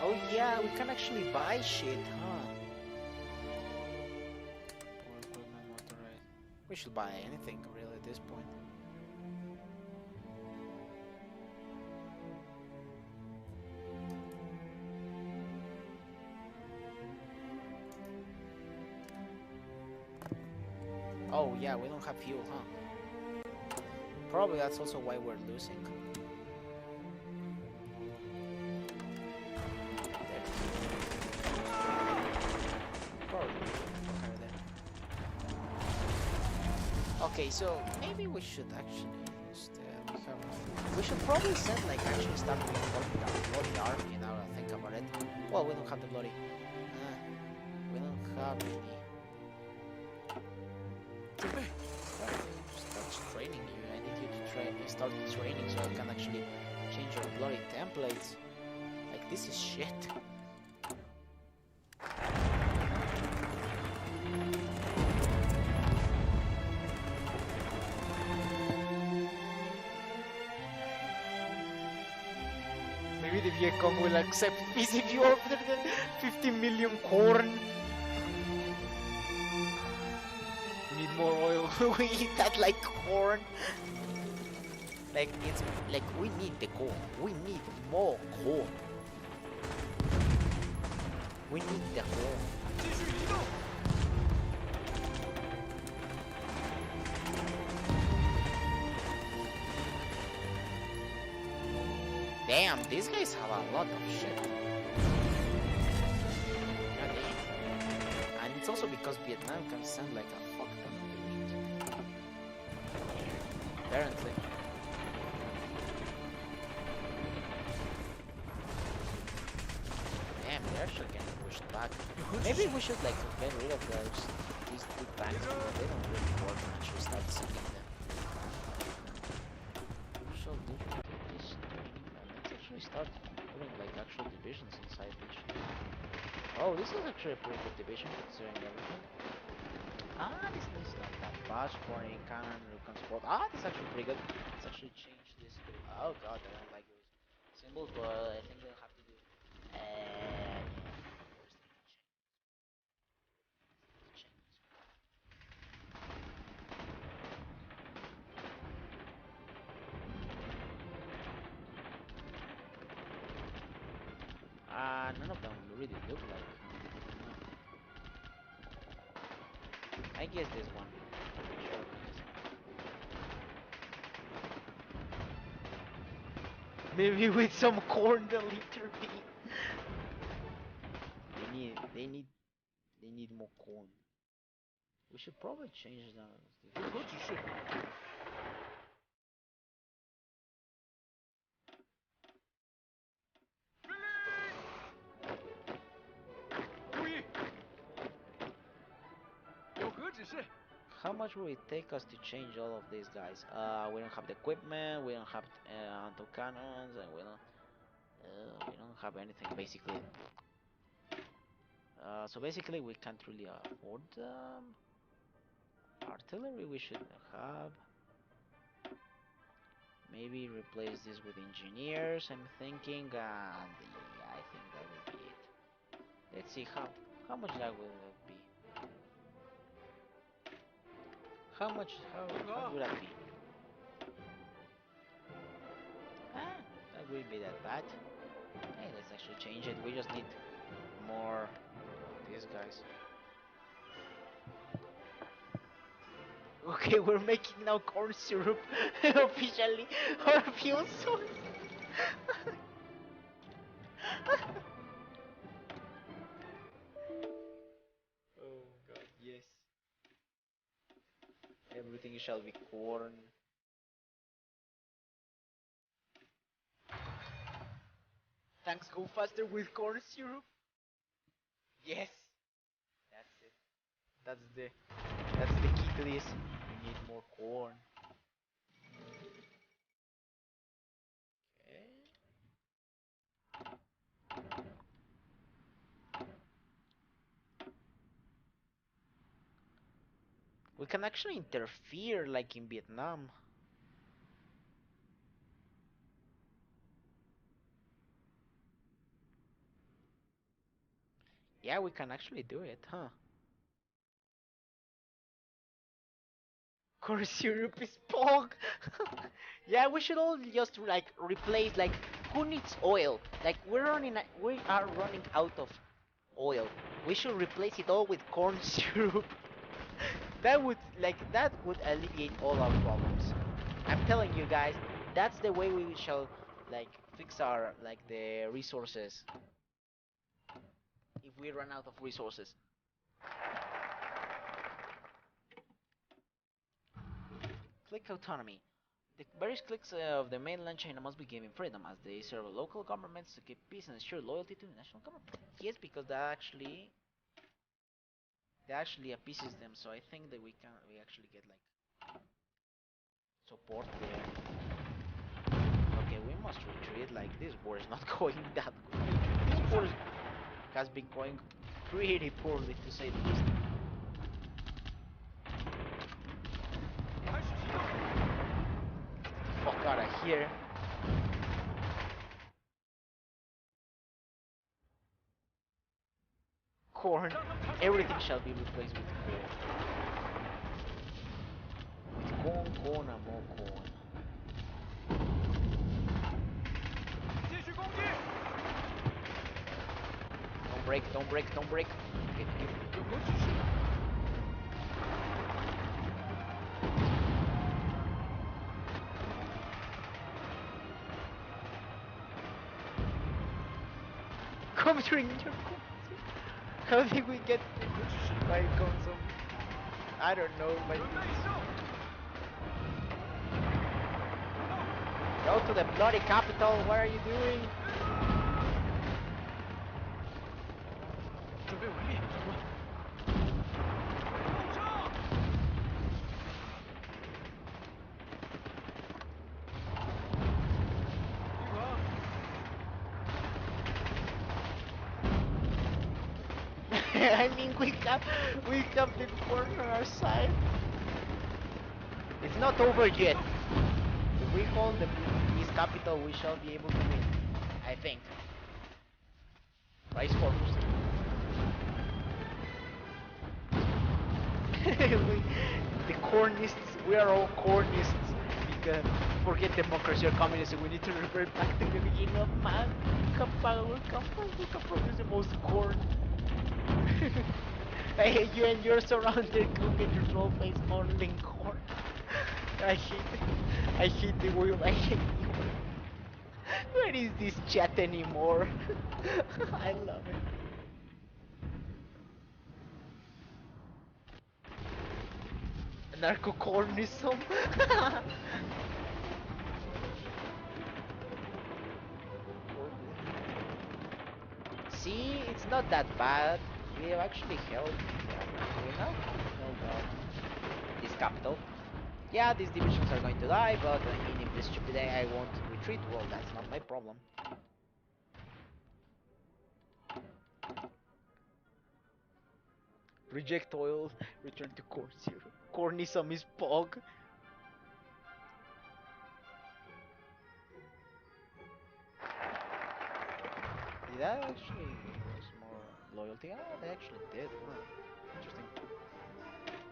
Oh yeah, we can actually buy shit, huh? We should buy anything really at this point. Oh yeah, we don't have fuel, huh? Probably that's also why we're losing. Okay, so maybe we should actually we should probably send like actually start reinforcing our bloody army now that I think about it. Well, we don't have the bloody we don't have any. Start training you. I need you to train start training so I can actually change your bloody templates. Like this is shit. Maybe the Vietcong will accept peace if you offer them 50 million corn. We need more oil. We eat that like corn. Like it's like we need the corn. We need more corn. We need the corn. Damn, these guys have a lot of shit. God damn. And it's also because Vietnam can send like a fuck ton of units. Apparently. Damn, they're actually getting pushed back. back. 有何指 Maybe 示？ we should like get rid of these two tanks because they don't really work and should start sinking them. So different this training. Let's actually start putting like actual divisions inside this shit. Oh, this is actually a pretty good division considering everything. This is not that bad. Scoring cannon, recon support. This is actually pretty good. Let's actually change this to. Oh god, I don't like those symbols, but I think they'll have to do. Yeah. Where's the change? None of them really look like. I guess this one. Sure. Maybe with some corn they'll intervene. They need, they need more corn. We should probably change that. 有何指示？注意！有何指示？ How much will it take us to change all of these guys? We don't have the equipment, we don't have anti-cannons, and we don't have anything basically. So basically we can't really afford artillery. We should have. Maybe replace this with engineers. I'm thinking, and yeah, I think that will be it. Let's see how much that will be. How would that be? That wouldn't be that bad. Hey, let's actually change it. We just need more of these guys. Okay, we're making now corn syrup officially our fuel source. Oh god, yes. Everything shall be corn. Tanks go faster with corn syrup. Yes. That's it. That's the key to this. We need more corn. Okay. We can actually interfere like in Vietnam. Yeah, we can actually do it, huh? Corn syrup is pog. Yeah, we should all just like replace like who needs oil? Like we are running out of oil. We should replace it all with corn syrup. That would alleviate all our problems. I'm telling you guys, that's the way we shall like fix our like the resources if we run out of resources. Click autonomy. The various cliques of the mainland China must be given freedom as they serve local governments to keep peace and ensure loyalty to the national government. Yes, because that actually appeases them. So I think that we actually get like support there. Okay, we must retreat. Like this war is not going that good. This war has been going pretty poorly to say the least. 开始行动！ Fuck out of here. Corn. Everything shall be replaced with corn. With corn, and more corn. 继续攻击！ Don't break, don't break, don't break. Okay, okay. 有何指示？ Computer ninja. How did we get 有何指示？ by console? I don't know, but 准备上！ go to the bloody capital. What are you doing? 准 I mean, we have the corn on our side. It's not over yet. If we hold this capital, we shall be able to win. I think. Rice focus. The cornists, we are all cornists. Because forget democracy or communism, we need to revert back to the beginning of man. We can power, we can produce the most corn. I hate you and you're surrounded, look at your slow face modeling corn. I hate the world, I hate the world. Where is this chat anymore? I love it. Narcocornism. See, it's not that bad. We have actually held. We have held this capital. Yeah, these divisions are going to die, but I mean, if this stupid AI won't retreat, well, that's not my problem. Reject oil, return to core zero. Cornism is pog. Did that actually give us more loyalty? Ah, they actually did. Huh. Interesting.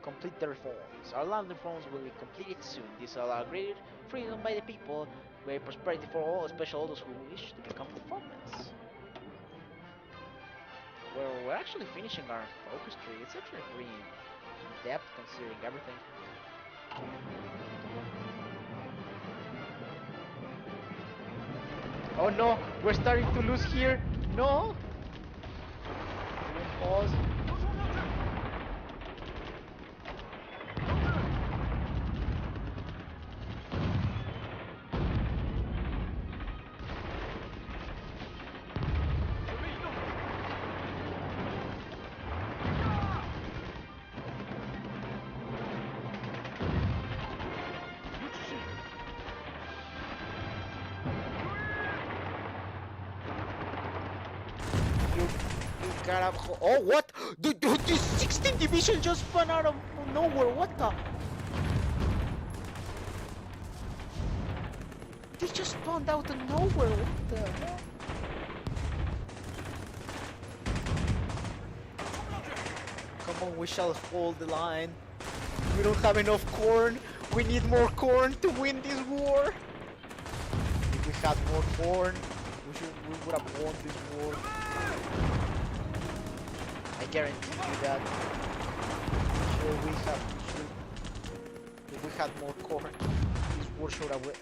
Complete the reforms. Our land reforms will be completed soon. This will allow greater freedom by the people, greater prosperity for all, especially all those who wish to become performance. We're actually finishing our focus tree. It's actually pretty in depth considering everything. Oh no, we're starting to lose here. No. Pause. You gotta. Oh, what? This 16th division just spun out of nowhere. What the? They just spawned out of nowhere. What the hell? Come on, we shall hold the line. We don't have enough corn. We need more corn to win this war. If we had more corn, we would have won this war. I guarantee you that. Sure, if we had more corn, this war should have been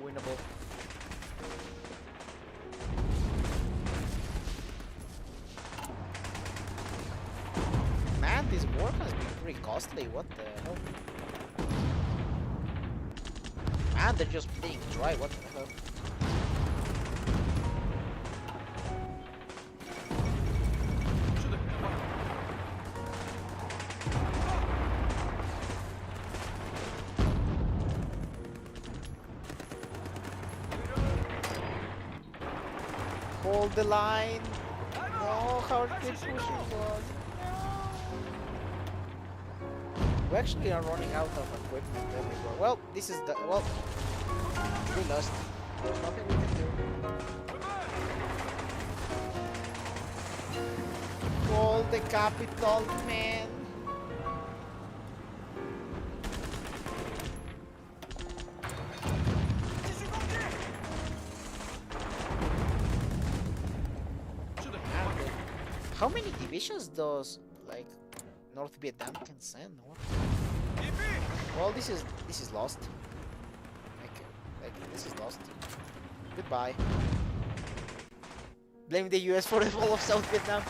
winnable. Man, this war has been pretty costly. What the hell? Man, they're just being dry. What the hell? Hold the line. No, how are they pushing us? We actually are running out of equipment everywhere. Well, this is the we lost. There's nothing we can do. Hold the capital, man. How many divisions does like North Vietnam can send? What? Well, this is lost. Like this is lost. Goodbye. Blame the US for the fall of South Vietnam.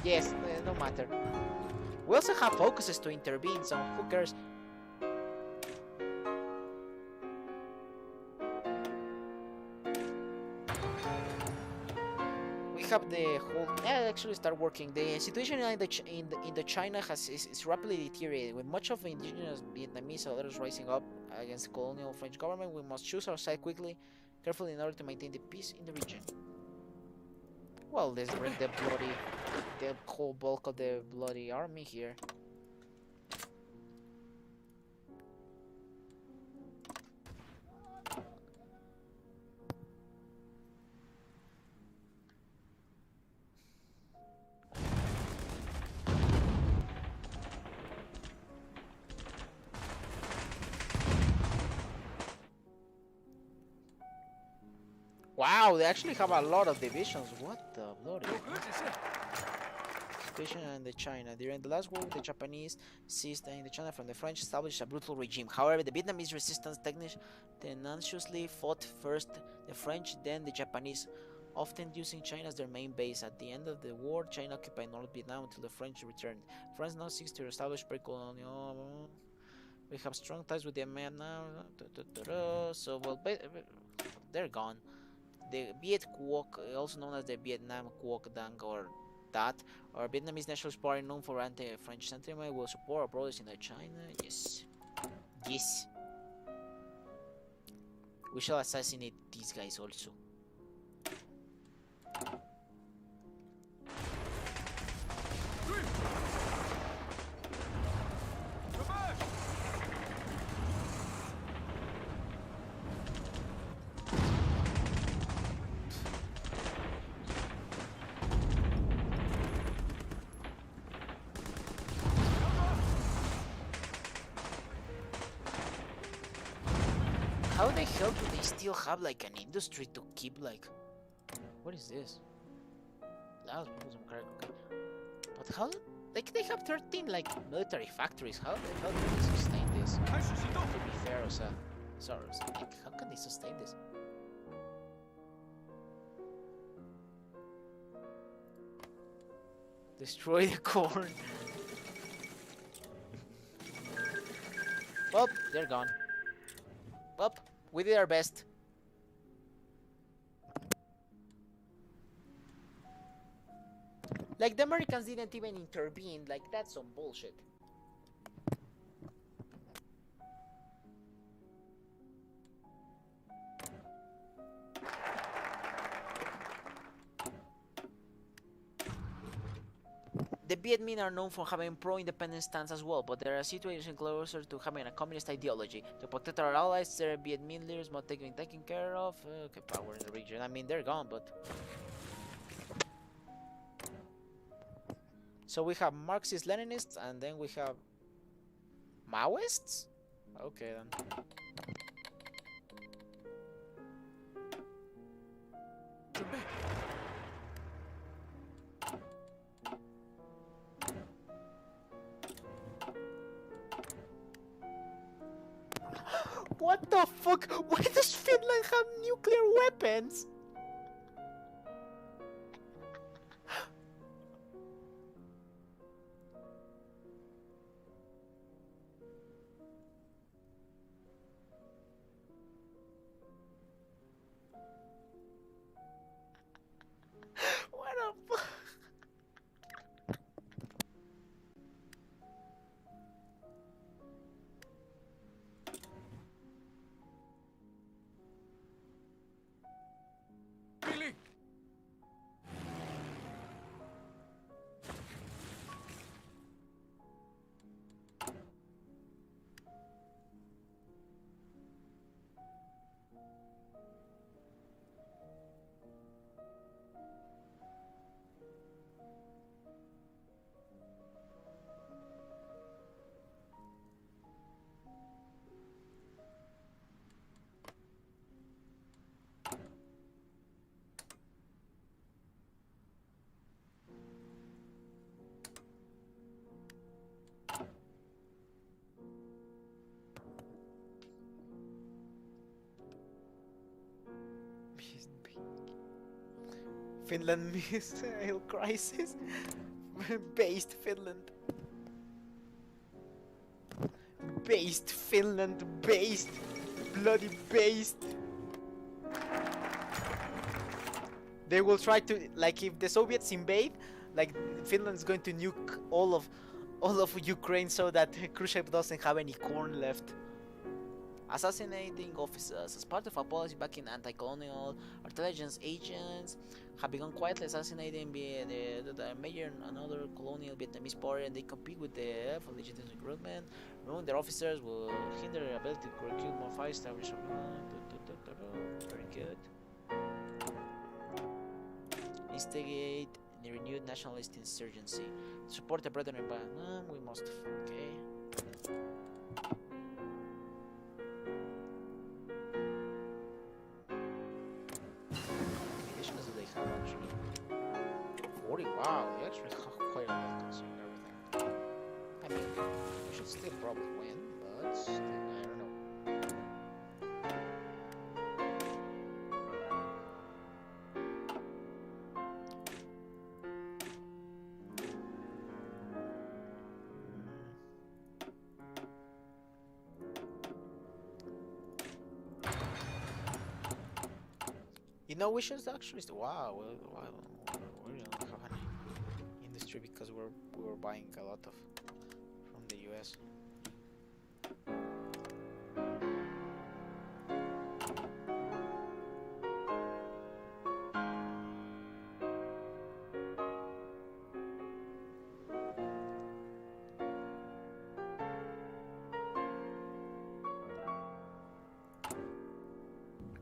Yes, no matter. We also have focuses to intervene, so who cares? Have the whole actually start working. The situation in the China is rapidly deteriorating, with much of the indigenous Vietnamese settlers rising up against the colonial French government. We must choose our side quickly, carefully, in order to maintain the peace in the region. Well, let's bring the whole bulk of the bloody army here. Wow, they actually have a lot of divisions. What the bloody? Situation in the China. During the last war with the Japanese seized Indochina from the French, established a brutal regime. However, the Vietnamese resistance tenaciously fought first the French, then the Japanese, often using China as their main base. At the end of the war, China occupied North Vietnam until the French returned. France now seeks to establish pre-colonial. We have strong ties with the man now. So, well, they're gone. The Viet Quoc, also known as the Vietnam Quoc Dang or DAT, or Vietnamese Nationalist Party known for anti-French sentiment, will support our brothers in China. Yes. Yes. We shall assassinate these guys also. How the hell do they still have like an industry to keep like... What is this? But how... Like they have 13 like military factories. How the hell do they sustain this? To be fair, sorry, like, how can they sustain this? Destroy the corn. Well, they're gone. Well, we did our best. Like, the Americans didn't even intervene. Like, that's some bullshit. The Viet Minh are known for having pro-independence stance as well, but there are situations closer to having a communist ideology. To protect our allies, their Viet Minh leaders must be taken care of. Okay, power in the region. I mean, they're gone, but... So we have Marxist-Leninists, and then we have... Maoists? Okay, then. What the fuck? Why does Finland have nuclear weapons? What the fuck? Finland missile crisis. Based Finland. Based Finland. Based. Bloody based. They will try to, like, if the Soviets invade, like, Finland's going to nuke all of Ukraine so that Khrushchev doesn't have any corn left. Assassinating officers. As part of a policy backing anti-colonial intelligence agents have begun quietly assassinating the major and other colonial Vietnamese party, and they compete with the for legitimate recruitment. Removing their officers will hinder their ability to recruit more fire establish. Very good. Instigate the renewed nationalist insurgency. Support the brethren by we must. Okay. Conditions do they have actually? 40. Wow, they actually have quite a lot considering everything. I mean, we should still probably win, but still, I don't know. You know, we should actually. Wow, we don't have any industry because we were buying a lot of from the US.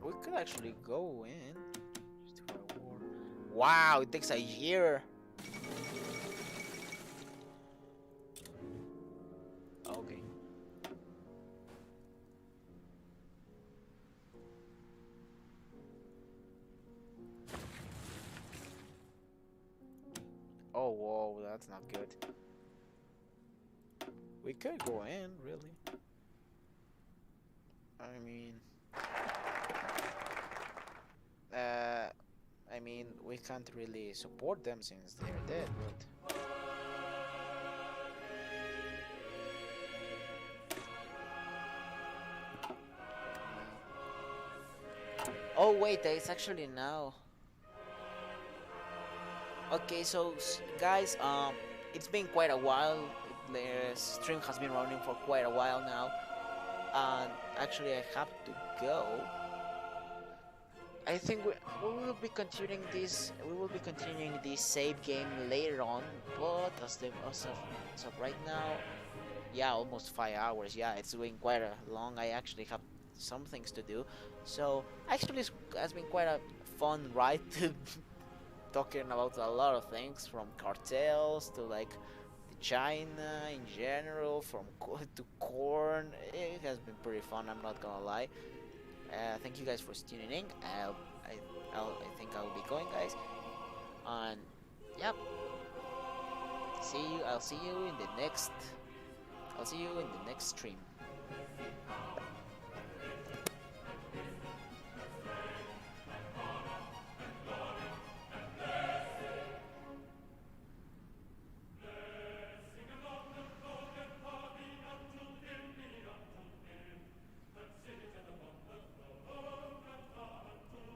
We could actually go in. Just for a war. Wow, it takes a year. Okay. Oh, whoa, that's not good. We could go in, really. I mean, we can't really support them since they're dead, but. Oh wait, it's actually now. Okay, so guys, it's been quite a while. The stream has been running for quite a while now, and actually I have to go. I think we will be continuing this. We will be continuing this save game later on, but as of right now, yeah, almost 5 hours. Yeah, it's been quite a long. I actually have some things to do, so actually has been quite a fun ride to talking about a lot of things from cartels to like China in general, from to corn. It has been pretty fun. I'm not gonna lie. Thank you guys for tuning in. I think I'll be going, guys. And yep. I'll see you in the next. I'll see you in the next stream.